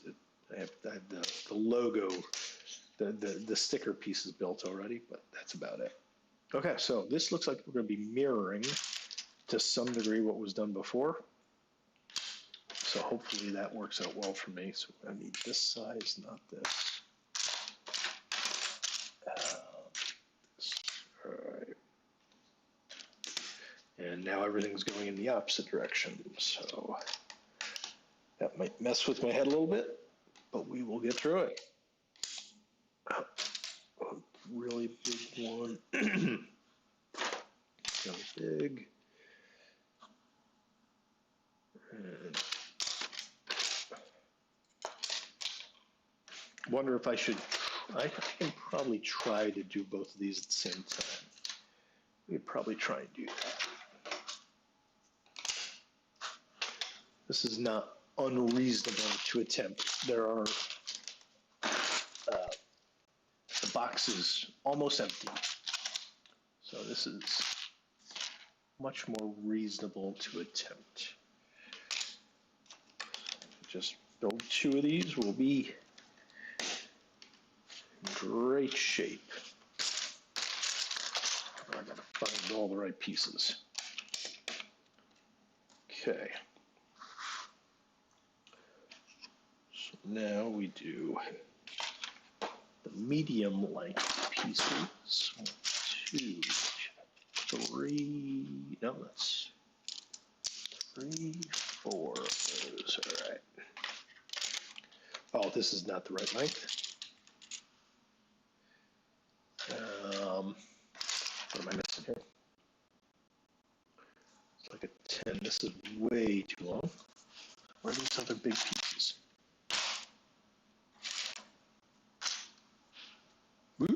Speaker 1: I have the logo, the sticker pieces built already, but that's about it. Okay, so this looks like we're going to be mirroring to some degree what was done before. So hopefully that works out well for me. So I need this size, not this. All right. And now everything's going in the opposite direction. So that might mess with my head a little bit, but we will get through it. A really big one. Really big. And wonder if I should, I can probably try to do both of these at the same time. We could probably try and do that. This is not unreasonable to attempt. There are, the box is almost empty. So this is much more reasonable to attempt. Just build 2 of these, we'll be in great shape. I gotta find all the right pieces. Okay. So now we do the medium length pieces. 1, 2, 3. No, that's 3, 4 of those. All right. Oh, this is not the right length. What am I missing here? It's like a 10. This is way too long. Where are these other big pieces? What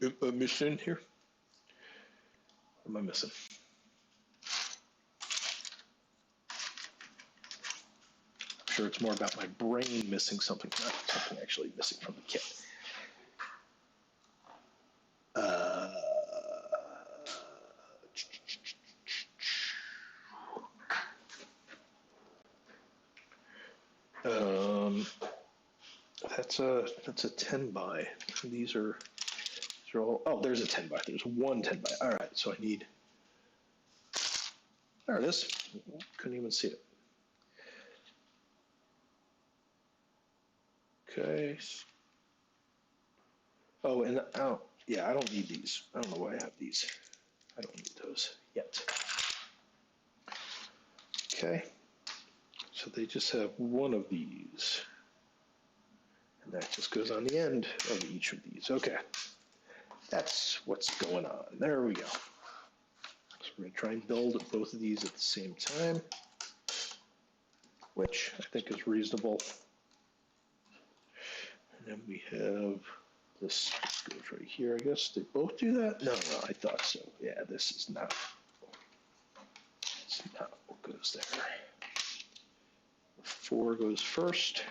Speaker 1: am I missing here? What am I missing? I'm sure it's more about my brain missing something, not something actually missing from the kit. That's a 10 by. These are all, oh, there's a 10 by. There's one 10 by. All right, so I need, there it is. Couldn't even see it. Okay. Oh, and oh, yeah, I don't need these. I don't know why I have these. I don't need those yet. Okay. So they just have one of these. And that just goes on the end of each of these. Okay. That's what's going on. There we go. So we're going to try and build both of these at the same time, which I think is reasonable. And then we have this goes right here, I guess. They both do that? No, I thought so. Yeah, this is not. It's not what goes there. 4 goes first.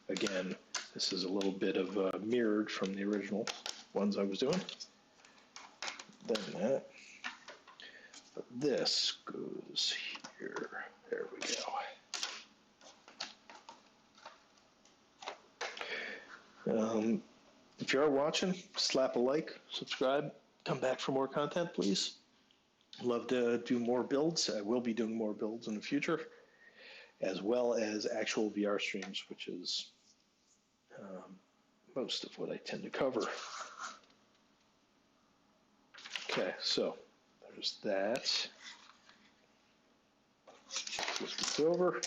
Speaker 1: Again, this is a little bit of mirrored from the original ones I was doing. Then that. But this goes here. There we go. If you are watching, slap a like, subscribe, come back for more content, please. Love to do more builds. I will be doing more builds in the future, as well as actual VR streams, which is most of what I tend to cover. Okay, so there's that. Flip this over.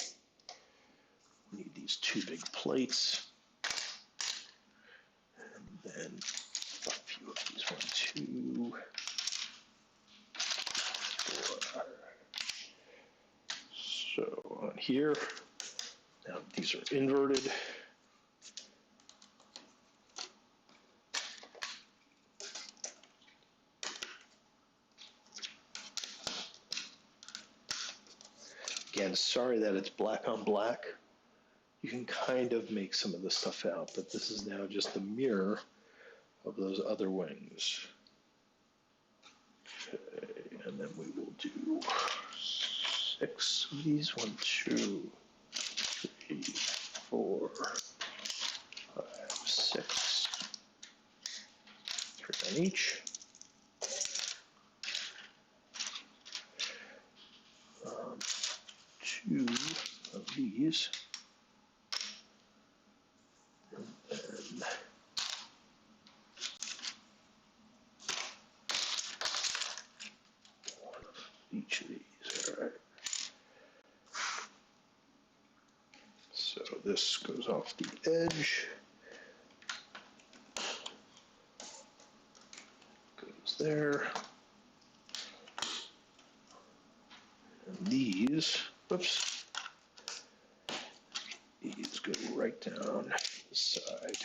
Speaker 1: Need these 2 big plates. And then a few of these. 1, 2, 4. So on here, now these are inverted. Again, sorry that it's black on black. You can kind of make some of this stuff out, but this is now just the mirror of those other wings. Okay, and then we will do 6 of these. 1, 2, 3, 4, 5, 6. 3 on each. 2 of these. And then one of each of these. All right. So this goes off the edge. Goes there. And these, whoops, these go right down the side.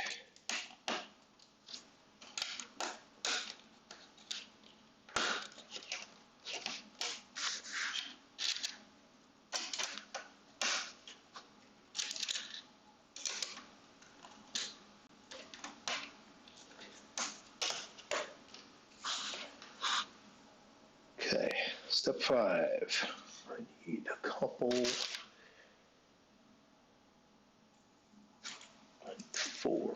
Speaker 1: Okay, step 5. I need a couple, 4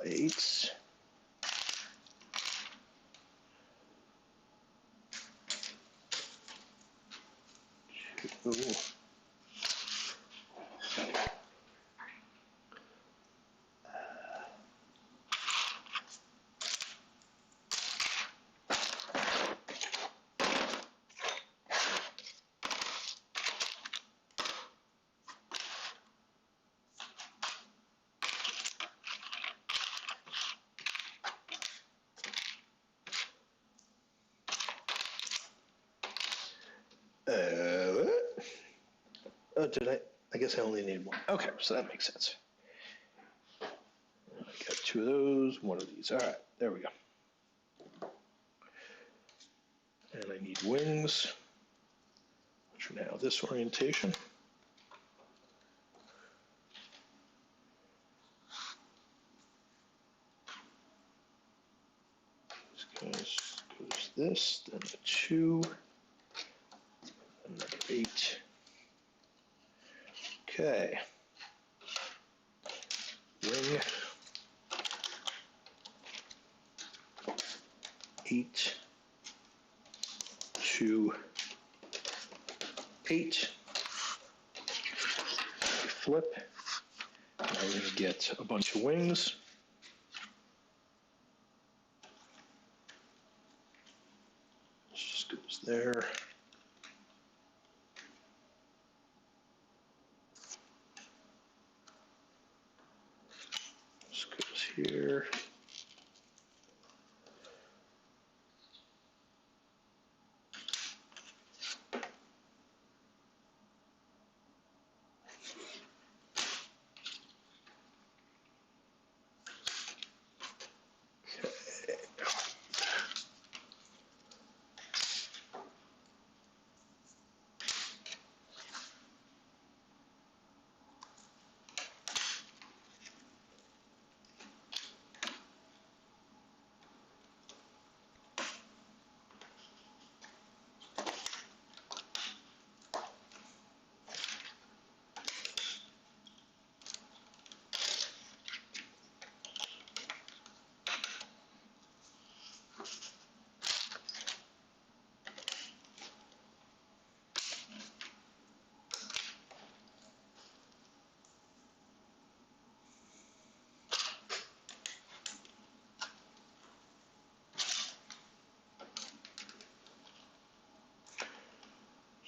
Speaker 1: 8s. 2. Oh, did I? I guess I only need 1. Okay, so that makes sense. I got 2 of those, 1 of these. All right, there we go. And I need wings, which are now this orientation. This goes this, then a 2, another 8. Okay. Wing. 8, 2, 8. Flip. Now we're going to get a bunch of wings. This just goes there. This goes here.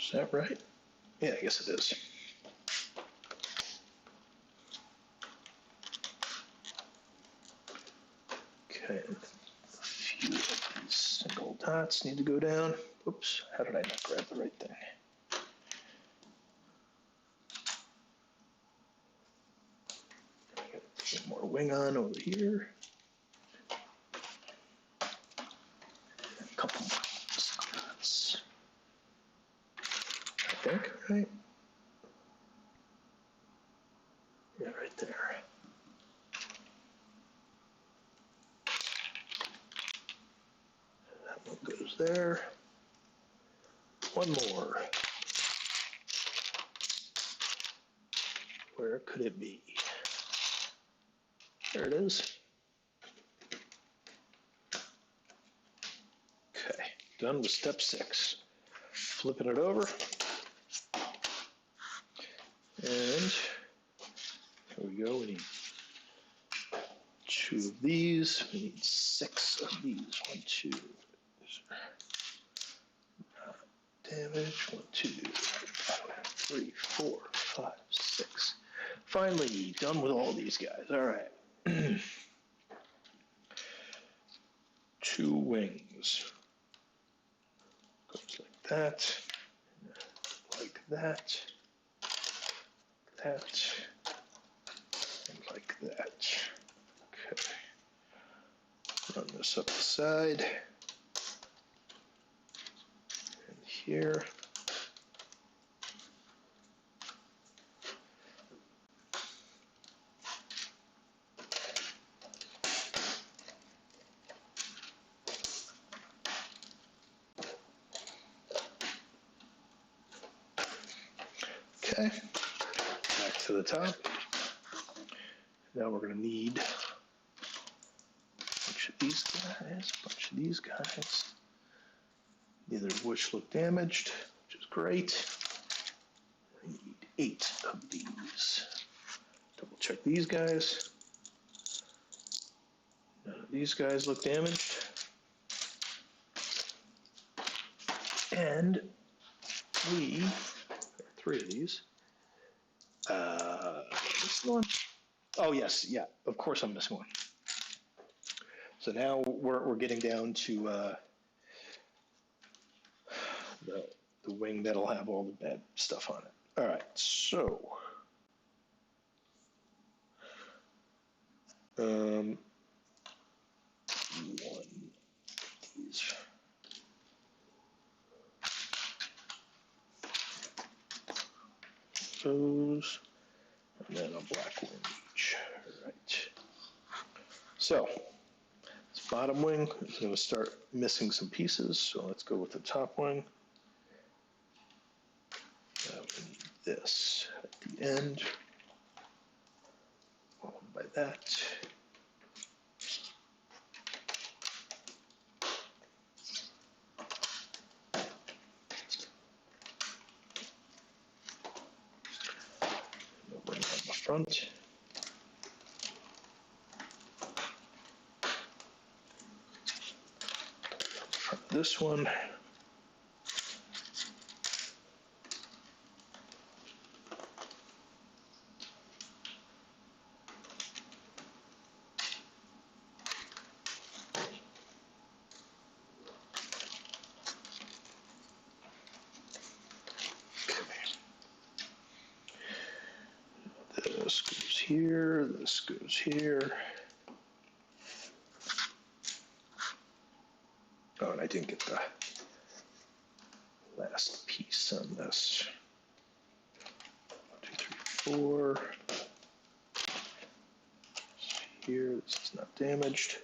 Speaker 1: Is that right? Yeah, I guess it is. Okay, a few of these single dots need to go down. Oops, how did I not grab the right thing? Get more wing on over here. A couple more dots. I think, right? Yeah, right there. That one goes there. One more. Where could it be? There it is. Okay, done with step 6. Flipping it over. And here we go. We need 2 of these. We need 6 of these. 1, 2. Damage. 1, 2, 3, 4, 5, 6. Finally, done with all these guys. All right. 2 wings. Goes like that. Like that. That. And like that. Okay. Run this up the side. And here. Okay, back to the top. Now we're going to need a bunch of these guys, neither of which look damaged, which is great. I need 8 of these. Double check these guys. None of these guys look damaged. And we, 3 of these. This one? Oh yes, yeah. Of course, I'm missing one. So now we're getting down to the wing that'll have all the bad stuff on it. All right, so one of these. Those, and then a black wing each. All right. So this bottom wing is going to start missing some pieces. So let's go with the top wing. We need this at the end, followed by that. Wing on the front. This one. This goes here, this goes here. Oh, and I didn't get the last piece on this. 1, 2, 3, 4. Here, this is not damaged.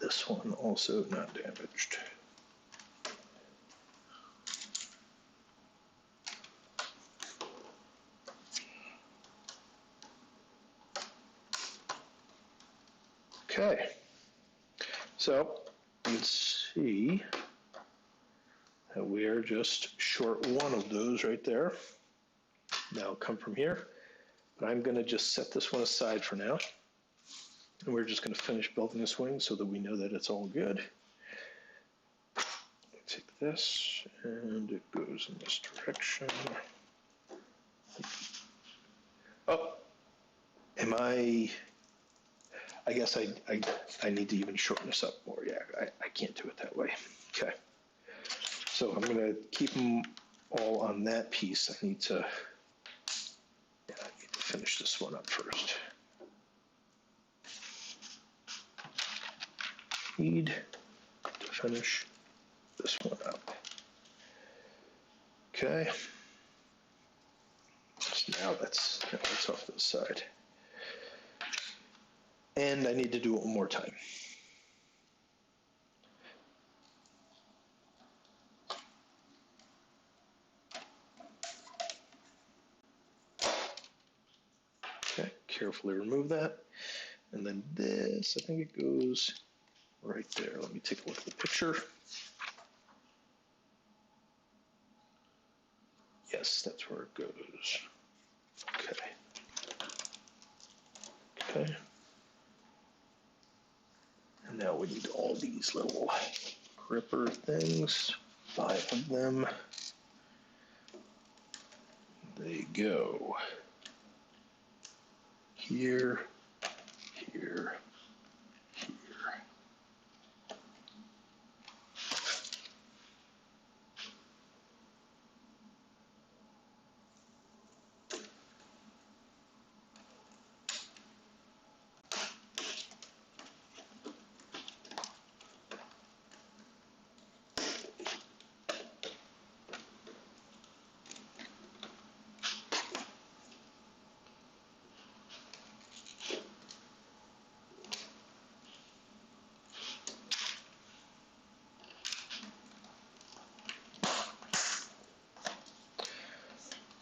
Speaker 1: This one also not damaged. Okay, so you can see that we are just short 1 of those right there. Now I'll come from here, but I'm going to just set this one aside for now. And we're just going to finish building this wing so that we know that it's all good. Take this, and it goes in this direction. Oh, I guess I need to even shorten this up more. Yeah, I can't do it that way. Okay. So I'm going to keep them all on that piece. I need to finish this one up first. Need to finish this one up. Okay. So now that's off to the side. And I need to do it one more time. carefully remove that. And then this, I think it goes right there. Let me take a look at the picture. Yes, that's where it goes. Okay. Okay. And now we need all these little gripper things, 5 of them. They go here, here, here.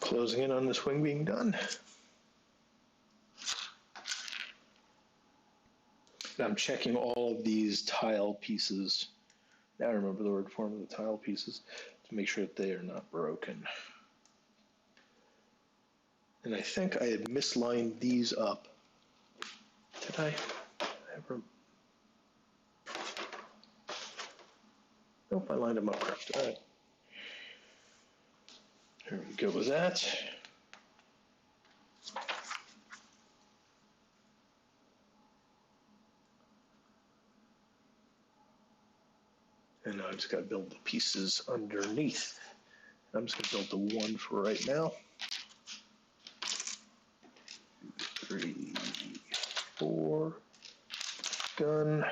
Speaker 1: Closing in on this wing being done. And I'm checking all of these tile pieces. Now I remember the word for them, the tile pieces, to make sure that they are not broken. And I think I had mislined these up. Did I ever? Nope, I lined them up correct. All right. Here we go with that. And now I just got to build the pieces underneath. I'm just going to build the one for right now. 2, 3, 4. Gun.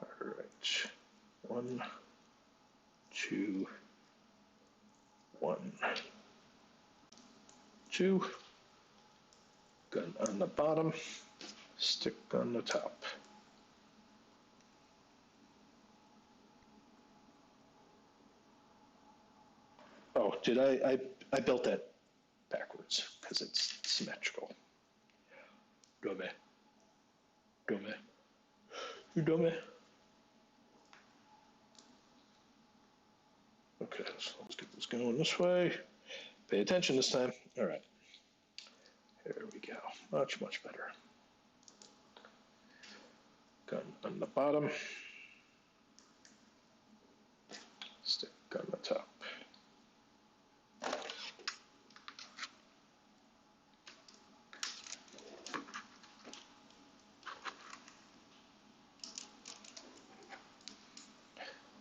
Speaker 1: All right. 1, 2, 1, 2. Gun on the bottom. Stick on the top. Oh, did I built that backwards because it's symmetrical. Dummy. Dummy. You dummy. Okay, so let's get this going this way. Pay attention this time. All right. Here we go. Much, much better. Gun on the bottom. Stick on the top.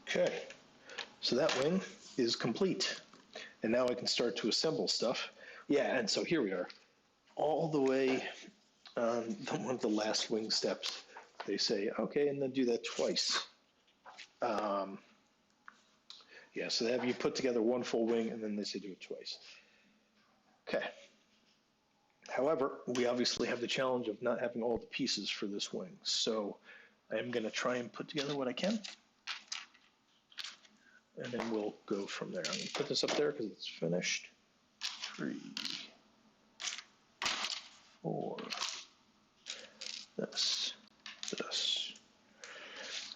Speaker 1: Okay, so that wing is complete. And now I can start to assemble stuff. Yeah, and so here we are. All the way on one of the last wing steps, they say, okay, and then do that twice. Yeah, so they have you put together one full wing, and then they say do it twice. Okay. However, we obviously have the challenge of not having all the pieces for this wing. So I am going to try and put together what I can. And then we'll go from there. I'm going to put this up there because it's finished. 3, 4, this.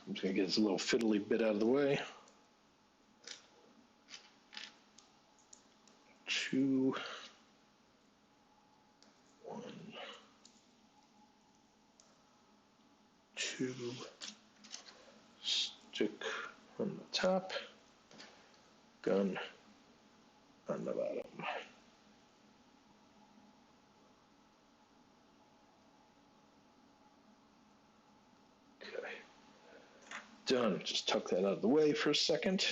Speaker 1: I'm just going to get this little fiddly bit out of the way. 2, 1, 2, stick on the top, gun on the bottom. Okay, done. Just tuck that out of the way for a second.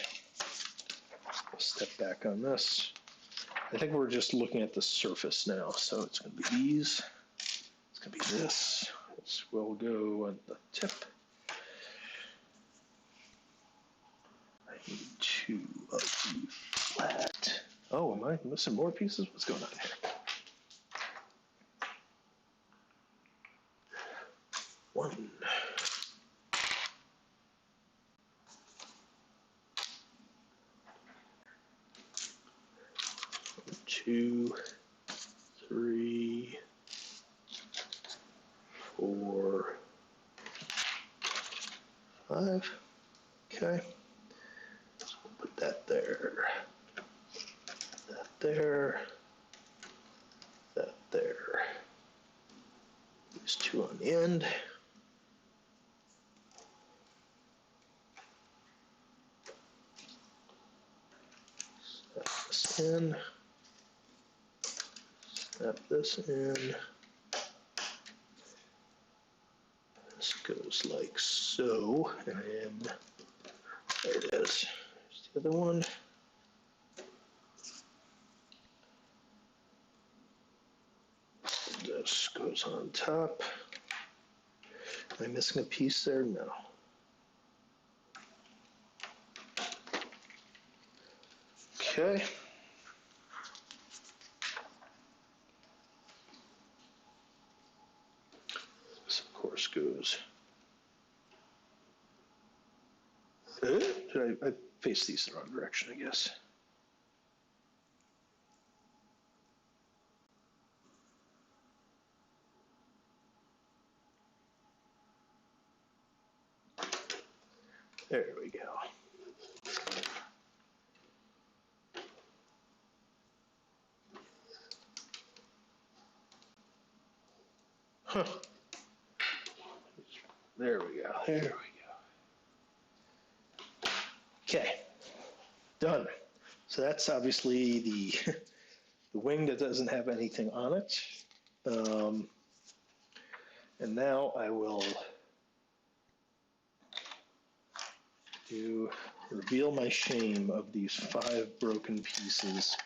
Speaker 1: I'll step back on this. I think we're just looking at the surface now, so it's going to be these. It's going to be this. This will go on the tip. I need 2 of the flat. Oh, am I missing more pieces? What's going on here? 1. 2, 3, that there, that there, that there. These two on the end. Snap this in. Snap this in. This goes like so, and there it is. There's the other one. This goes on top. Am I missing a piece there? No. Okay. This, of course, goes. Did I faced these the wrong direction, I guess. There we go. Huh. There we go. There we go. Okay. Done. So that's obviously the the wing that doesn't have anything on it. And now I will reveal my shame of these 5 broken pieces,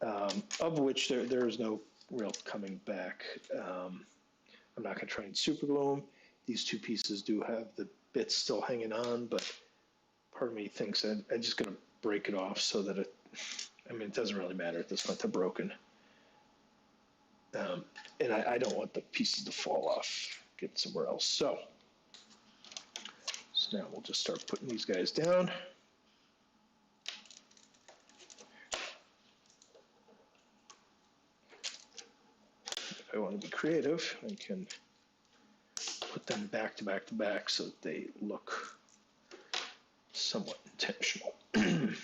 Speaker 1: of which there is no real coming back. I'm not going to try and super glue them. These 2 pieces do have the bits still hanging on, but part of me thinks I'm just going to break it off so that it doesn't really matter at this point, they're broken. And I don't want the pieces to fall off, get somewhere else. So now we'll just start putting these guys down. If I want to be creative, I can put them back to back to back so that they look somewhat intentional. Good.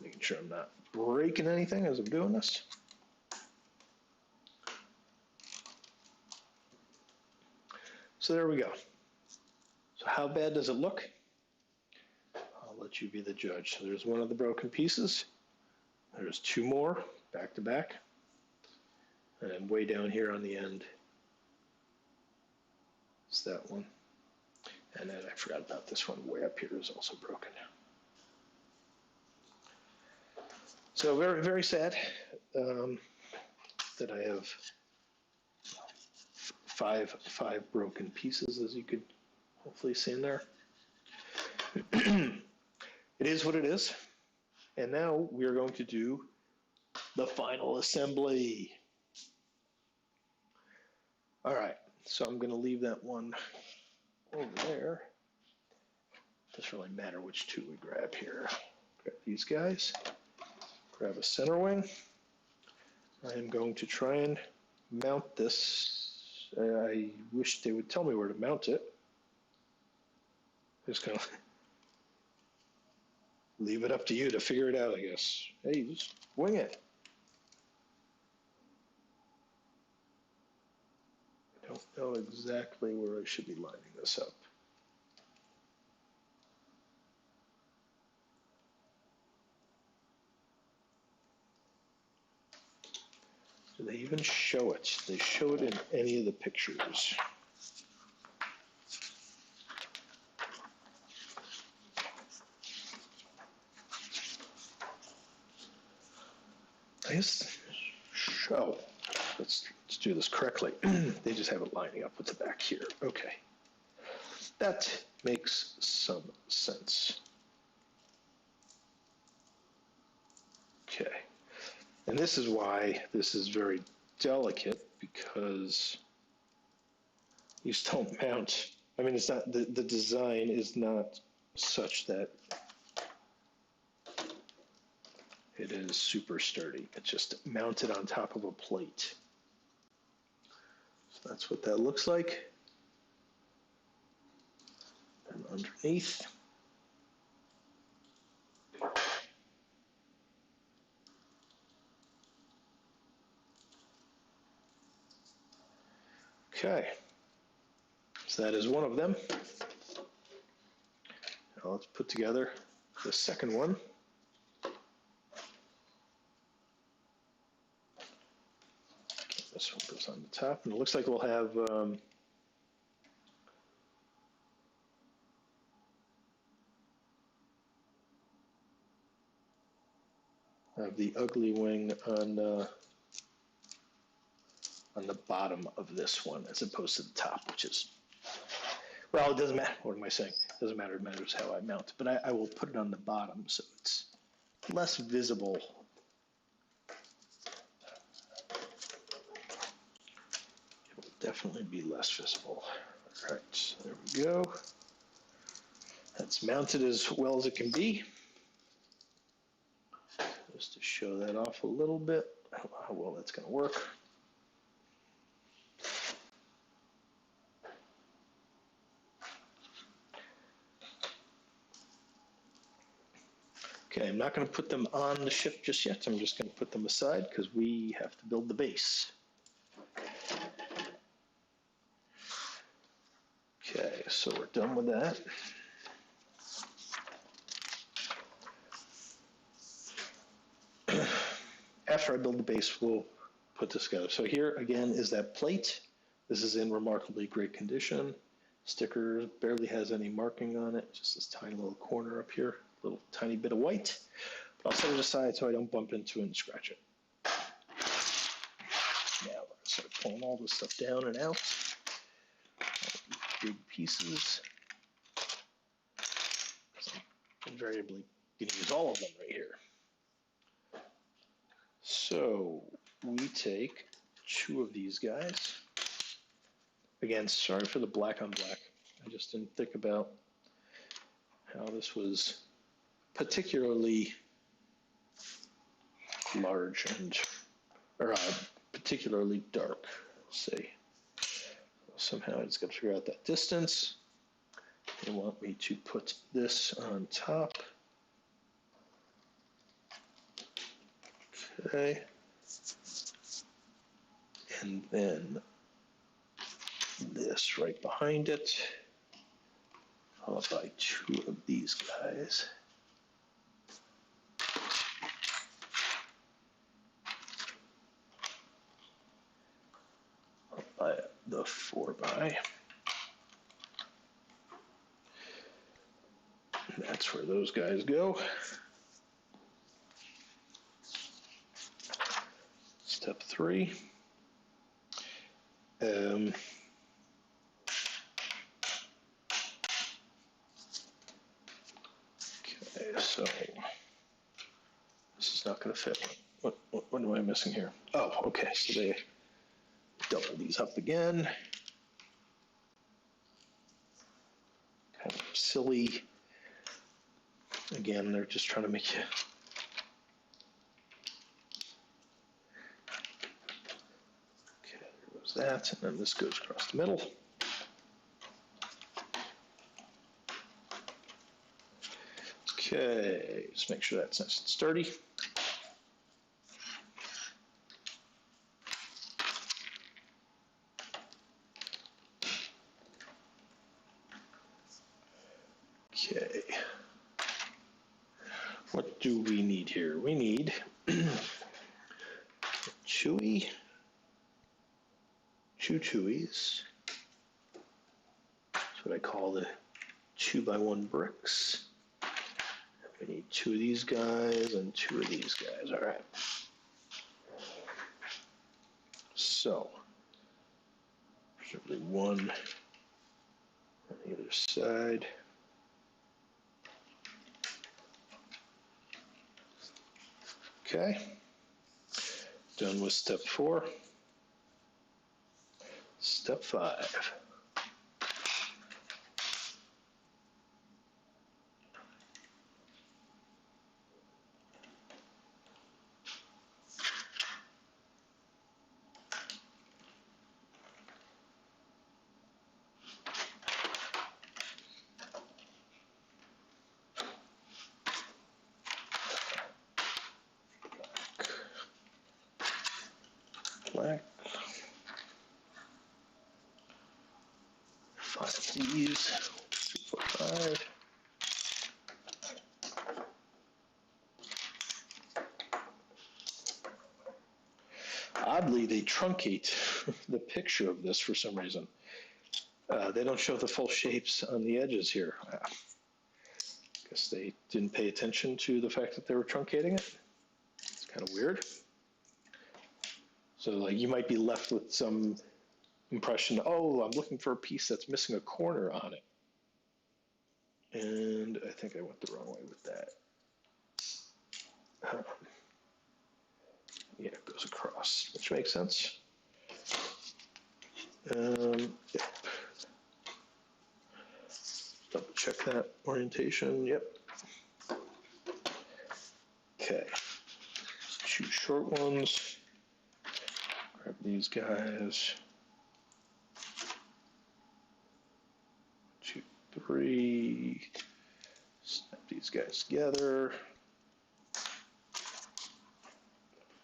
Speaker 1: Making sure I'm not breaking anything as I'm doing this. So there we go. So how bad does it look? I'll let you be the judge. So there's one of the broken pieces. There's 2 more back to back. And then way down here on the end is that one. And then I forgot about this one way up here is also broken. So very, very sad that I have five broken pieces, as you could hopefully see in there. It is what it is. And now we're going to do the final assembly. All right, so I'm going to leave that one over there. Doesn't really matter which 2 we grab here. Grab these guys. Grab a center wing. I am going to try and mount this. I wish they would tell me where to mount it. Just kind of leave it up to you to figure it out, I guess. Hey, just wing it. I don't know exactly where I should be lining this up. Do they even show it? They show it in any of the pictures. I guess show. Let's do this correctly. They just have it lining up with the back here. Okay. That makes some sense. Okay. And this is why this is very delicate, because you just don't mount. I mean, it's not, the design is not such that It is super sturdy. It's just mounted on top of a plate. So that's what that looks like. And underneath, okay, so that is one of them. Now let's put together the second one. This one goes on the top, and it looks like we'll have the ugly wing on the bottom of this one, as opposed to the top, which is, well, it doesn't matter. What am I saying? It doesn't matter. It matters how I mount it. But I will put it on the bottom so it's less visible. It will definitely be less visible. All right, there we go. That's mounted as well as it can be. Just to show that off a little bit, how well that's going to work. Okay, I'm not going to put them on the ship just yet. I'm just going to put them aside because we have to build the base. Okay, so we're done with that. After I build the base, we'll put this together. So here again is that plate. This is in remarkably great condition. Sticker barely has any marking on it, just this tiny little corner up here, little tiny bit of white. But I'll set it aside so I don't bump into it and scratch it. Now we're going to start pulling all this stuff down and out. All these big pieces. I'm invariably going to use all of them right here. So we take 2 of these guys. Again, sorry for the black on black. I just didn't think about how this was particularly large and, or particularly dark. Let's see. Somehow I just got to figure out that distance. They want me to put this on top. Okay. And then this right behind it, followed by 2 of these guys. Followed by the 4x. And that's where those guys go. Step 3. Okay, so this is not going to fit. What am I missing here? Oh, okay, so they double these up again. Kind of silly. Again, they're just trying to make you. Okay, there goes that, and then this goes across the middle. Okay, just make sure that's nice and sturdy. Okay. What do we need here? We need chewies. That's what I call the 2x1 bricks. We need 2 of these guys and 2 of these guys. All right. So, presumably 1 on the other side. Okay. Done with step 4. Step 5. Oddly, they truncate the picture of this for some reason. They don't show the full shapes on the edges here. Guess they didn't pay attention to the fact that they were truncating it. It's kind of weird. So like you might be left with some impression, oh, I'm looking for a piece that's missing a corner on it. And I think I went the wrong way with that. Yeah, it goes across, which makes sense. Yep. Double check that orientation, yep. Okay, two short ones. Grab these guys. 2, 3. Snap these guys together.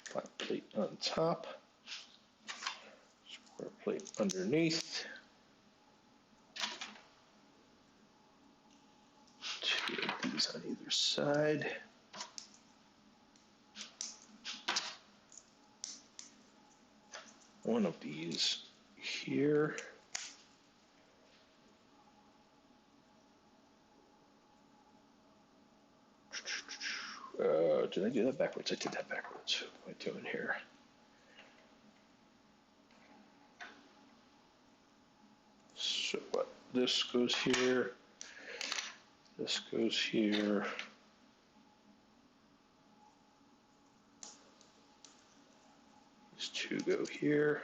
Speaker 1: Flat plate on top. Square plate underneath. 2 of these on either side. One of these here. Did I do that backwards? I did that backwards. What am I doing here? So what? This goes here. This goes here. These two go here.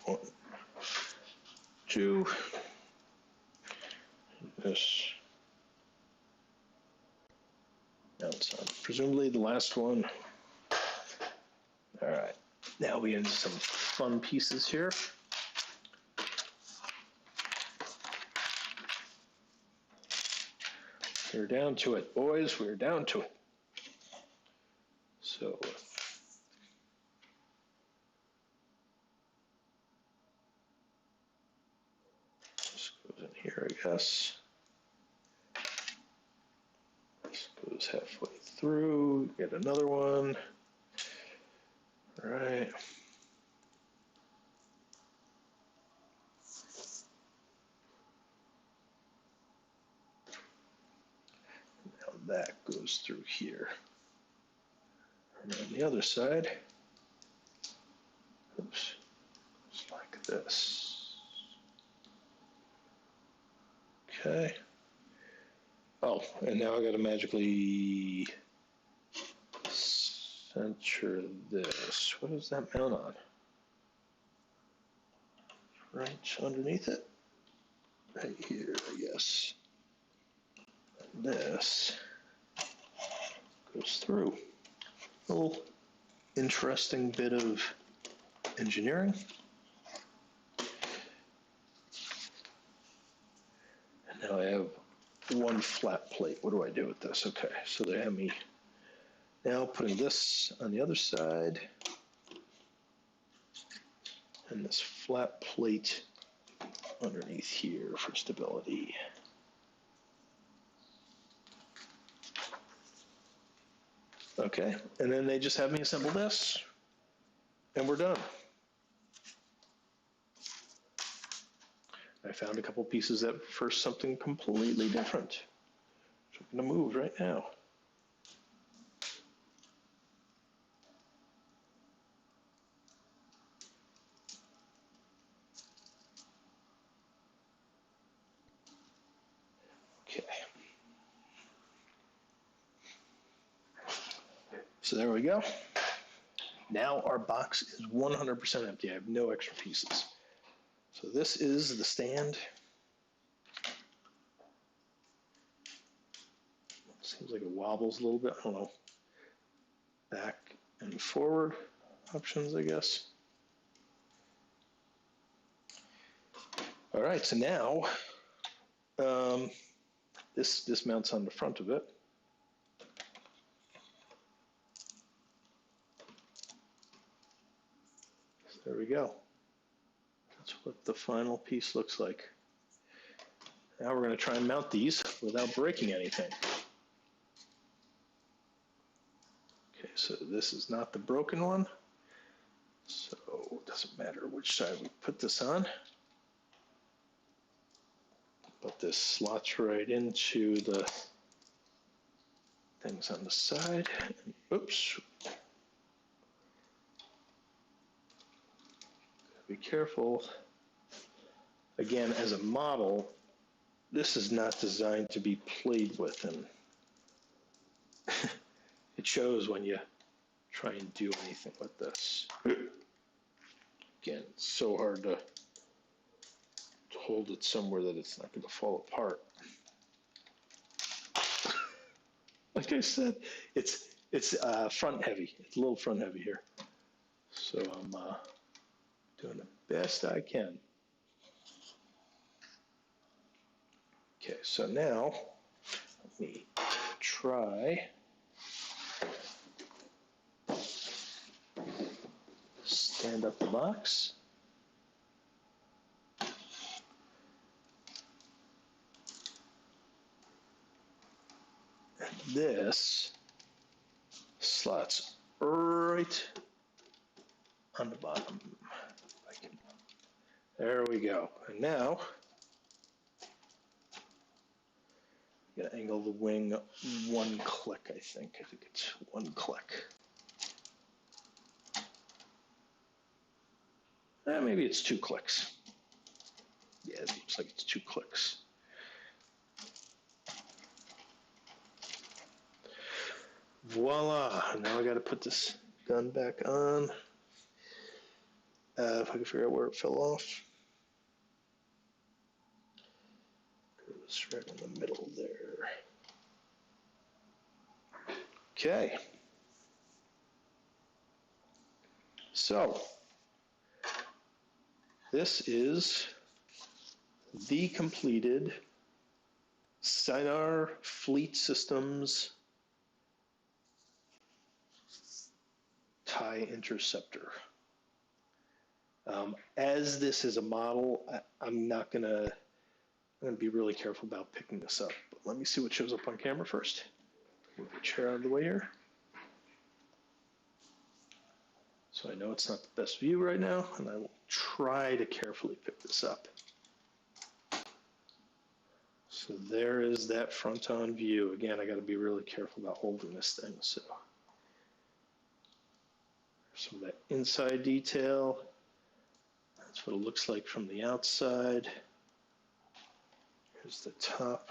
Speaker 1: One, two. This mounts on. Presumably the last one. All right. Now we get into some fun pieces here. We're down to it, boys. We're down to it. So this goes in here, I guess. This goes halfway through. Get another one. All right. Now that goes through here. And on the other side, oops, it's like this. Okay. Oh, and now I got to magically center this. What does that mount on? Right underneath it? Right here, I guess. And this goes through. A little interesting bit of engineering. And now I have one flat plate. What do I do with this? Okay, so they have me now putting this on the other side and this flat plate underneath here for stability. Okay, and then they just have me assemble this and we're done. I found a couple pieces that for something completely different. So I'm gonna move right now. Okay. So there we go. Now our box is 100% empty. I have no extra pieces. So this is the stand. Seems like it wobbles a little bit. I don't know. Back and forward options, I guess. All right, so now this mounts on the front of it. So there we go. That's what the final piece looks like. Now we're going to try and mount these without breaking anything. Okay, so this is not the broken one. So it doesn't matter which side we put this on. But this slots right into the things on the side. Oops. Be careful. Again, as a model, this is not designed to be played with, and it shows when you try and do anything with this. Again, it's so hard to hold it somewhere that it's not going to fall apart. Like I said, it's front heavy. It's a little front heavy here. So I'm doing the best I can. Okay, so now let me try stand up the box. And this slots right on the bottom. There we go. And now I'm gonna angle the wing one click, I think. I think it's one click. Maybe it's 2 clicks. Yeah, it looks like it's 2 clicks. Voila, now I gotta put this gun back on. If I can figure out where it fell off. It's right in the middle there. Okay. So, this is the completed Sinar Fleet Systems TIE Interceptor. As this is a model, I'm gonna be really careful about picking this up. But let me see what shows up on camera first. Move the chair out of the way here. So I know it's not the best view right now, and I will try to carefully pick this up. So there is that front-on view. Again, I got to be really careful about holding this thing. So some of that inside detail. That's what it looks like from the outside. Here's the top.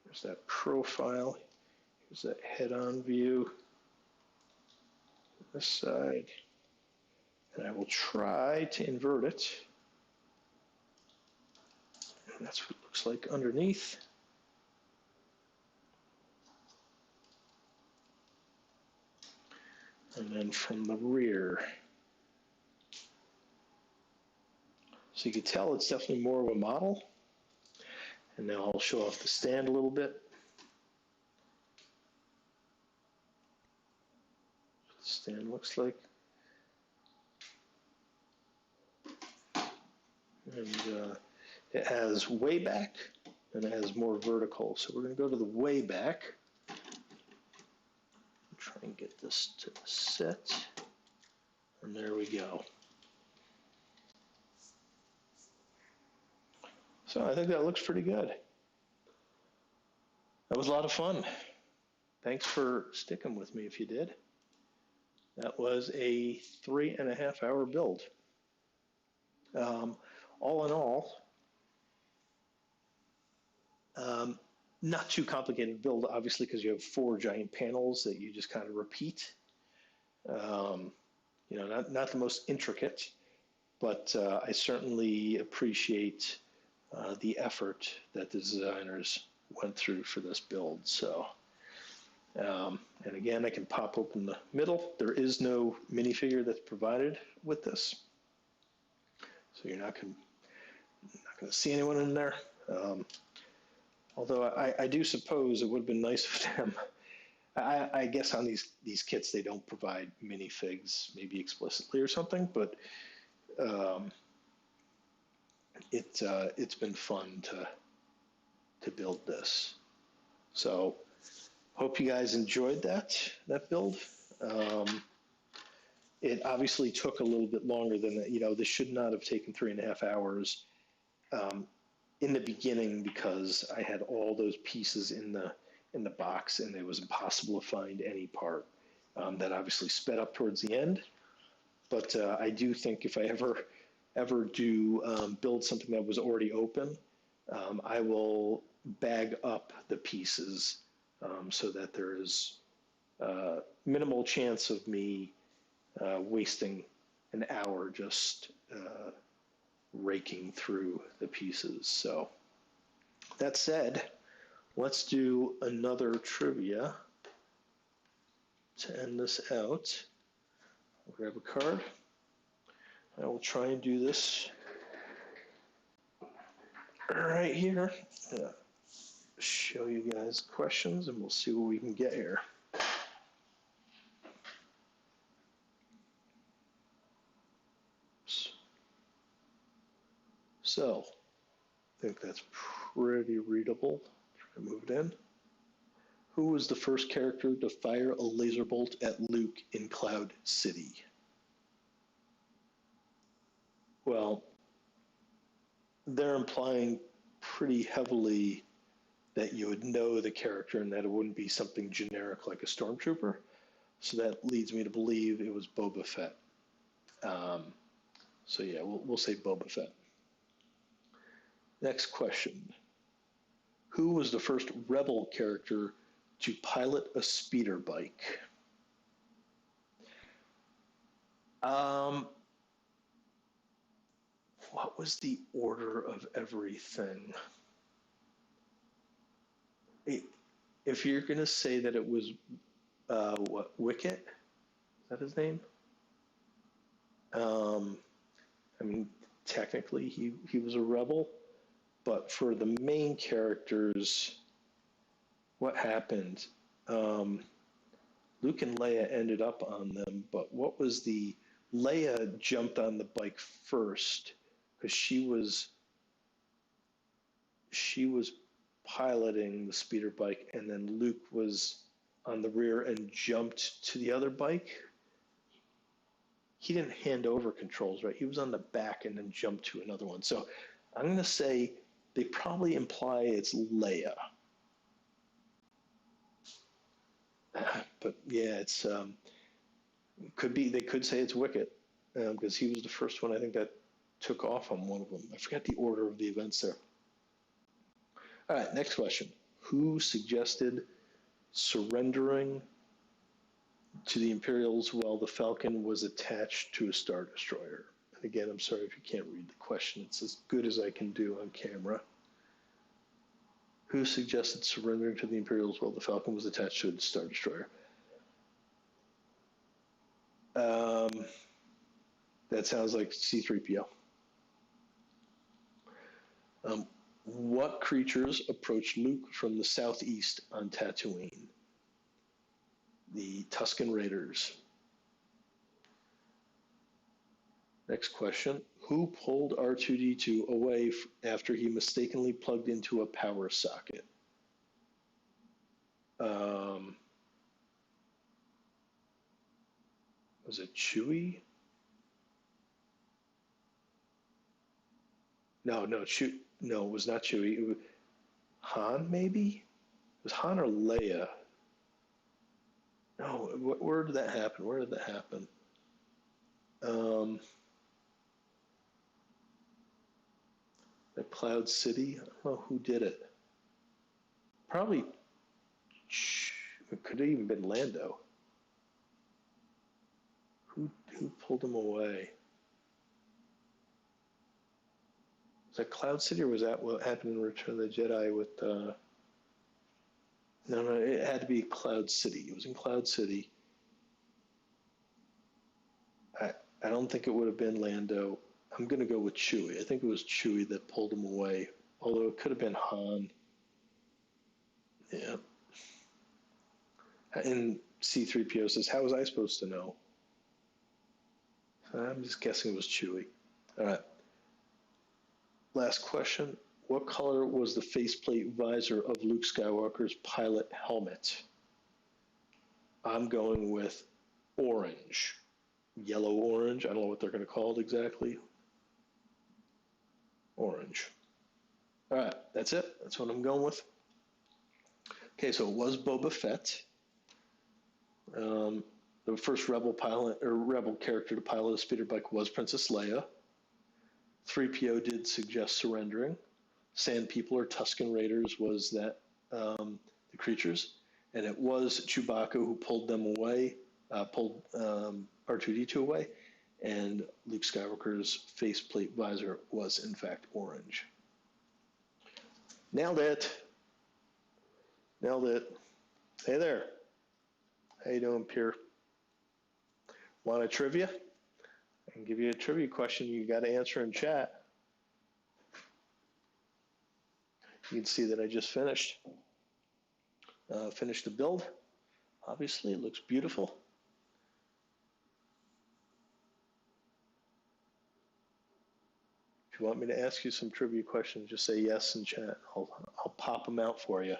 Speaker 1: There's that profile. Here's that head-on view. This side. And I will try to invert it. And that's what it looks like underneath. And then from the rear. So you can tell it's definitely more of a model. And now I'll show off the stand a little bit. The stand looks like. And it has way back and it has more vertical. So we're going to go to the way back. Try and get this to set. And there we go. So I think that looks pretty good. That was a lot of fun. Thanks for sticking with me if you did. That was a 3.5 hour build. All in all, not too complicated build, obviously, because you have 4 giant panels that you just kind of repeat. You know, not the most intricate, but I certainly appreciate the effort that the designers went through for this build. So, and again, I can pop open the middle. There is no minifigure that's provided with this, so you're not going to see anyone in there. Although I do suppose it would have been nice for them. I guess on these kits they don't provide minifigs, maybe explicitly or something, but it's been fun to build this. So hope you guys enjoyed that build. Um, it obviously took a little bit longer than that. This should not have taken 3.5 hours um, in the beginning because I had all those pieces in the box and it was impossible to find any part. That obviously sped up towards the end, but I do think if I ever do build something that was already open, I will bag up the pieces so that there is minimal chance of me wasting an hour just raking through the pieces. So that said, let's do another trivia to end this out. I'll grab a card. I will try and do this right here. Show you guys questions and we'll see what we can get here. So, I think that's pretty readable. Try to move it in. Who was the first character to fire a laser bolt at Luke in Cloud City? Well, they're implying pretty heavily that you would know the character and that it wouldn't be something generic like a stormtrooper. So that leads me to believe it was Boba Fett. So yeah, we'll say Boba Fett. Next question. Who was the first Rebel character to pilot a speeder bike? What was the order of everything? If you're going to say that it was, Wicket? Is that his name? I mean, technically he was a rebel, but for the main characters, what happened? Luke and Leia ended up on them, but what was Leia jumped on the bike first because she was piloting the speeder bike, and then Luke was on the rear and jumped to the other bike. He didn't hand over controls, right? He was on the back and then jumped to another one. So I'm going to say they probably imply it's Leia. But yeah, it's could be. They could say it's Wicket because he was the first one I think that took off on one of them. I forgot the order of the events there. All right, next question. Who suggested surrendering to the Imperials while the Falcon was attached to a Star Destroyer? And again, I'm sorry if you can't read the question. It's as good as I can do on camera. Who suggested surrendering to the Imperials while the Falcon was attached to a Star Destroyer? That sounds like C-3PO. What creatures approached Luke from the southeast on Tatooine? The Tusken Raiders. Next question. Who pulled R2-D2 away after he mistakenly plugged into a power socket? Was it Chewie? No, it was not Chewie. It was Han, maybe? It was Han or Leia? No, where did that happen? Where did that happen? At Cloud City? I don't know who did it. Probably, it could have even been Lando. Who pulled him away? Was that Cloud City, or was that what happened in Return of the Jedi with? No, it had to be Cloud City. It was in Cloud City. I don't think it would have been Lando. I'm going to go with Chewie. I think it was Chewie that pulled him away, although it could have been Han. Yeah. And C-3PO says, how was I supposed to know? I'm just guessing it was Chewie. All right. Last question. What color was the faceplate visor of Luke Skywalker's pilot helmet? I'm going with orange. Yellow orange. I don't know what they're going to call it exactly. Orange. All right, that's it. That's what I'm going with. Okay, so it was Boba Fett. The first Rebel pilot or Rebel character to pilot a speeder bike was Princess Leia. 3PO did suggest surrendering. Sand People or Tusken Raiders was that the creatures, and it was Chewbacca who pulled them away, pulled R2D2 away, and Luke Skywalker's faceplate visor was in fact orange. Nailed it. Nailed it. Hey there. How you doing, Pierre? Want a trivia? I can give you a trivia question you got to answer in chat. You can see that I just finished the build. Obviously, it looks beautiful. If you want me to ask you some trivia questions, just say yes in chat. I'll pop them out for you.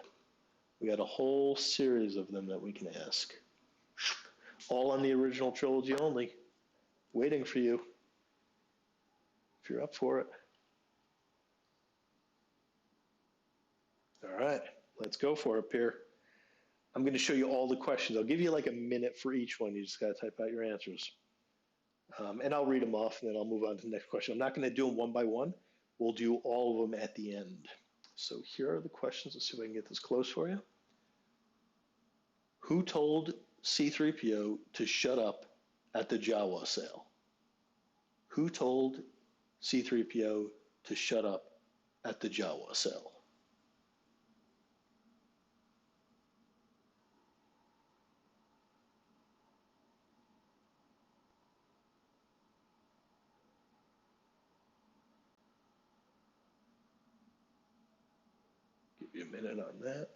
Speaker 1: We got a whole series of them that we can ask. All on the original trilogy only, waiting for you, if you're up for it. All right, let's go for it, Pierre. I'm going to show you all the questions. I'll give you like a minute for each one. You just got to type out your answers. And I'll read them off, and then I'll move on to the next question. I'm not going to do them one by one. We'll do all of them at the end. So here are the questions. Let's see if I can get this close for you. Who told C-3PO to shut up at the Jawa sale? Who told C-3PO to shut up at the Jawa sale? Give you a minute on that.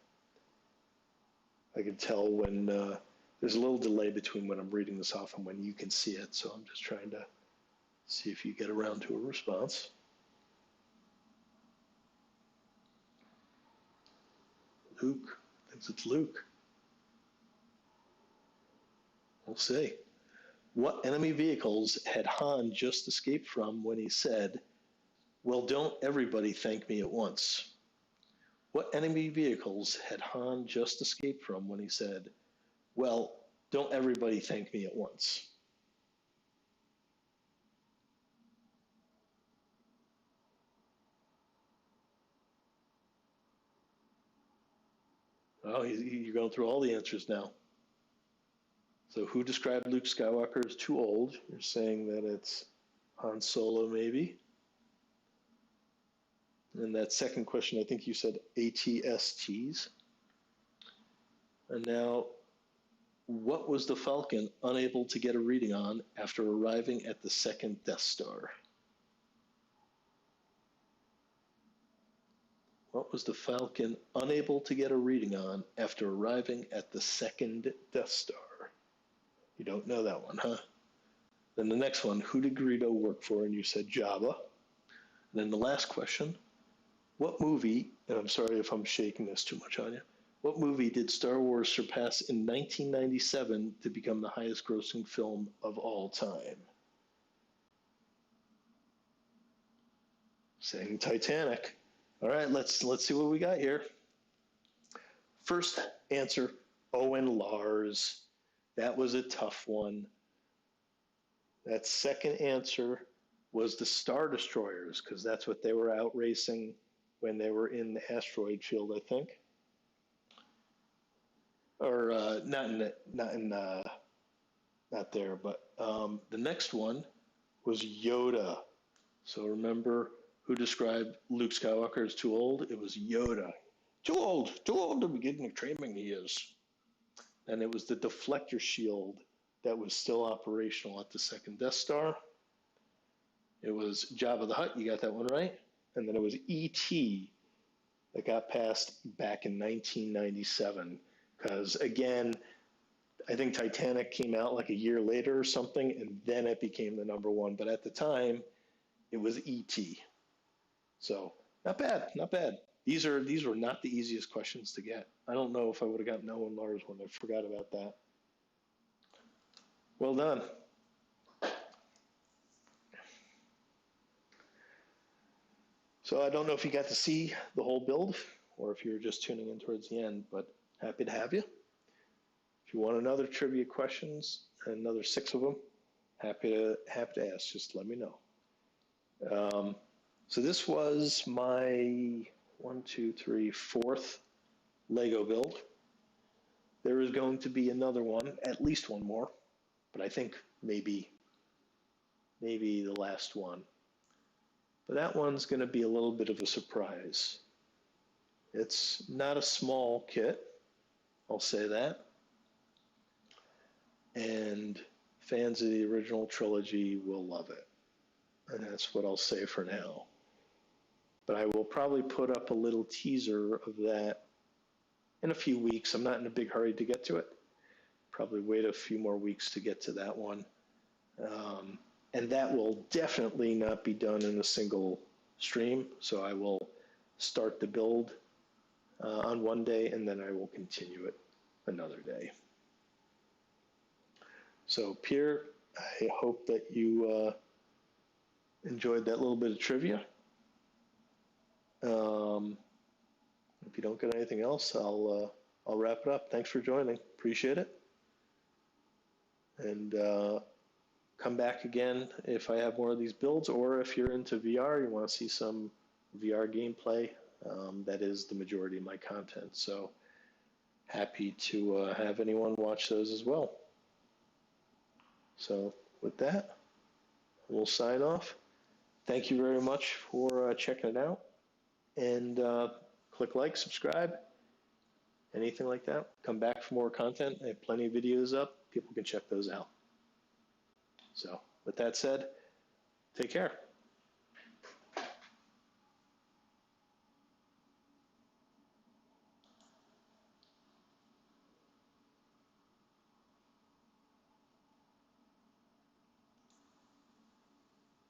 Speaker 1: I can tell when there's a little delay between when I'm reading this off and when you can see it, so I'm just trying to see if you get around to a response. Luke, thinks it's Luke. We'll see. What enemy vehicles had Han just escaped from when he said, "Well, don't everybody thank me at once"? What enemy vehicles had Han just escaped from when he said, "Well, don't everybody thank me at once"? Oh, you're going through all the answers now. So who described Luke Skywalker as too old? You're saying that it's Han Solo, maybe. And that second question, I think you said ATSTs. And now, what was the Falcon unable to get a reading on after arriving at the second Death Star? What was the Falcon unable to get a reading on after arriving at the second Death Star? You don't know that one, huh? Then the next one, who did Greedo work for? And you said Jabba. And then the last question, what movie, and I'm sorry if I'm shaking this too much on you, what movie did Star Wars surpass in 1997 to become the highest grossing film of all time? Saying Titanic. All right, let's see what we got here. First answer, Owen Lars. That was a tough one. That second answer was the Star Destroyers, because that's what they were out racing when they were in the asteroid field, I think. Or not there, but the next one was Yoda. So remember who described Luke Skywalker as too old? It was Yoda. Too old to be getting the training he is. And it was the deflector shield that was still operational at the second Death Star. It was Jabba the Hutt, you got that one right. And then it was E.T. that got passed back in 1997. Because again, I think Titanic came out like a year later or something, and then it became the number one. But at the time, it was E.T. So not bad, not bad. These were not the easiest questions to get. I don't know if I would have gotten Noah and Lars one. I forgot about that. Well done. So I don't know if you got to see the whole build or if you were just tuning in towards the end, but happy to have you. If you want another trivia questions, another 6 of them, happy to ask. Just let me know. So this was my 1, 2, 3, 4th Lego build. There is going to be another one, at least one more, but I think maybe the last one. But that one's going to be a little bit of a surprise. It's not a small kit, I'll say that. And fans of the original trilogy will love it. And that's what I'll say for now. But I will probably put up a little teaser of that in a few weeks. I'm not in a big hurry to get to it. Probably wait a few more weeks to get to that one. And that will definitely not be done in a single stream. So I will start the build on one day, and then I will continue it another day. So Pierre, I hope that you enjoyed that little bit of trivia. If you don't get anything else, I'll wrap it up. Thanks for joining. Appreciate it. And come back again if I have more of these builds, or if you're into VR, you want to see some VR gameplay. That is the majority of my content. So happy to have anyone watch those as well. So with that, we'll sign off. Thank you very much for checking it out. And click like, subscribe, anything like that. Come back for more content. I have plenty of videos up. People can check those out. So with that said, take care.